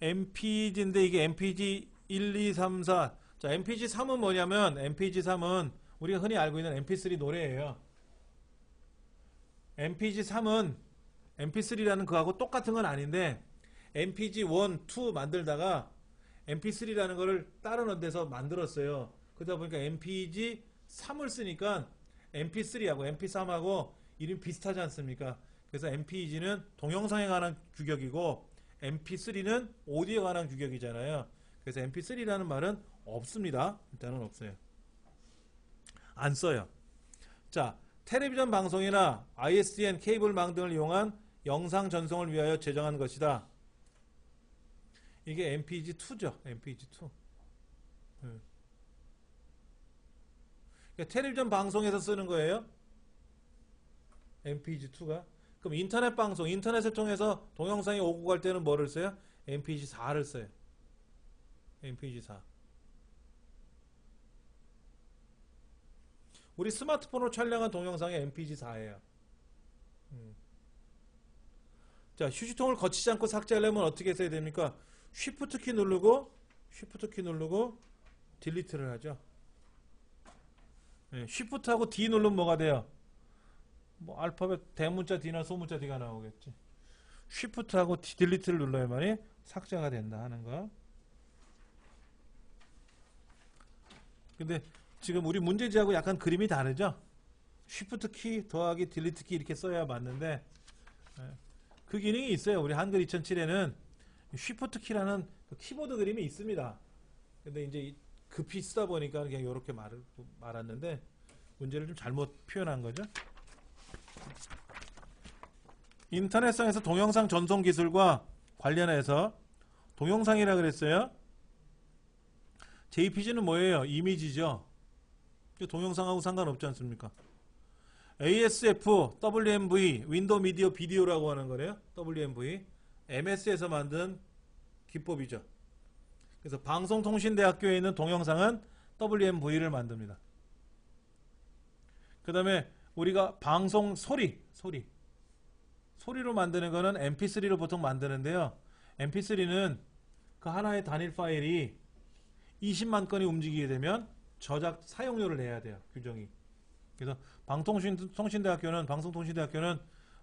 MPG인데 이게 MPG 1, 2, 3, 4. 자, MPG 3은 뭐냐면 MPG 3은 우리가 흔히 알고 있는 MP3 노래예요. MPG 3은 MP3라는 그거하고 똑같은 건 아닌데 MPG 1, 2 만들다가 MP3라는 거를 다른 데서 만들었어요. 그러다 보니까 MPG 3을 쓰니까 MP3하고 MP3하고 이름 비슷하지 않습니까? 그래서 MPG는 동영상에 관한 규격이고 MP3는 오디오에 관한 규격이잖아요. 그래서 MP3라는 말은 없습니다. 일단은 없어요. 안 써요. 자, 텔레비전 방송이나 ISDN 케이블망 등을 이용한 영상 전송을 위하여 제정한 것이다. 이게 MPG2죠. MPG2. 그러니까 텔레비전 방송에서 쓰는 거예요. MPG2가. 그럼 인터넷 방송, 인터넷을 통해서 동영상이 오고 갈 때는 뭐를 써요? MPG4를 써요. MPG4. 우리 스마트폰으로 촬영한 동영상이 MPG4예요. 자, 휴지통을 거치지 않고 삭제하려면 어떻게 써야 됩니까? Shift 키 누르고 딜리트를 하죠. Shift하고 D 누르면 뭐가 돼요? 뭐 알파벳 대문자 D나 소문자 D가 나오겠지. Shift하고 딜리트를 눌러야만이 삭제가 된다 하는 거. 근데 지금 우리 문제지하고 약간 그림이 다르죠? Shift 키 더하기 딜리트 키 이렇게 써야 맞는데 그 기능이 있어요. 우리 한글 2007에는 Shift 키라는 그 키보드 그림이 있습니다. 근데 이제 급히 쓰다 보니까 그냥 이렇게 말았는데 문제를 좀 잘못 표현한 거죠. 인터넷상에서 동영상 전송 기술과 관련해서 동영상이라 그랬어요. JPG는 뭐예요? 이미지죠. 동영상하고 상관없지 않습니까? ASF, WMV, 윈도우 미디어 비디오라고 하는 거래요. WMV. MS에서 만든 기법이죠. 그래서 방송통신대학교에 있는 동영상은 WMV를 만듭니다. 그 다음에 우리가 방송 소리로 만드는 거는 MP3로 보통 만드는데요. MP3는 그 하나의 단일 파일이 20만 건이 움직이게 되면 저작 사용료를 내야 돼요. 규정이. 그래서 방송통신대학교는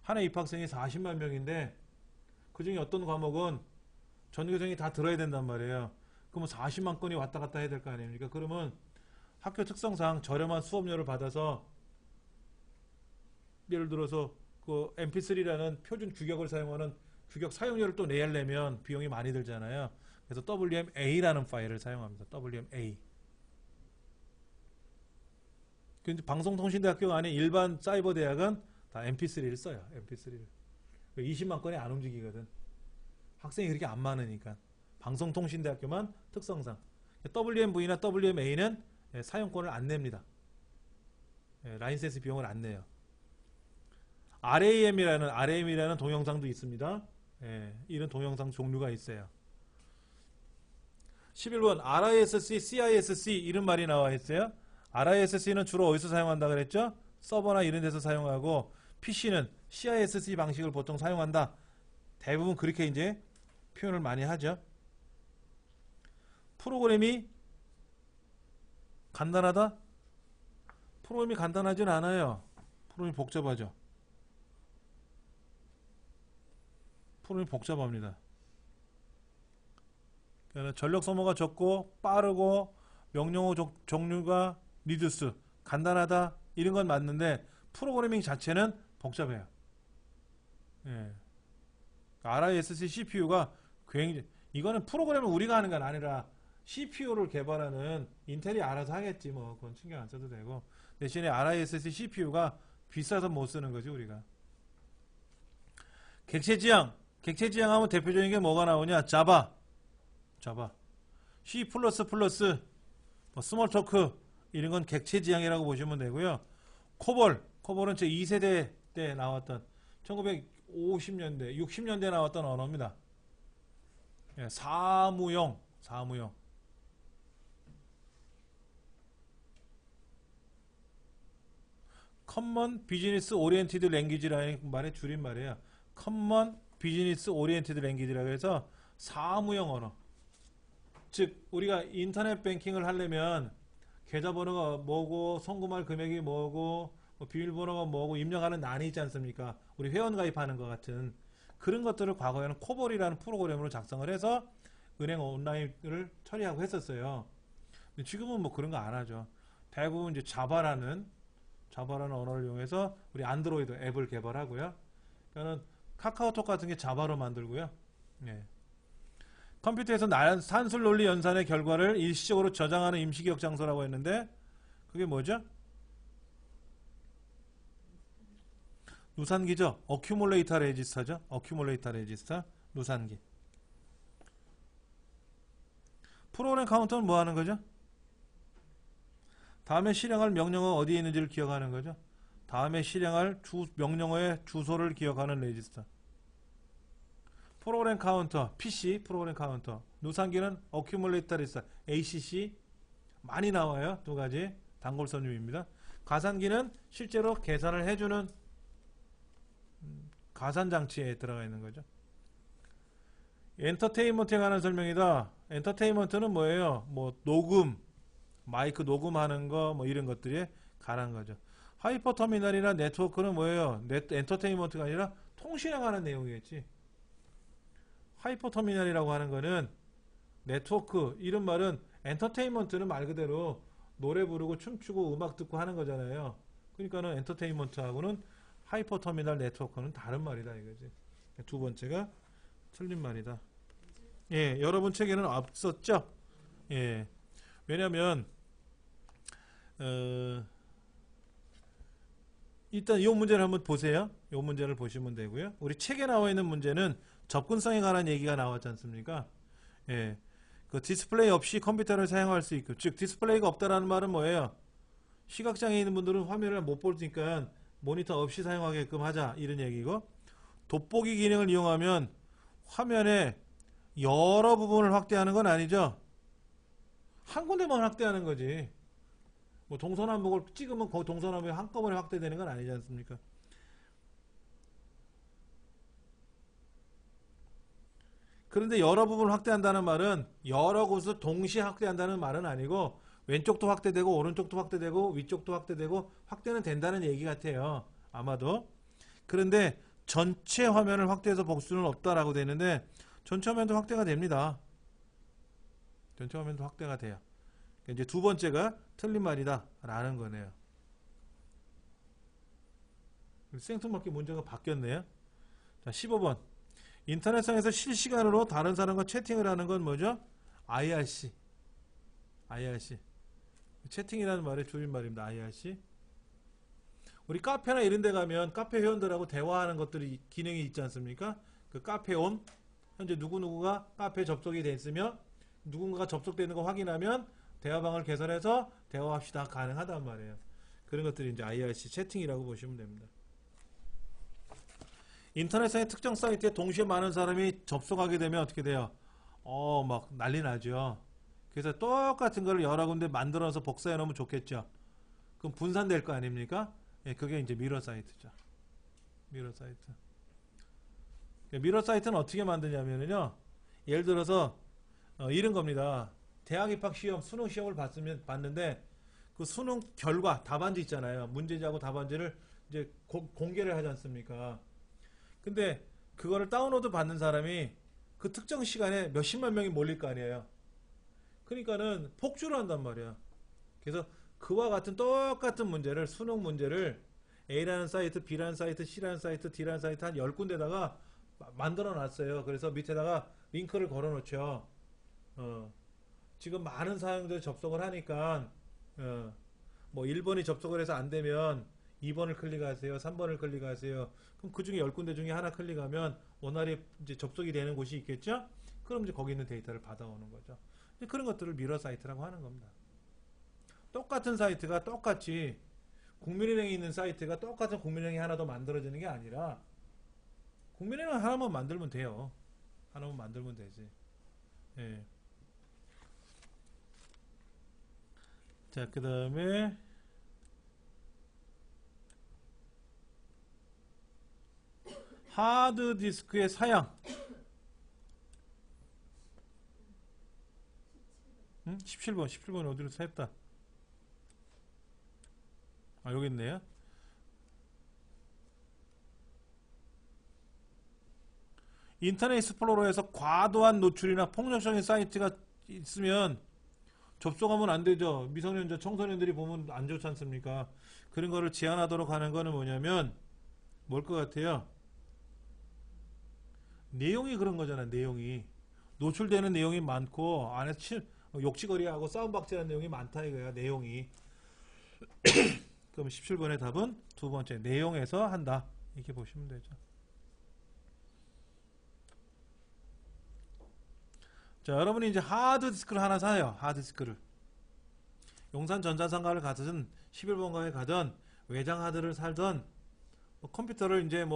한 해 입학생이 40만 명인데 그중에 어떤 과목은 전교생이 다 들어야 된단 말이에요. 그러면 40만 건이 왔다 갔다 해야 될 거 아닙니까? 그러면 학교 특성상 저렴한 수업료를 받아서 예를 들어서 그 MP3라는 표준 규격을 사용하는 규격 사용료를 또 내려면 비용이 많이 들잖아요. 그래서 WMA라는 파일을 사용합니다. WMA. 근데 방송통신대학교가 아닌 일반 사이버 대학은 다 MP3를 써요. MP3를. 20만 건이 안 움직이거든. 학생이 그렇게 안 많으니까. 방송통신대학교만 특성상. WMV나 WMA는 사용권을 안 냅니다. 라이센스 비용을 안 내요. RAM이라는 동영상도 있습니다. 이런 동영상 종류가 있어요. 11번 RISC, CISC 이런 말이 나와 있어요. RISC는 주로 어디서 사용한다 그랬죠? 서버나 이런 데서 사용하고 PC는 CISC 방식을 보통 사용한다. 대부분 그렇게 이제 표현을 많이 하죠. 프로그램이 간단하다? 프로그램이 간단하진 않아요. 프로그램이 복잡하죠. 프로그램이 복잡합니다. 전력 소모가 적고 빠르고 명령어 종류가 리듀스 간단하다 이런 건 맞는데 프로그래밍 자체는 복잡해요. RISC CPU가 굉장히 이거는 프로그램을 우리가 하는 건 아니라 CPU를 개발하는 인텔이 알아서 하겠지 뭐 그건 신경 안 써도 되고 대신에 RISC CPU가 비싸서 못 쓰는 거지 우리가. 객체지향 하면 대표적인 게 뭐가 나오냐? 자바 C++, 뭐 스몰토크 이런 건 객체지향이라고 보시면 되고요. 코볼은 제 2세대 때 나왔던 1950년대 60년대에 나왔던 언어입니다. 사무용 커먼 비즈니스 오리엔티드 랭귀지라는 말의 줄임말이에요. 커먼 비즈니스 오리엔티드 랭귀지라고 해서 사무용 언어. 즉 우리가 인터넷 뱅킹을 하려면 계좌번호가 뭐고 송금할 금액이 뭐고 뭐 비밀번호가 뭐고 입력하는 난이 있지 않습니까? 우리 회원 가입하는 것 같은 그런 것들을 과거에는 코볼이라는 프로그램으로 작성을 해서 은행 온라인을 처리하고 했었어요. 근데 지금은 뭐 그런 거 안 하죠. 대부분 이제 자바라는 언어를 이용해서 우리 안드로이드 앱을 개발하고요. 그러니까는 카카오톡 같은 게 자바로 만들고요. 컴퓨터에서 산술 논리 연산의 결과를 일시적으로 저장하는 임시기억 장소라고 했는데 그게 뭐죠? 누산기죠. 어큐뮬레이터 레지스터죠. 누산기. 프로그램 카운터는 뭐 하는 거죠? 다음에 실행할 명령어가 어디에 있는지를 기억하는 거죠. 다음에 실행할 명령어의 주소를 기억하는 레지스터. 프로그램 카운터, PC 프로그램 카운터. 누산기는 어큐뮬레이터 레지스터, ACC 많이 나와요. 두 가지 단골 손님입니다. 가산기는 실제로 계산을 해주는 가산장치에 들어가 있는 거죠. 엔터테인먼트에 관한 설명이다. 엔터테인먼트는 뭐예요? 뭐 녹음, 마이크 녹음하는 거 뭐 이런 것들이 관한 거죠. 하이퍼터미널이나 네트워크는 뭐예요? 엔터테인먼트가 아니라 통신에 관한 내용이겠지. 하이퍼터미널이라고 하는 거는 네트워크 이런 말은 엔터테인먼트는 말 그대로 노래 부르고 춤추고 음악 듣고 하는 거잖아요. 그러니까는 엔터테인먼트하고는 하이퍼터미널 네트워크는 다른 말이다 이거지. 두 번째가 틀린 말이다. 여러분 책에는 없었죠? 왜냐면 일단 이 문제를 한번 보세요. 이 문제를 보시면 되고요. 우리 책에 나와 있는 문제는 접근성에 관한 얘기가 나왔지 않습니까? 그 디스플레이 없이 컴퓨터를 사용할 수 있고, 즉 디스플레이가 없다라는 말은 뭐예요? 시각장애 있는 분들은 화면을 못 보니까 모니터 없이 사용하게끔 하자 이런 얘기고, 돋보기 기능을 이용하면 화면에 여러 부분을 확대하는 건 아니죠. 한 군데만 확대하는 거지. 뭐 동서남북을 찍으면 그 동서남북이 한꺼번에 확대되는 건 아니지 않습니까? 그런데 여러 부분을 확대한다는 말은 여러 곳을 동시에 확대한다는 말은 아니고 왼쪽도 확대되고 오른쪽도 확대되고 위쪽도 확대되고 확대는 된다는 얘기 같아요. 아마도. 그런데 전체 화면을 확대해서 볼 수는 없다라고 되는데 전체 화면도 확대가 됩니다. 전체 화면도 확대가 돼요. 이제 두 번째가 틀린 말이다 라는 거네요. 생뚱맞게 문제가 바뀌었네요. 자, 15번. 인터넷상에서 실시간으로 다른 사람과 채팅을 하는 건 뭐죠? IRC. IRC. 채팅이라는 말의 줄임말입니다. IRC. 우리 카페나 이런 데 가면 카페 회원들하고 대화하는 것들이 기능이 있지 않습니까? 그 카페온. 현재 누구누구가 카페에 접속이 돼 있으며 누군가가 접속되는 거 확인하면 대화방을 개설해서 대화합시다 가능하단 말이에요. 그런 것들이 이제 IRC 채팅이라고 보시면 됩니다. 인터넷상의 특정 사이트에 동시에 많은 사람이 접속하게 되면 어떻게 돼요? 막 난리 나죠. 그래서 똑같은 걸 여러 군데 만들어서 복사해 놓으면 좋겠죠. 그럼 분산될 거 아닙니까? 예, 그게 이제 미러 사이트죠. 미러 사이트. 미러 사이트는 어떻게 만드냐면요. 예를 들어서 이런 겁니다. 대학 입학 시험, 수능 시험을 봤는데 그 수능 결과 답안지 있잖아요. 문제지하고 답안지를 이제 공개를 하지 않습니까? 근데 그거를 다운로드 받는 사람이 그 특정 시간에 몇십만 명이 몰릴 거 아니에요. 그러니까는 폭주를 한단 말이야. 그래서 그와 같은 똑같은 문제를 수능 문제를 A라는 사이트, B라는 사이트, C라는 사이트, D라는 사이트 한 10군데다가 만들어 놨어요. 그래서 밑에다가 링크를 걸어 놓죠. 지금 많은 사람들이 접속을 하니까 뭐 1번이 접속을 해서 안 되면 2번을 클릭하세요. 3번을 클릭하세요. 그럼 그 중에 10군데 중에 하나 클릭하면 원활히 이제 접속이 되는 곳이 있겠죠? 그럼 이제 거기 있는 데이터를 받아오는 거죠. 그런 것들을 미러 사이트라고 하는 겁니다. 똑같은 사이트가 똑같이 국민은행에 있는 사이트가 똑같은 국민은행이 하나 더 만들어지는 게 아니라 국민은행 하나만 만들면 돼요. 하나만 만들면 되지. 예. 자, 그 다음에 하드디스크의 사양. 17번 어디로 샜다. 여기 있네요. 인터넷 익스플로러에서 과도한 노출이나 폭력적인 사이트가 있으면 접속하면 안 되죠. 미성년자, 청소년들이 보면 안 좋지 않습니까? 그런 거를 제한하도록 하는 거는 뭐냐면 뭘 것 같아요? 내용이 그런 거잖아. 내용이 노출되는 내용이 많고 안에서 욕지거리하고 싸움박질하는 내용이 많다 이거야. 내용이. 그럼 17번의 답은 두 번째 내용에서 한다 이렇게 보시면 되죠. 자, 여러분이 이제 하드디스크를 하나 사요. 하드디스크를 용산 전자상가를 가든 11번가에 가든 외장 하드를 살던 컴퓨터를 이제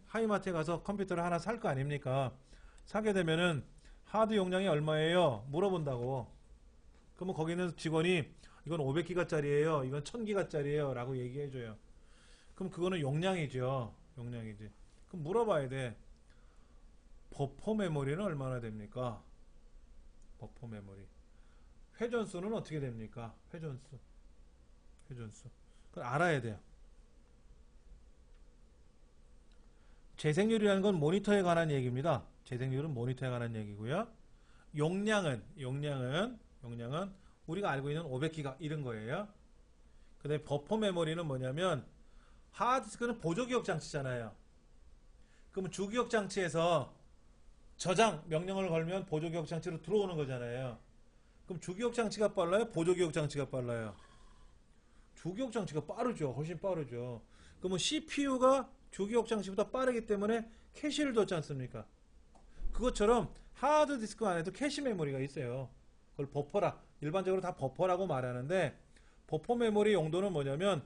하이마트에 가서 컴퓨터를 하나 살 거 아닙니까? 사게 되면은 하드 용량이 얼마예요? 물어본다고. 그러면 거기는 직원이 이건 500기가짜리예요. 이건 1000기가짜리예요. 라고 얘기해줘요. 그럼 그거는 용량이죠. 용량이지. 그럼 물어봐야 돼. 버퍼 메모리는 얼마나 됩니까? 버퍼 메모리. 회전수는 어떻게 됩니까? 회전수. 그걸 알아야 돼요. 재생률이라는 건 모니터에 관한 얘기입니다. 재생률은 모니터에 관한 얘기고요. 용량은 우리가 알고 있는 500기가 이런 거예요. 그 다음에 버퍼 메모리는 뭐냐면 하드디스크는 보조기억 장치잖아요. 그러면 주기억 장치에서 저장 명령을 걸면 보조기억 장치로 들어오는 거잖아요. 그럼 주기억 장치가 빨라요? 보조기억 장치가 빨라요? 주기억 장치가 빠르죠. 훨씬 빠르죠. 그러면 CPU가 주기억 장치보다 빠르기 때문에 캐시를 뒀지 않습니까? 그것처럼 하드디스크 안에도 캐시 메모리가 있어요. 그걸 버퍼라. 일반적으로 다 버퍼라고 말하는데 버퍼 메모리 용도는 뭐냐면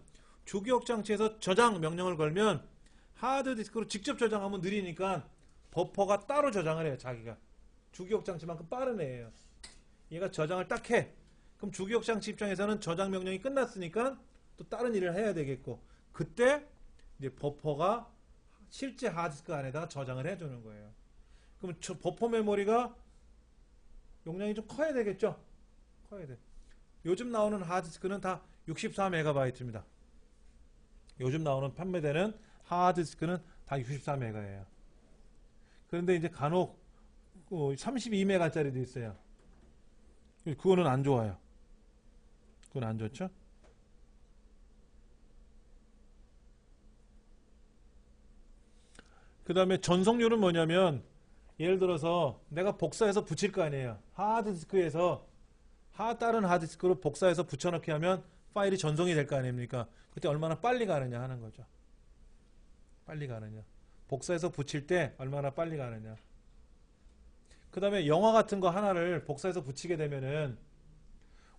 주기억 장치에서 저장 명령을 걸면 하드디스크로 직접 저장하면 느리니까 버퍼가 따로 저장을 해요. 자기가. 주기억 장치만큼 빠른 애예요. 얘가 저장을 딱 해. 그럼 주기억 장치 입장에서는 저장 명령이 끝났으니까 또 다른 일을 해야 되겠고 그때 이제 버퍼가 실제 하드디스크 안에다가 저장을 해주는 거예요. 그럼 버퍼 메모리가 용량이 좀 커야 되겠죠? 커야 돼. 요즘 나오는 하드디스크는 다 64MB입니다. 요즘 나오는 판매되는 하드디스크는 다 64MB예요. 그런데 이제 간혹 32MB짜리도 있어요. 그거는 안 좋아요. 그건 안 좋죠? 그 다음에 전송률은 뭐냐면, 예를 들어서 내가 복사해서 붙일 거 아니에요. 하드디스크에서 다른 하드디스크로 복사해서 붙여넣기 하면 파일이 전송이 될 거 아닙니까? 그때 얼마나 빨리 가느냐 하는 거죠. 빨리 가느냐. 복사해서 붙일 때 얼마나 빨리 가느냐. 그 다음에 영화 같은 거 하나를 복사해서 붙이게 되면은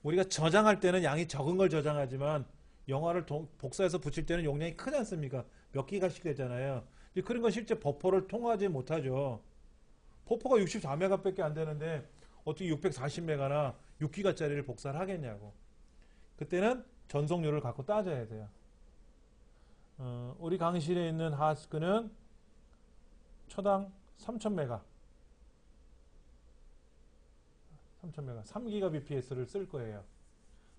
우리가 저장할 때는 양이 적은 걸 저장하지만 영화를 복사해서 붙일 때는 용량이 크지 않습니까? 몇 기가씩 되잖아요. 그런 건 실제 버퍼를 통하지 못하죠. 버퍼가 64메가밖에 안 되는데 어떻게 640메가나 6기가짜리를 복사를 하겠냐고. 그때는 전송률을 갖고 따져야 돼요. 우리 강의실에 있는 하드디스크는 초당 3000메가 3GBps를 쓸 거예요.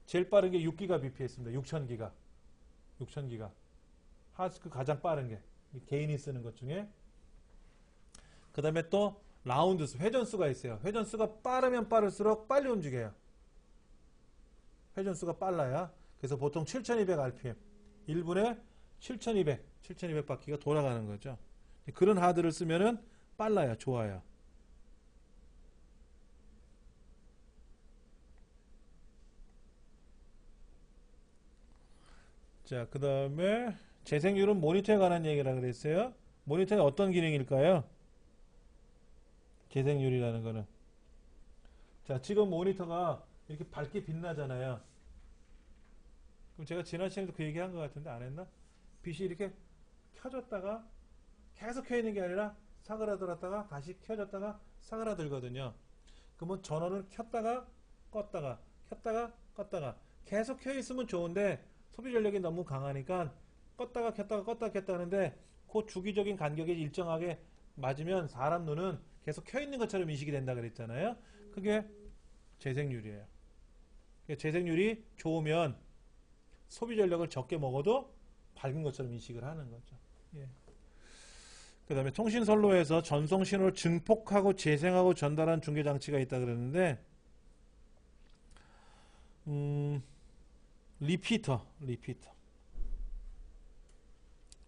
제일 빠른 게 6GBps입니다. 6000기가 하드디스크 가장 빠른 게 개인이 쓰는 것 중에. 그 다음에 또 라운드수, 회전수가 있어요. 회전수가 빠르면 빠를수록 빨리 움직여요. 회전수가 빨라야. 그래서 보통 7200rpm 1분에 7200바퀴가 돌아가는 거죠. 그런 하드를 쓰면은 빨라요. 좋아요. 자, 그 다음에 재생률은 모니터에 관한 얘기라 그랬어요. 모니터에 어떤 기능일까요? 재생률이라는 거는. 자, 지금 모니터가 이렇게 밝게 빛나잖아요. 그럼 제가 지난 시간에도 그 얘기 한 것 같은데 안 했나? 빛이 이렇게 켜졌다가 계속 켜 있는 게 아니라 사그라들었다가 다시 켜졌다가 사그라들거든요. 그러면 전원을 켰다가 껐다가 켰다가 껐다가 계속 켜 있으면 좋은데 소비 전력이 너무 강하니까 껐다가 켰다가 껐다가 켰다 하는데 그 주기적인 간격이 일정하게 맞으면 사람 눈은 계속 켜 있는 것처럼 인식이 된다 그랬잖아요. 그게 재생률이에요. 재생률이 좋으면 소비 전력을 적게 먹어도 밝은 것처럼 인식을 하는 거죠. 예. 그 다음에 통신선로에서 전송 신호를 증폭하고 재생하고 전달하는 중계 장치가 있다 그랬는데,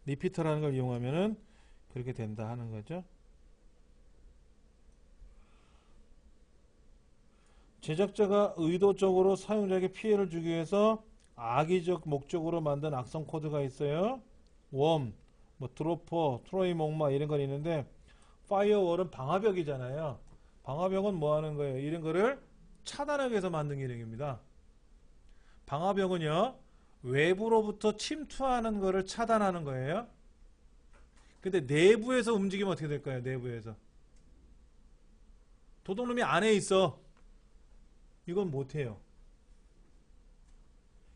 리피터라는 걸 이용하면은 그렇게 된다 하는 거죠. 제작자가 의도적으로 사용자에게 피해를 주기 위해서 악의적 목적으로 만든 악성 코드가 있어요. 웜, 드로퍼, 트로이 목마 이런 건 있는데, 파이어월은 방화벽이잖아요. 방화벽은 뭐 하는 거예요? 이런 거를 차단하기 위해서 만든 기능입니다. 방화벽은요, 외부로부터 침투하는 거를 차단하는 거예요. 근데 내부에서 움직이면 어떻게 될까요? 내부에서 도둑놈이 안에 있어. 이건 못해요.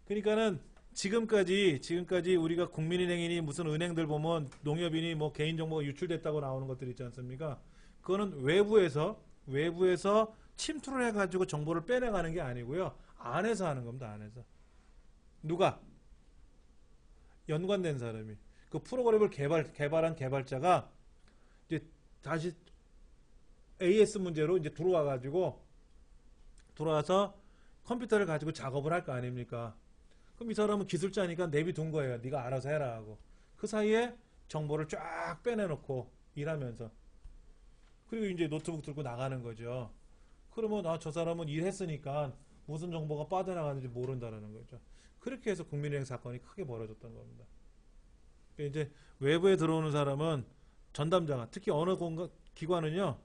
그러니까는 지금까지 우리가 국민은행이니 무슨 은행들 보면 농협이니 뭐 개인정보가 유출됐다고 나오는 것들 있지 않습니까? 그거는 외부에서 침투를 해가지고 정보를 빼내가는 게 아니고요. 안에서 하는 겁니다. 안에서. 누가? 연관된 사람이. 그 프로그램을 개발한 개발자가 이제 다시 AS 문제로 이제 들어와서 컴퓨터를 가지고 작업을 할 거 아닙니까? 그럼 이 사람은 기술자니까 내비둔 거예요. 네가 알아서 해라 하고. 그 사이에 정보를 쫙 빼내놓고 일하면서. 그리고 이제 노트북 들고 나가는 거죠. 그러면 저 사람은 일했으니까 무슨 정보가 빠져나가는지 모른다는 거죠. 그렇게 해서 국민은행 사건이 크게 벌어졌던 겁니다. 이제 외부에 들어오는 사람은 전담자가, 특히 어느 기관은요,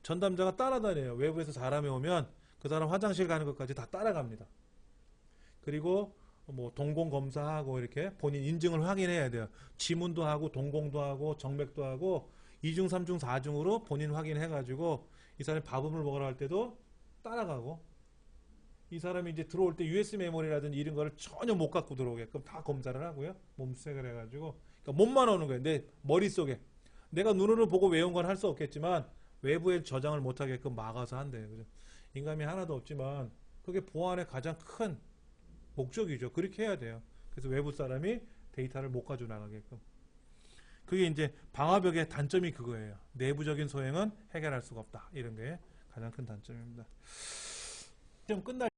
전담자가 따라다녀요. 외부에서 사람이 오면 그 사람 화장실 가는 것까지 다 따라갑니다. 그리고 뭐 동공 검사하고 이렇게 본인 인증을 확인해야 돼요. 지문도 하고 동공도 하고 정맥도 하고 2중, 3중, 4중으로 본인 확인해가지고 이 사람이 밥음을 먹으러 갈 때도 따라가고, 이 사람이 이제 들어올 때 USB 메모리라든지 이런 거를 전혀 못 갖고 들어오게끔 다 검사를 하고요. 몸수색을 해가지고. 그러니까 몸만 오는 거예요. 내 머릿속에. 내가 눈으로 보고 외운 건 할 수 없겠지만 외부에 저장을 못하게끔 막아서 한대요. 그죠? 인감이 하나도 없지만 그게 보안의 가장 큰 목적이죠. 그렇게 해야 돼요. 그래서 외부 사람이 데이터를 못 가져 나가게끔. 그게 이제 방화벽의 단점이 그거예요. 내부적인 소행은 해결할 수가 없다. 이런 게 가장 큰 단점입니다. 좀 끝날